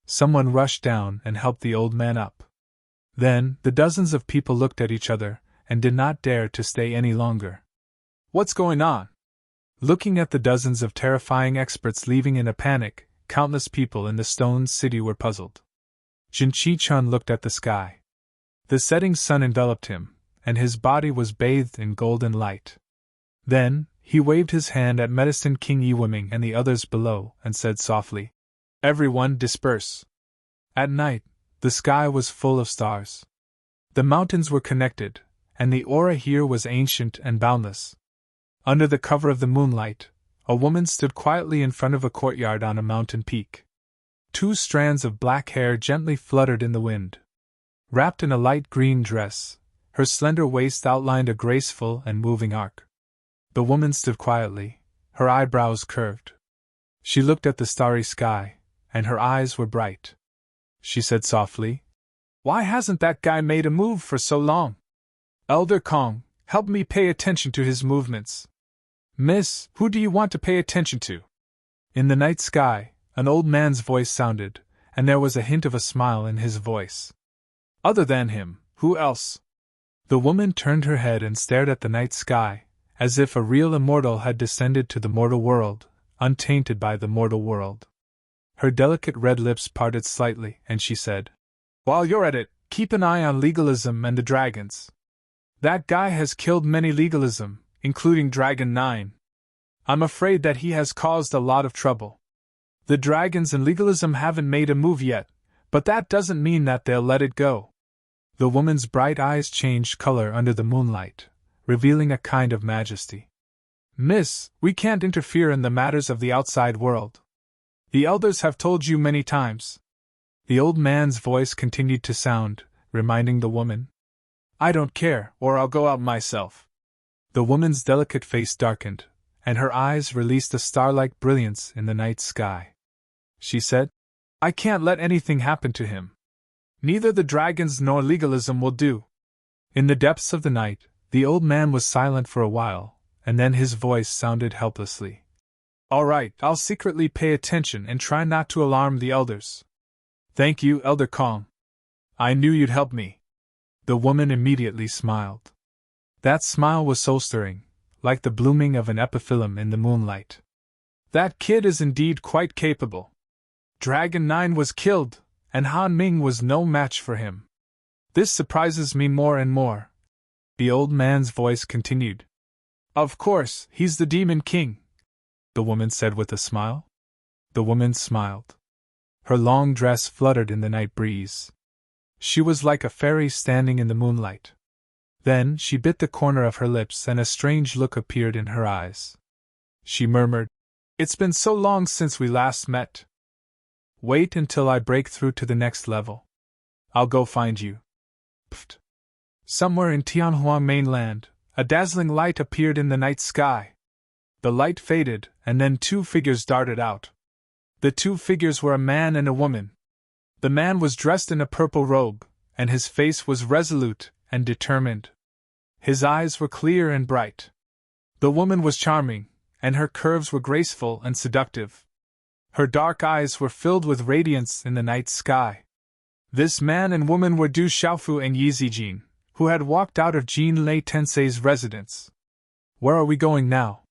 Someone rushed down and helped the old man up. Then, the dozens of people looked at each other, and did not dare to stay any longer. What's going on? Looking at the dozens of terrifying experts leaving in a panic, countless people in the stone city were puzzled. Jin Qi Chun looked at the sky. The setting sun enveloped him, and his body was bathed in golden light. Then, he waved his hand at Medicine King Yiwiming and the others below, and said softly, "Everyone disperse." At night, the sky was full of stars. The mountains were connected, and the aura here was ancient and boundless. Under the cover of the moonlight, a woman stood quietly in front of a courtyard on a mountain peak. 2 strands of black hair gently fluttered in the wind. wrapped in a light green dress. Her slender waist outlined a graceful and moving arc. The woman stood quietly, her eyebrows curved. She looked at the starry sky, and her eyes were bright. She said softly, "Why hasn't that guy made a move for so long? Elder Kong, help me pay attention to his movements." "Miss, who do you want to pay attention to?" In the night sky, an old man's voice sounded, and there was a hint of a smile in his voice. "Other than him, who else?" The woman turned her head and stared at the night sky, as if a real immortal had descended to the mortal world, untainted by the mortal world. Her delicate red lips parted slightly, and she said, "While you're at it, keep an eye on legalism and the dragons. That guy has killed many legalism, including Dragon 9. I'm afraid that he has caused a lot of trouble. The dragons and legalism haven't made a move yet, but that doesn't mean that they'll let it go." The woman's bright eyes changed color under the moonlight, revealing a kind of majesty. "Miss, we can't interfere in the matters of the outside world. The elders have told you many times." The old man's voice continued to sound, reminding the woman, "I don't care, or I'll go out myself." The woman's delicate face darkened, and her eyes released a star-like brilliance in the night sky. She said, "I can't let anything happen to him. Neither the dragons nor legalism will do." In the depths of the night, the old man was silent for a while, and then his voice sounded helplessly. "All right, I'll secretly pay attention and try not to alarm the elders." "Thank you, Elder Kong. I knew you'd help me." The woman immediately smiled. That smile was soul-stirring, like the blooming of an epiphyllum in the moonlight. "That kid is indeed quite capable. Dragon 9 was killed, and Han Ming was no match for him. This surprises me more and more." The old man's voice continued. "Of course, he's the Demon King," the woman said with a smile. The woman smiled. Her long dress fluttered in the night breeze. She was like a fairy standing in the moonlight. Then she bit the corner of her lips and a strange look appeared in her eyes. She murmured, "It's been so long since we last met. Wait until I break through to the next level. I'll go find you." Pfft. Somewhere in Tianhuang mainland, a dazzling light appeared in the night sky. The light faded, and then two figures darted out. The two figures were a man and a woman. The man was dressed in a purple robe, and his face was resolute and determined. His eyes were clear and bright. The woman was charming, and her curves were graceful and seductive. Her dark eyes were filled with radiance in the night sky. This man and woman were Du Xiaofu and Yi Zijin, who had walked out of Jin Lei Tensei's residence. "Where are we going now?"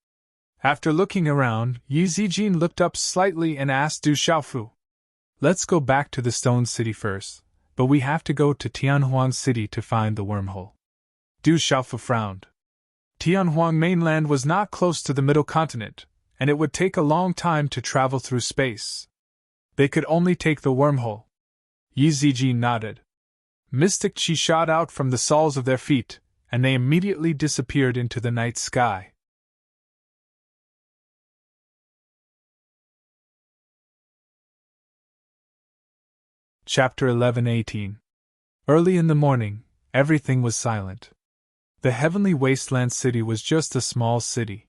After looking around, Yi Zijin looked up slightly and asked Du Xiaofu, "Let's go back to the Stone City first, but we have to go to Tianhuang City to find the wormhole." Du Xiaofu frowned. Tianhuang mainland was not close to the middle continent, and it would take a long time to travel through space. They could only take the wormhole. Yi Zijin nodded. Mystic chi shot out from the soles of their feet, and they immediately disappeared into the night sky. Chapter 11-18. Early in the morning, everything was silent. The heavenly wasteland city was just a small city.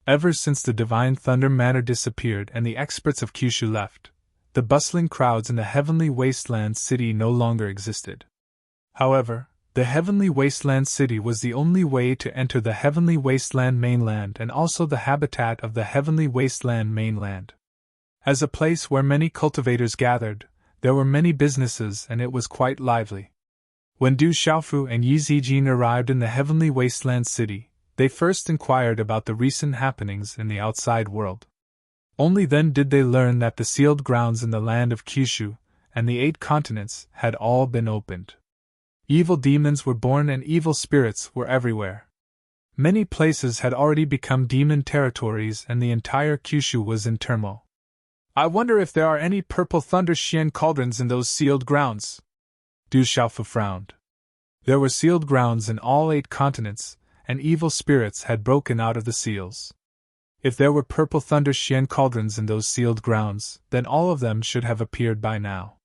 Ever since the divine thunder matter disappeared and the experts of Kyushu left, the bustling crowds in the heavenly wasteland city no longer existed. However, the heavenly wasteland city was the only way to enter the heavenly wasteland mainland and also the habitat of the heavenly wasteland mainland. As a place where many cultivators gathered, there were many businesses and it was quite lively. When Du Xiaofu and Yi Zijin arrived in the heavenly wasteland city, they first inquired about the recent happenings in the outside world. Only then did they learn that the sealed grounds in the land of Kyushu and the 8 continents had all been opened. Evil demons were born and evil spirits were everywhere. Many places had already become demon territories and the entire Kyushu was in turmoil. "I wonder if there are any purple thunder Xian cauldrons in those sealed grounds?" Du Xiaofu frowned. There were sealed grounds in all 8 continents, and evil spirits had broken out of the seals. If there were purple thunder Xian cauldrons in those sealed grounds, then all of them should have appeared by now.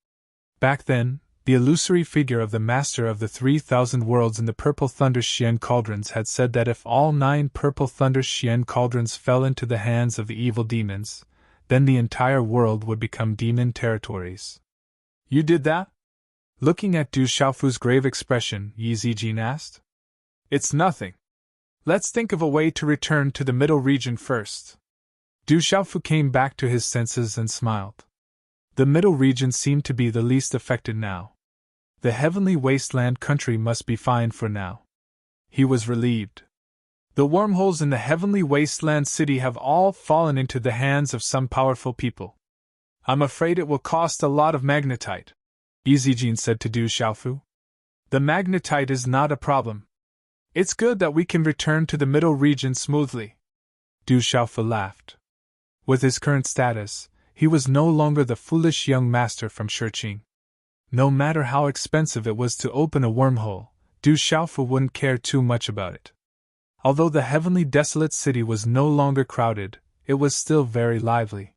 Back then, The illusory figure of the master of the 3,000 worlds in the purple thunder Xian cauldrons had said that if all 9 purple thunder Xian cauldrons fell into the hands of the evil demons, then the entire world would become demon territories. You did that? Looking at Du Xiaofu's grave expression, Yi Zijin asked. It's nothing. Let's think of a way to return to the middle region first. Du Xiaofu came back to his senses and smiled. The middle region seemed to be the least affected now. The heavenly wasteland country must be fine for now. He was relieved. The wormholes in the heavenly wasteland city have all fallen into the hands of some powerful people. I'm afraid it will cost a lot of magnetite, Yi Zijin said to Du Xiaofu. The magnetite is not a problem. It's good that we can return to the middle region smoothly. Du Xiaofu laughed. With his current status, he was no longer the foolish young master from Shiqing. No matter how expensive it was to open a wormhole, Du Xiaofu wouldn't care too much about it. Although the heavenly desolate city was no longer crowded, it was still very lively.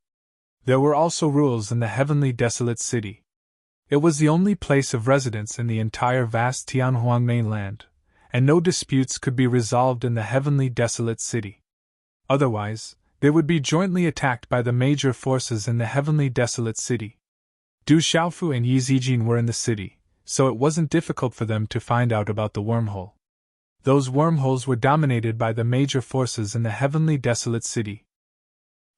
There were also rules in the heavenly desolate city. It was the only place of residence in the entire vast Tianhuang mainland, and no disputes could be resolved in the heavenly desolate city. Otherwise, they would be jointly attacked by the major forces in the heavenly desolate city. Du Xiaofu and Yi Zijin were in the city, so it wasn't difficult for them to find out about the wormhole. Those wormholes were dominated by the major forces in the heavenly desolate city.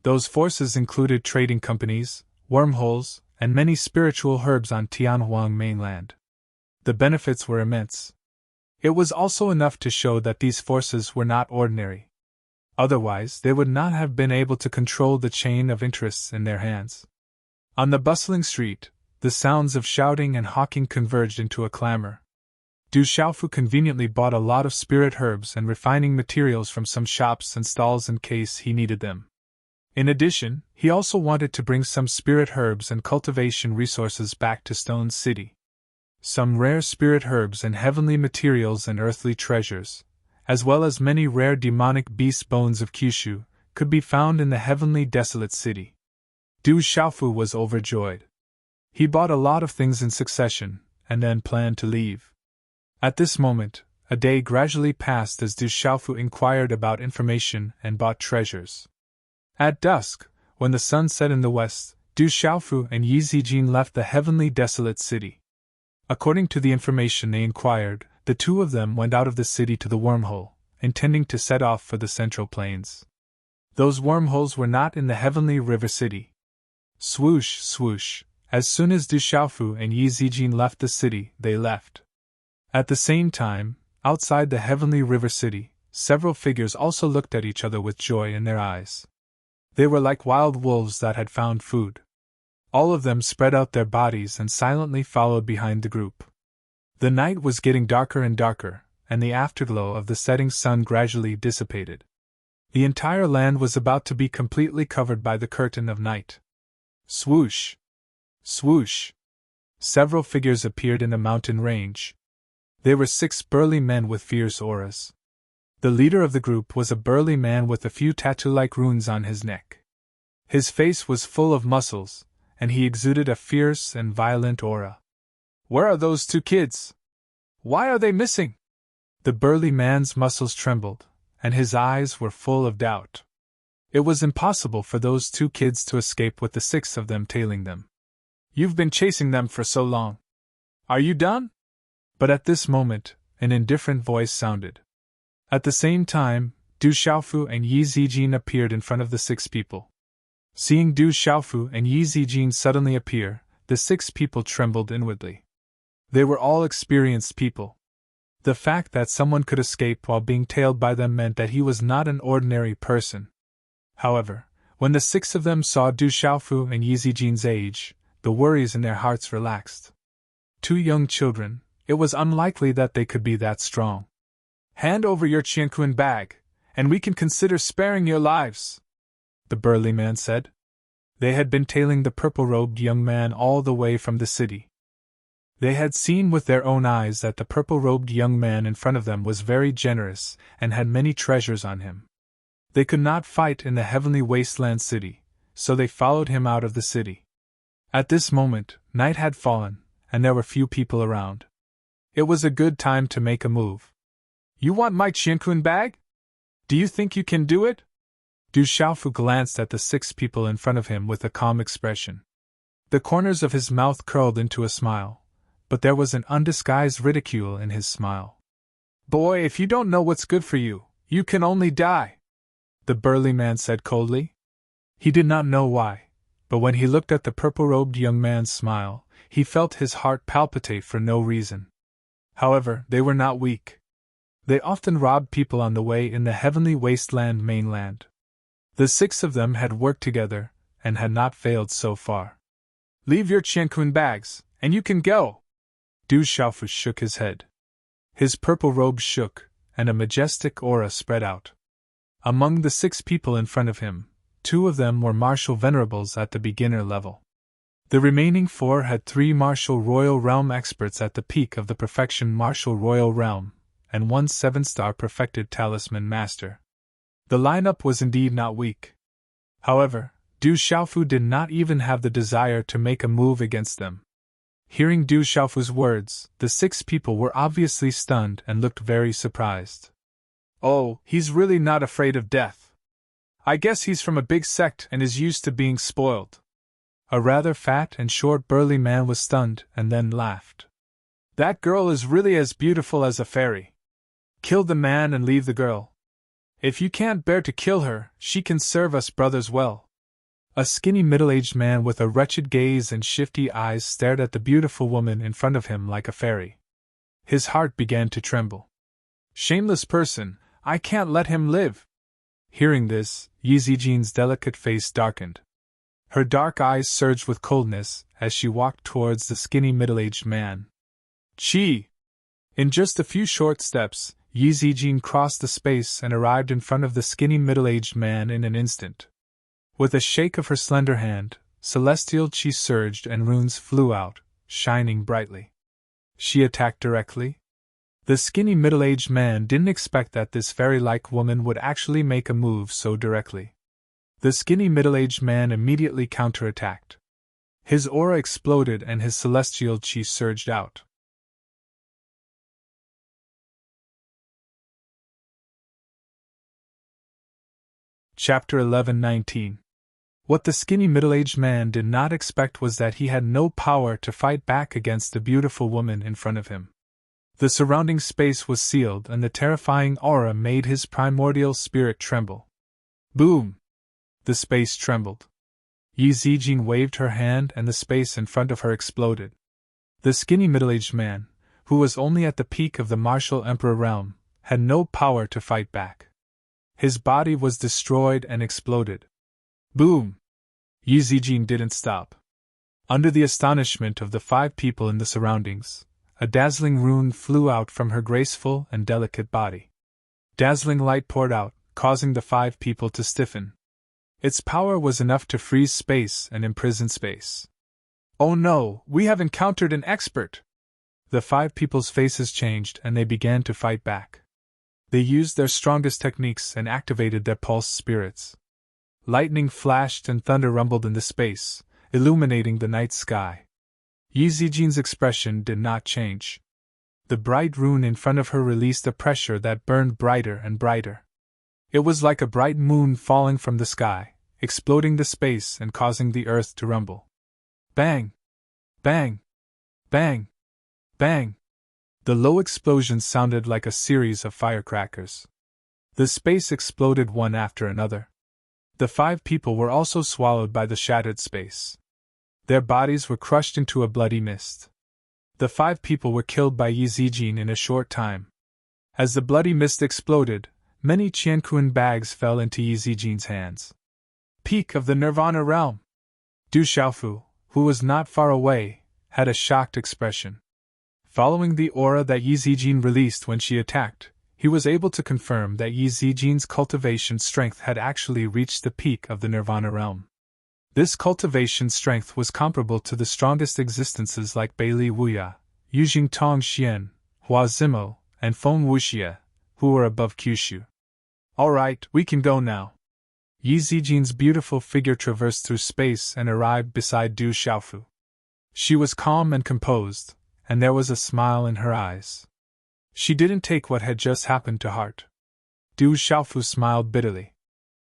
Those forces included trading companies, wormholes, and many spiritual herbs on Tianhuang mainland. The benefits were immense. It was also enough to show that these forces were not ordinary. Otherwise, they would not have been able to control the chain of interests in their hands. On the bustling street, the sounds of shouting and hawking converged into a clamor. Du Xiaofu conveniently bought a lot of spirit herbs and refining materials from some shops and stalls in case he needed them. In addition, he also wanted to bring some spirit herbs and cultivation resources back to Stone City. Some rare spirit herbs and heavenly materials and earthly treasures, as well as many rare demonic beast bones of Kyushu, could be found in the heavenly desolate city. Du Xiaofu was overjoyed. He bought a lot of things in succession, and then planned to leave. At this moment, a day gradually passed as Du Xiaofu inquired about information and bought treasures. At dusk, when the sun set in the west, Du Xiaofu and Yi Zijin left the heavenly desolate city. According to the information they inquired, the two of them went out of the city to the wormhole, intending to set off for the Central Plains. Those wormholes were not in the heavenly river city. Swoosh, swoosh, as soon as Du Xiaofu and Yi Zijin left the city, they left. At the same time, outside the heavenly river city, several figures also looked at each other with joy in their eyes. They were like wild wolves that had found food. All of them spread out their bodies and silently followed behind the group. The night was getting darker and darker, and the afterglow of the setting sun gradually dissipated. The entire land was about to be completely covered by the curtain of night. Swoosh! Swoosh! Several figures appeared in the mountain range. They were 6 burly men with fierce auras. The leader of the group was a burly man with a few tattoo-like runes on his neck. His face was full of muscles, and he exuded a fierce and violent aura. Where are those 2 kids? Why are they missing? The burly man's muscles trembled, and his eyes were full of doubt. It was impossible for those 2 kids to escape with the 6 of them tailing them. You've been chasing them for so long. Are you done? But at this moment, an indifferent voice sounded. At the same time, Du Xiaofu and Yi Zijin appeared in front of the 6 people. Seeing Du Xiaofu and Yi Zijin suddenly appear, the 6 people trembled inwardly. They were all experienced people. The fact that someone could escape while being tailed by them meant that he was not an ordinary person. However, when the 6 of them saw Du Xiaofu and Yi Zijin's age, the worries in their hearts relaxed. 2 young children, it was unlikely that they could be that strong. Hand over your Qianquan bag, and we can consider sparing your lives, the burly man said. They had been tailing the purple-robed young man all the way from the city. They had seen with their own eyes that the purple-robed young man in front of them was very generous and had many treasures on him. They could not fight in the heavenly wasteland city, so they followed him out of the city. At this moment, night had fallen, and there were few people around. It was a good time to make a move. You want my Qiankun bag? Do you think you can do it? Du Xiaofu glanced at the 6 people in front of him with a calm expression. The corners of his mouth curled into a smile, but there was an undisguised ridicule in his smile. Boy, if you don't know what's good for you, you can only die, the burly man said coldly. He did not know why, but when he looked at the purple-robed young man's smile, he felt his heart palpitate for no reason. However, they were not weak. They often robbed people on the way in the heavenly wasteland mainland. The 6 of them had worked together, and had not failed so far. Leave your Qiankun bags, and you can go. Du Xiaofu shook his head. His purple robe shook, and a majestic aura spread out. Among the 6 people in front of him, 2 of them were martial venerables at the beginner level. The remaining 4 had 3 martial royal realm experts at the peak of the perfection martial royal realm, and 1 7-star perfected talisman master. The lineup was indeed not weak. However, Du Xiaofu did not even have the desire to make a move against them. Hearing Du Xiaofu's words, the 6 people were obviously stunned and looked very surprised. Oh, he's really not afraid of death. I guess he's from a big sect and is used to being spoiled. A rather fat and short burly man was stunned and then laughed. That girl is really as beautiful as a fairy. Kill the man and leave the girl. If you can't bear to kill her, she can serve us brothers well. A skinny middle-aged man with a wretched gaze and shifty eyes stared at the beautiful woman in front of him like a fairy. His heart began to tremble. Shameless person, I can't let him live. Hearing this, Yi Zijin's delicate face darkened. Her dark eyes surged with coldness as she walked towards the skinny middle-aged man. Chi! In just a few short steps, Yi Zijin crossed the space and arrived in front of the skinny middle-aged man in an instant. With a shake of her slender hand, celestial chi surged and runes flew out, shining brightly. She attacked directly. The skinny middle-aged man didn't expect that this fairy-like woman would actually make a move so directly. The skinny middle-aged man immediately counterattacked. His aura exploded and his celestial chi surged out. Chapter 11-19. What the skinny middle-aged man did not expect was that he had no power to fight back against the beautiful woman in front of him. The surrounding space was sealed and the terrifying aura made his primordial spirit tremble. Boom! The space trembled. Yi Zijin waved her hand and the space in front of her exploded. The skinny middle-aged man, who was only at the peak of the martial emperor realm, had no power to fight back. His body was destroyed and exploded. Boom! Yi Zijin didn't stop. Under the astonishment of the 5 people in the surroundings, a dazzling rune flew out from her graceful and delicate body. Dazzling light poured out, causing the 5 people to stiffen. Its power was enough to freeze space and imprison space. Oh no, we have encountered an expert! The 5 people's faces changed and they began to fight back. They used their strongest techniques and activated their pulse spirits. Lightning flashed and thunder rumbled in the space, illuminating the night sky. Yi Zijin's expression did not change. The bright rune in front of her released a pressure that burned brighter and brighter. It was like a bright moon falling from the sky, exploding the space and causing the earth to rumble. Bang! Bang! Bang! Bang! The low explosions sounded like a series of firecrackers. The space exploded one after another. The 5 people were also swallowed by the shattered space. Their bodies were crushed into a bloody mist. The 5 people were killed by Yi Zijin in a short time. As the bloody mist exploded, many Qiankun bags fell into Yi Zijin's hands. Peak of the Nirvana realm! Du Xiaofu, who was not far away, had a shocked expression. Following the aura that Yi Zijin released when she attacked, he was able to confirm that Yi Zijin's cultivation strength had actually reached the peak of the Nirvana realm. This cultivation strength was comparable to the strongest existences like Beili Wuya, Yujing Tong Xian, Hua Zimo, and Feng Wuxie, who were above Kyushu. Alright, we can go now. Yi Zijin's beautiful figure traversed through space and arrived beside Du Xiaofu. She was calm and composed, and there was a smile in her eyes. She didn't take what had just happened to heart. Du Xiaofu smiled bitterly.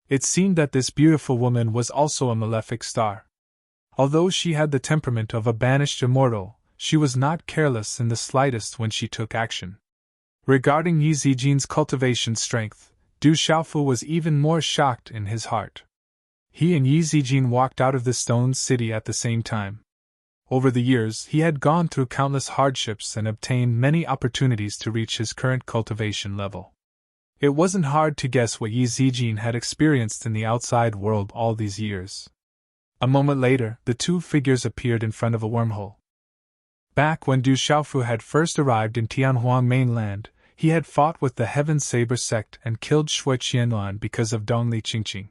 It seemed that this beautiful woman was also a malefic star. Although she had the temperament of a banished immortal, she was not careless in the slightest when she took action. Regarding Yi Zijin's cultivation strength, Du Xiaofu was even more shocked in his heart. He and Yi Zijin walked out of the stone city at the same time. Over the years, he had gone through countless hardships and obtained many opportunities to reach his current cultivation level. It wasn't hard to guess what Yi Zijin had experienced in the outside world all these years. A moment later, the two figures appeared in front of a wormhole. Back when Du Xiaofu had first arrived in Tianhuang mainland, he had fought with the Heaven Saber sect and killed Shui Qianluan because of Dongli Qingqing.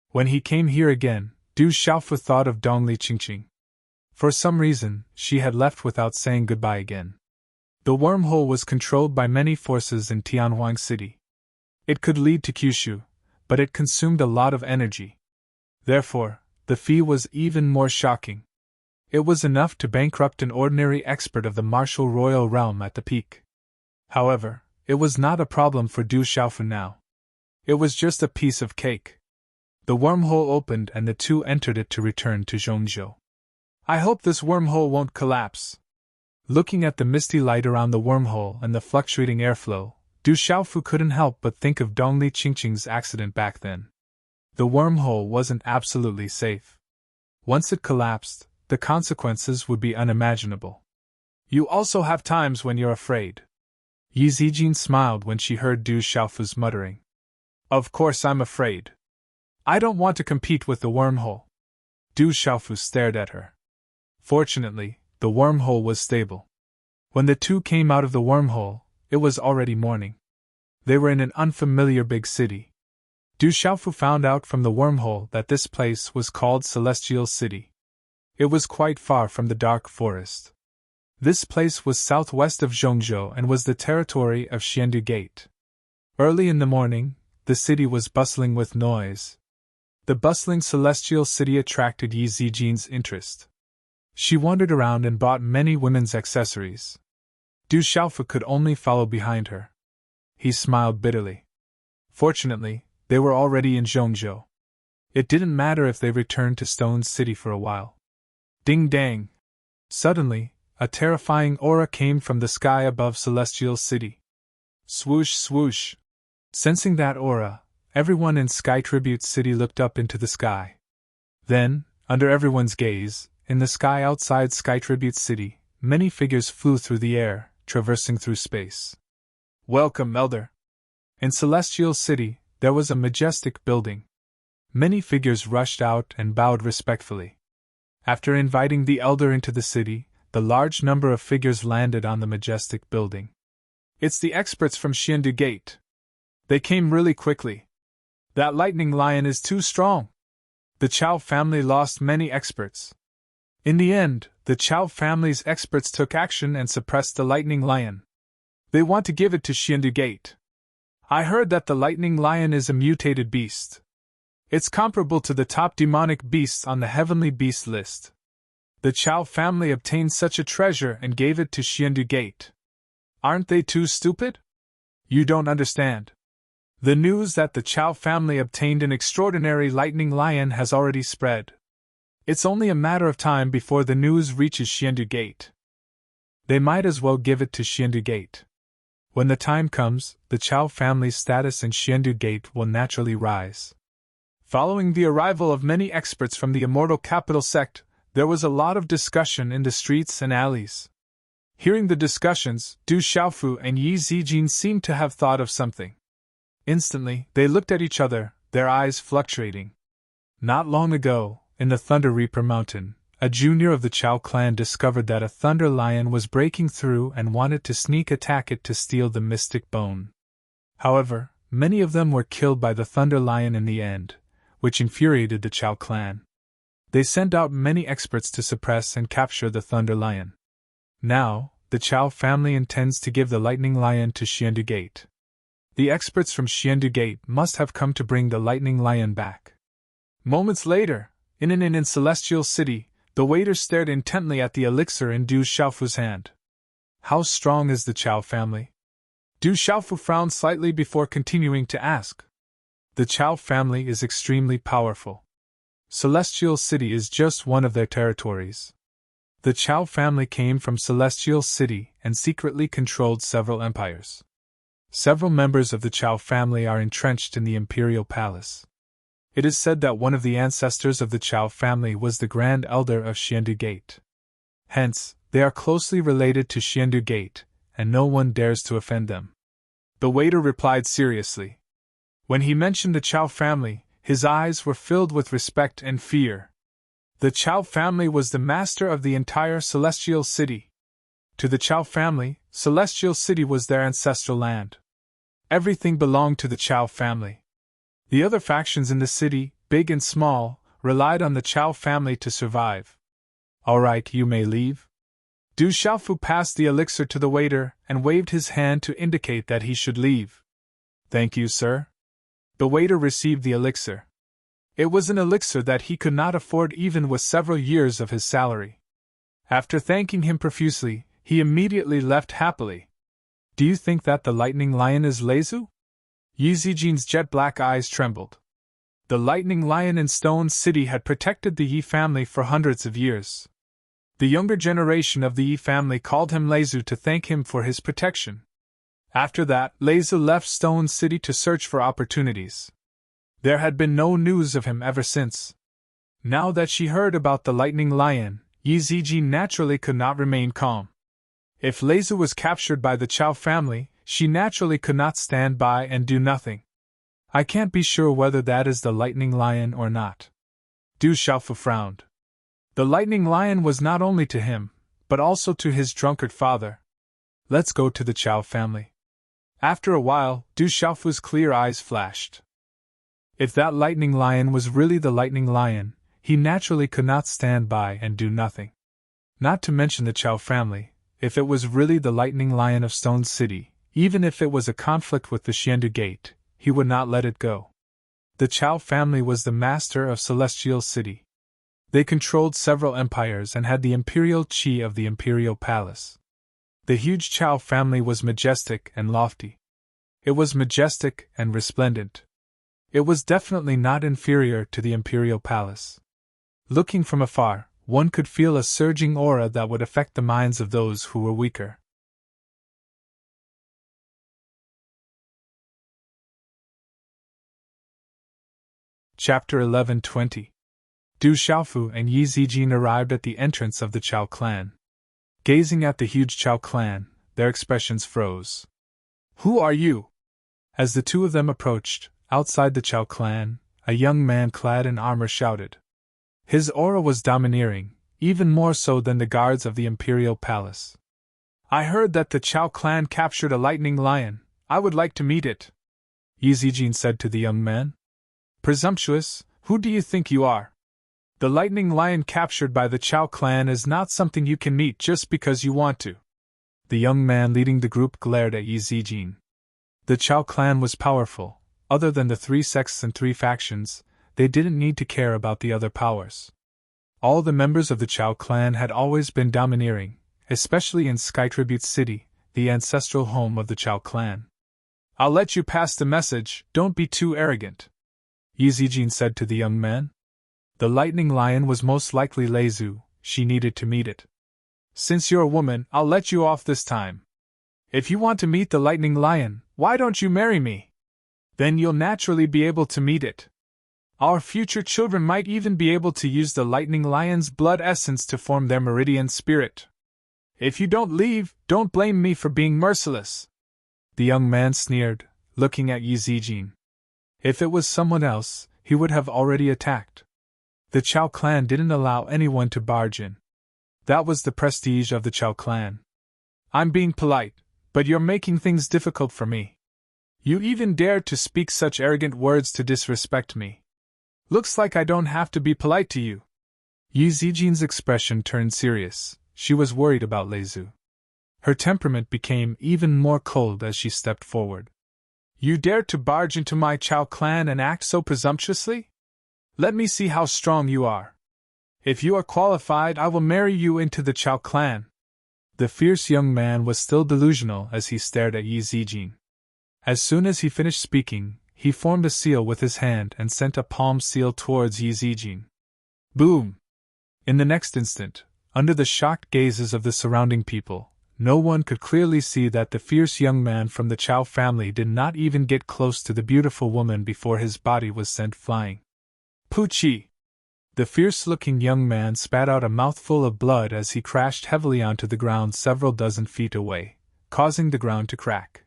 When he came here again, Du Xiaofu thought of Dongli Qingqing. For some reason, she had left without saying goodbye again. The wormhole was controlled by many forces in Tianhuang City. It could lead to Kyushu, but it consumed a lot of energy. Therefore, the fee was even more shocking. It was enough to bankrupt an ordinary expert of the martial royal realm at the peak. However, it was not a problem for Du Xiaofu now. It was just a piece of cake. The wormhole opened and the two entered it to return to Zhongzhou. I hope this wormhole won't collapse. Looking at the misty light around the wormhole and the fluctuating airflow, Du Xiaofu couldn't help but think of Dongli Qingqing's accident back then. The wormhole wasn't absolutely safe. Once it collapsed, the consequences would be unimaginable. You also have times when you're afraid. Yi Zijin smiled when she heard Du Xiaofu's muttering. Of course I'm afraid. I don't want to compete with the wormhole. Du Xiaofu stared at her. Fortunately, the wormhole was stable. When the two came out of the wormhole, it was already morning. They were in an unfamiliar big city. Du Xiaofu found out from the wormhole that this place was called Celestial City. It was quite far from the dark forest. This place was southwest of Zhongzhou and was the territory of Xiandu Gate. Early in the morning, the city was bustling with noise. The bustling Celestial City attracted Yi Zijin's interest. She wandered around and bought many women's accessories. Du Xiaofu could only follow behind her. He smiled bitterly. Fortunately, they were already in Zhongzhou. It didn't matter if they returned to Stone City for a while. Ding dang! Suddenly, a terrifying aura came from the sky above Celestial City. Swoosh swoosh! Sensing that aura, everyone in Sky Tribute City looked up into the sky. Then, under everyone's gaze, in the sky outside Sky Tribute City, many figures flew through the air, traversing through space. Welcome, Elder! In Celestial City, there was a majestic building. Many figures rushed out and bowed respectfully. After inviting the Elder into the city, the large number of figures landed on the majestic building. It's the experts from Xiandu Gate. They came really quickly. That lightning lion is too strong. The Chao family lost many experts. In the end, the Chao family's experts took action and suppressed the lightning lion. They want to give it to Xiandu Gate. I heard that the lightning lion is a mutated beast. It's comparable to the top demonic beasts on the heavenly beast list. The Chao family obtained such a treasure and gave it to Xiandu Gate. Aren't they too stupid? You don't understand. The news that the Chao family obtained an extraordinary lightning lion has already spread. It's only a matter of time before the news reaches Xiandu Gate. They might as well give it to Xiandu Gate. When the time comes, the Chao family's status in Xiandu Gate will naturally rise. Following the arrival of many experts from the Immortal Capital sect, there was a lot of discussion in the streets and alleys. Hearing the discussions, Du Xiaofu and Yi Zijin seemed to have thought of something. Instantly, they looked at each other, their eyes fluctuating. Not long ago, in the Thunder Reaper Mountain, a junior of the Chao clan discovered that a Thunder Lion was breaking through and wanted to sneak attack it to steal the mystic bone. However, many of them were killed by the Thunder Lion in the end, which infuriated the Chao clan. They sent out many experts to suppress and capture the Thunder Lion. Now, the Chao family intends to give the Lightning Lion to Xiandu Gate. The experts from Xiandu Gate must have come to bring the Lightning Lion back. Moments later, in an inn in Celestial City, The waiter stared intently at the elixir in Du Xiaofu's hand. How strong is the Chao family? Du Xiaofu frowned slightly before continuing to ask. The Chao family is extremely powerful. Celestial City is just one of their territories. The Chao family came from Celestial City and secretly controlled several empires. Several members of the Chao family are entrenched in the Imperial Palace. It is said that one of the ancestors of the Chao family was the Grand Elder of Xiandu Gate. Hence, they are closely related to Xiandu Gate, and no one dares to offend them. The waiter replied seriously. When he mentioned the Chao family, his eyes were filled with respect and fear. The Chao family was the master of the entire Celestial City. To the Chao family, Celestial City was their ancestral land. Everything belonged to the Chao family. The other factions in the city, big and small, relied on the Chao family to survive. All right, you may leave. Du Xiaofu passed the elixir to the waiter and waved his hand to indicate that he should leave. Thank you, sir. The waiter received the elixir. It was an elixir that he could not afford even with several years of his salary. After thanking him profusely, he immediately left happily. Do you think that the lightning lion is Leizu? Yi Zijin's jet-black eyes trembled. The lightning lion in Stone City had protected the Yi family for hundreds of years. The younger generation of the Yi family called him Leizu to thank him for his protection. After that, Leizu left Stone City to search for opportunities. There had been no news of him ever since. Now that she heard about the lightning lion, Yi Zijin naturally could not remain calm. If Leizu was captured by the Chao family, she naturally could not stand by and do nothing. I can't be sure whether that is the lightning lion or not. Du Xiaofu frowned. The lightning lion was not only to him, but also to his drunkard father. Let's go to the Chao family. After a while, Du Xiaofu's clear eyes flashed. If that lightning lion was really the lightning lion, he naturally could not stand by and do nothing. Not to mention the Chao family, if it was really the lightning lion of Stone City, even if it was a conflict with the Xiandu Gate, he would not let it go. The Chao family was the master of Celestial City. They controlled several empires and had the imperial qi of the Imperial Palace. The huge Chao family was majestic and lofty. It was majestic and resplendent. It was definitely not inferior to the Imperial Palace. Looking from afar, one could feel a surging aura that would affect the minds of those who were weaker. Chapter 11:20. Du Xiaofu and Yi Zijin arrived at the entrance of the Chao clan. Gazing at the huge Chao clan, their expressions froze. Who are you? As the two of them approached, outside the Chao clan, a young man clad in armor shouted. His aura was domineering, even more so than the guards of the Imperial Palace. I heard that the Chao clan captured a lightning lion. I would like to meet it. Yi Zijin said to the young man. Presumptuous, who do you think you are? The lightning lion captured by the Chao clan is not something you can meet just because you want to. The young man leading the group glared at Yi Zijin. The Chao clan was powerful. Other than the 3 sects and 3 factions, they didn't need to care about the other powers. All the members of the Chao clan had always been domineering, especially in Skytribute City, the ancestral home of the Chao clan. I'll let you pass the message, don't be too arrogant, Yi Zijin said to the young man. The lightning lion was most likely Leizu, she needed to meet it. Since you're a woman, I'll let you off this time. If you want to meet the lightning lion, why don't you marry me? Then you'll naturally be able to meet it. Our future children might even be able to use the lightning lion's blood essence to form their meridian spirit. If you don't leave, don't blame me for being merciless. The young man sneered, looking at Yi Zijin. If it was someone else, he would have already attacked. The Chao clan didn't allow anyone to barge in. That was the prestige of the Chao clan. I'm being polite, but you're making things difficult for me. You even dared to speak such arrogant words to disrespect me. Looks like I don't have to be polite to you. Yi Zijin's expression turned serious. She was worried about Leizu. Her temperament became even more cold as she stepped forward. You dared to barge into my Chao clan and act so presumptuously? Let me see how strong you are. If you are qualified, I will marry you into the Chao clan. The fierce young man was still delusional as he stared at Yi Zijin. As soon as he finished speaking, he formed a seal with his hand and sent a palm seal towards Yi Zijin. Boom! In the next instant, under the shocked gazes of the surrounding people, no one could clearly see that the fierce young man from the Chao family did not even get close to the beautiful woman before his body was sent flying. Puchi! The fierce-looking young man spat out a mouthful of blood as he crashed heavily onto the ground several dozen feet away, causing the ground to crack.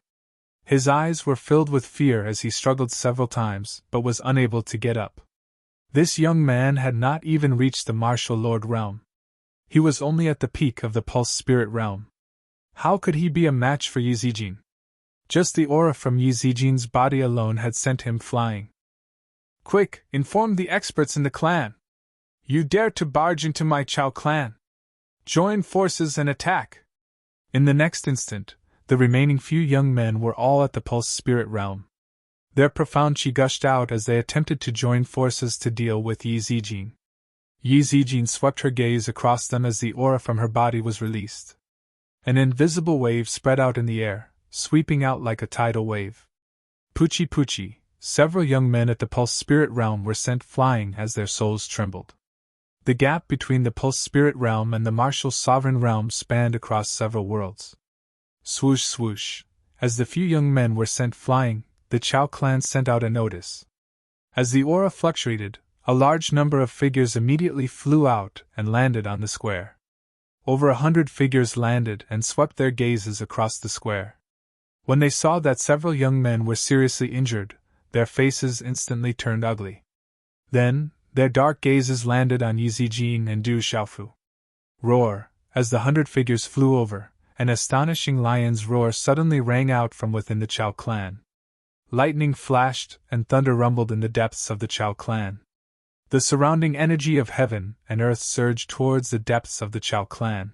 His eyes were filled with fear as he struggled several times, but was unable to get up. This young man had not even reached the martial lord realm. He was only at the peak of the pulse spirit realm. How could he be a match for Yi Zijin? Just the aura from Yi Zijin's body alone had sent him flying. Quick, inform the experts in the clan! You dare to barge into my Chao clan! Join forces and attack! In the next instant, the remaining few young men were all at the pulse spirit realm. Their profound chi gushed out as they attempted to join forces to deal with Yi Zijin. Yi Zijin swept her gaze across them as the aura from her body was released. An invisible wave spread out in the air, sweeping out like a tidal wave. Puchi Puchi, several young men at the pulse spirit realm were sent flying as their souls trembled. The gap between the pulse spirit realm and the martial sovereign realm spanned across several worlds. Swoosh swoosh, as the few young men were sent flying, the Chao clan sent out a notice. As the aura fluctuated, a large number of figures immediately flew out and landed on the square. Over 100 figures landed and swept their gazes across the square. When they saw that several young men were seriously injured, their faces instantly turned ugly. Then, their dark gazes landed on Yi Zijin and Du Xiaofu. Roar! As the 100 figures flew over, an astonishing lion's roar suddenly rang out from within the Chao clan. Lightning flashed and thunder rumbled in the depths of the Chao clan. The surrounding energy of heaven and earth surged towards the depths of the Chao clan.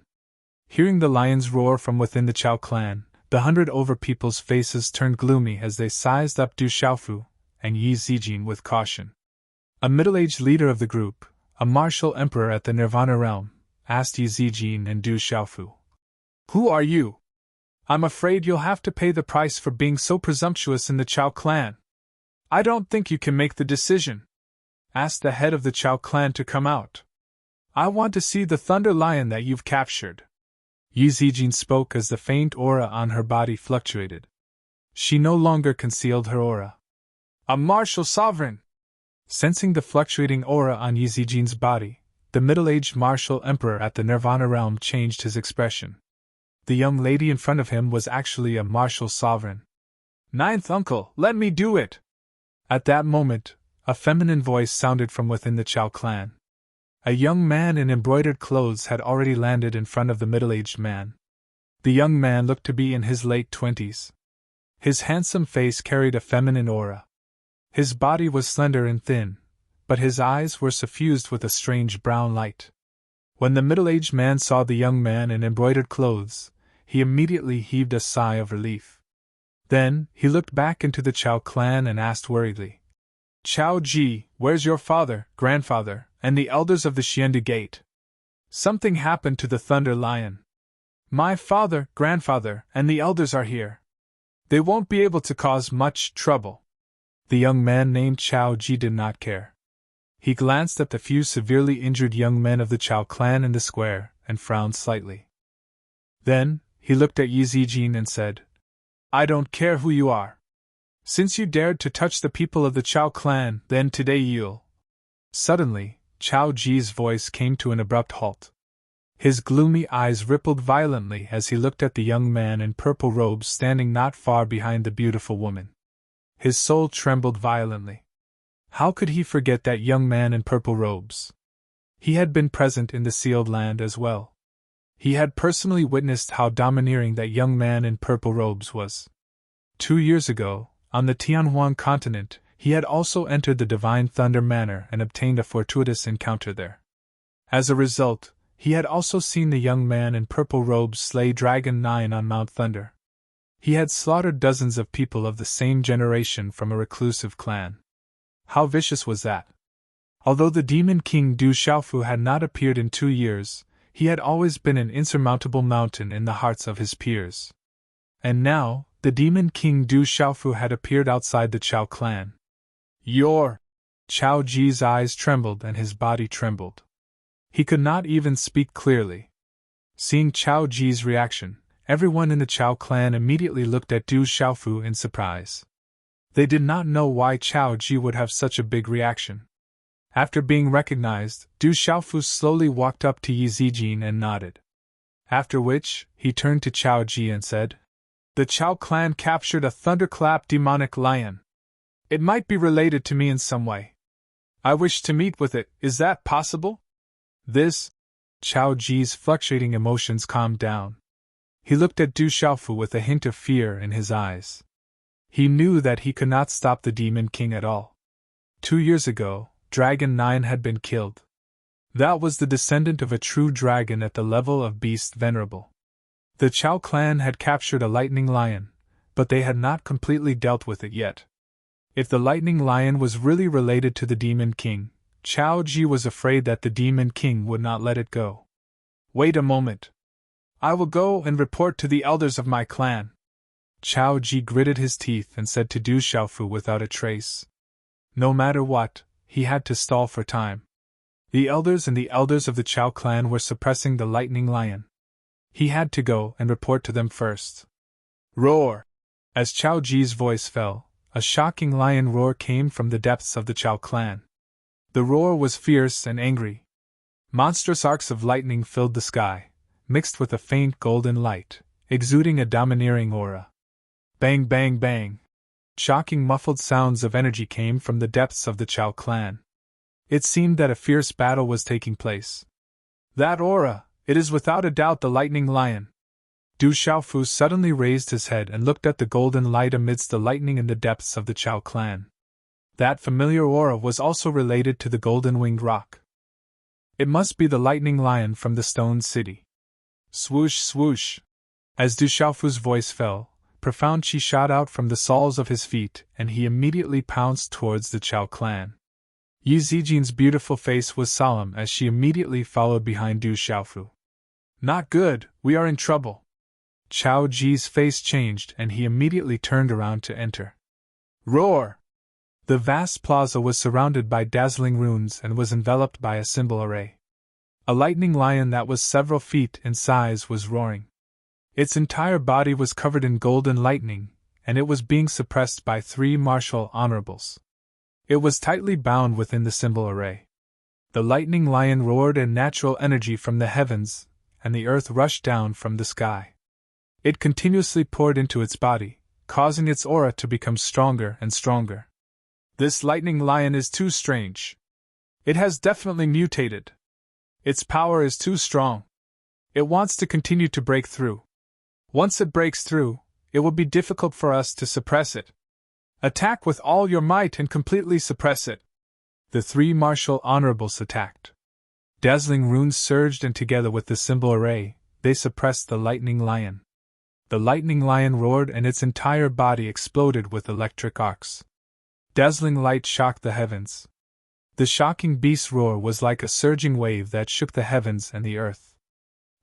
Hearing the lion's roar from within the Chao clan, the 100 over people's faces turned gloomy as they sized up Du Xiaofu and Yi Zijin with caution. A middle-aged leader of the group, a martial emperor at the Nirvana realm, asked Yi Zijin and Du Xiaofu. Who are you? I'm afraid you'll have to pay the price for being so presumptuous in the Chao clan. I don't think you can make the decision. Ask the head of the Chao clan to come out. I want to see the thunder lion that you've captured. Yi Zijin spoke as the faint aura on her body fluctuated. She no longer concealed her aura. A martial sovereign! Sensing the fluctuating aura on Yi Zijin's body, the middle-aged martial emperor at the Nirvana realm changed his expression. The young lady in front of him was actually a martial sovereign. Ninth uncle, let me do it! At that moment, a feminine voice sounded from within the Chao clan. A young man in embroidered clothes had already landed in front of the middle-aged man. The young man looked to be in his late 20s. His handsome face carried a feminine aura. His body was slender and thin, but his eyes were suffused with a strange brown light. When the middle-aged man saw the young man in embroidered clothes, he immediately heaved a sigh of relief. Then, he looked back into the Chao clan and asked worriedly, Chao Ji, where's your father, grandfather, and the elders of the Xiandu Gate? Something happened to the Thunder Lion. My father, grandfather, and the elders are here. They won't be able to cause much trouble. The young man named Chao Ji did not care. He glanced at the few severely injured young men of the Chao clan in the square, and frowned slightly. Then, he looked at Yi Zijin and said, I don't care who you are. Since you dared to touch the people of the Chao clan, then today you'll... Suddenly, Chao Ji's voice came to an abrupt halt. His gloomy eyes rippled violently as he looked at the young man in purple robes standing not far behind the beautiful woman. His soul trembled violently. How could he forget that young man in purple robes? He had been present in the sealed land as well. He had personally witnessed how domineering that young man in purple robes was. 2 years ago, on the Tianhuan continent, he had also entered the Divine Thunder Manor and obtained a fortuitous encounter there. As a result, he had also seen the young man in purple robes slay Dragon 9 on Mount Thunder. He had slaughtered dozens of people of the same generation from a reclusive clan. How vicious was that? Although the demon king Du Xiaofu had not appeared in 2 years, he had always been an insurmountable mountain in the hearts of his peers. And now, the demon king Du Xiaofu had appeared outside the Chao clan. Your! Chao Ji's eyes trembled and his body trembled. He could not even speak clearly. Seeing Chao Ji's reaction, everyone in the Chao clan immediately looked at Du Xiaofu in surprise. They did not know why Chao Ji would have such a big reaction. After being recognized, Du Xiaofu slowly walked up to Yi Zijin and nodded. After which, he turned to Chao Ji and said, "The Chao clan captured a thunderclap demonic lion. It might be related to me in some way. I wish to meet with it, is that possible?" This, Chao Ji's fluctuating emotions calmed down. He looked at Du Xiaofu with a hint of fear in his eyes. He knew that he could not stop the demon king at all. 2 years ago, Dragon 9 had been killed. That was the descendant of a true dragon at the level of beast venerable. The Chao clan had captured a lightning lion, but they had not completely dealt with it yet. If the lightning lion was really related to the demon king, Chao Ji was afraid that the demon king would not let it go. "Wait a moment. I will go and report to the elders of my clan." Chao Ji gritted his teeth and said to Du Xiaofu without a trace. No matter what, he had to stall for time. The elders and the elders of the Chao clan were suppressing the lightning lion. He had to go and report to them first. Roar! As Chao Ji's voice fell, a shocking lion roar came from the depths of the Chao clan. The roar was fierce and angry. Monstrous arcs of lightning filled the sky, mixed with a faint golden light, exuding a domineering aura. Bang, bang, bang! Shocking muffled sounds of energy came from the depths of the Chao clan. It seemed that a fierce battle was taking place. "That aura, it is without a doubt the lightning lion." Du Xiaofu suddenly raised his head and looked at the golden light amidst the lightning in the depths of the Chao clan. That familiar aura was also related to the golden-winged rock. It must be the lightning lion from the stone city. Swoosh, swoosh! As Du Xiaofu's voice fell, profound qi shot out from the soles of his feet, and he immediately pounced towards the Chao clan. Yi Zijin's beautiful face was solemn as she immediately followed behind Du Xiaofu. "Not good, we are in trouble." Chao Ji's face changed and he immediately turned around to enter. Roar! The vast plaza was surrounded by dazzling runes and was enveloped by a symbol array. A lightning lion that was several feet in size was roaring. Its entire body was covered in golden lightning, and it was being suppressed by 3 martial honorables. It was tightly bound within the symbol array. The lightning lion roared and natural energy from the heavens, and the earth rushed down from the sky. It continuously poured into its body, causing its aura to become stronger and stronger. "This lightning lion is too strange. It has definitely mutated. Its power is too strong. It wants to continue to break through. Once it breaks through, it will be difficult for us to suppress it. Attack with all your might and completely suppress it." The 3 martial honorables attacked. Dazzling runes surged and together with the symbol array, they suppressed the lightning lion. The lightning lion roared and its entire body exploded with electric arcs. Dazzling light shocked the heavens. The shocking beast's roar was like a surging wave that shook the heavens and the earth.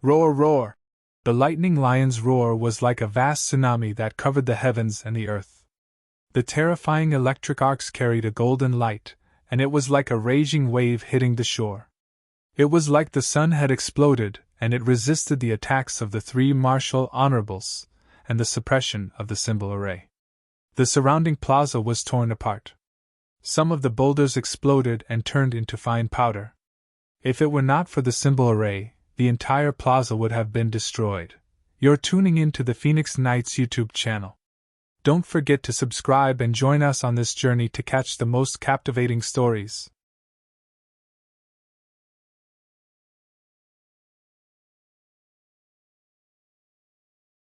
Roar, roar! The lightning lion's roar was like a vast tsunami that covered the heavens and the earth. The terrifying electric arcs carried a golden light, and it was like a raging wave hitting the shore. It was like the sun had exploded, and it resisted the attacks of the 3 martial honorables, and the suppression of the symbol array. The surrounding plaza was torn apart. Some of the boulders exploded and turned into fine powder. If it were not for the symbol array, the entire plaza would have been destroyed. You're tuning in to the Phoenix Knights YouTube channel. Don't forget to subscribe and join us on this journey to catch the most captivating stories.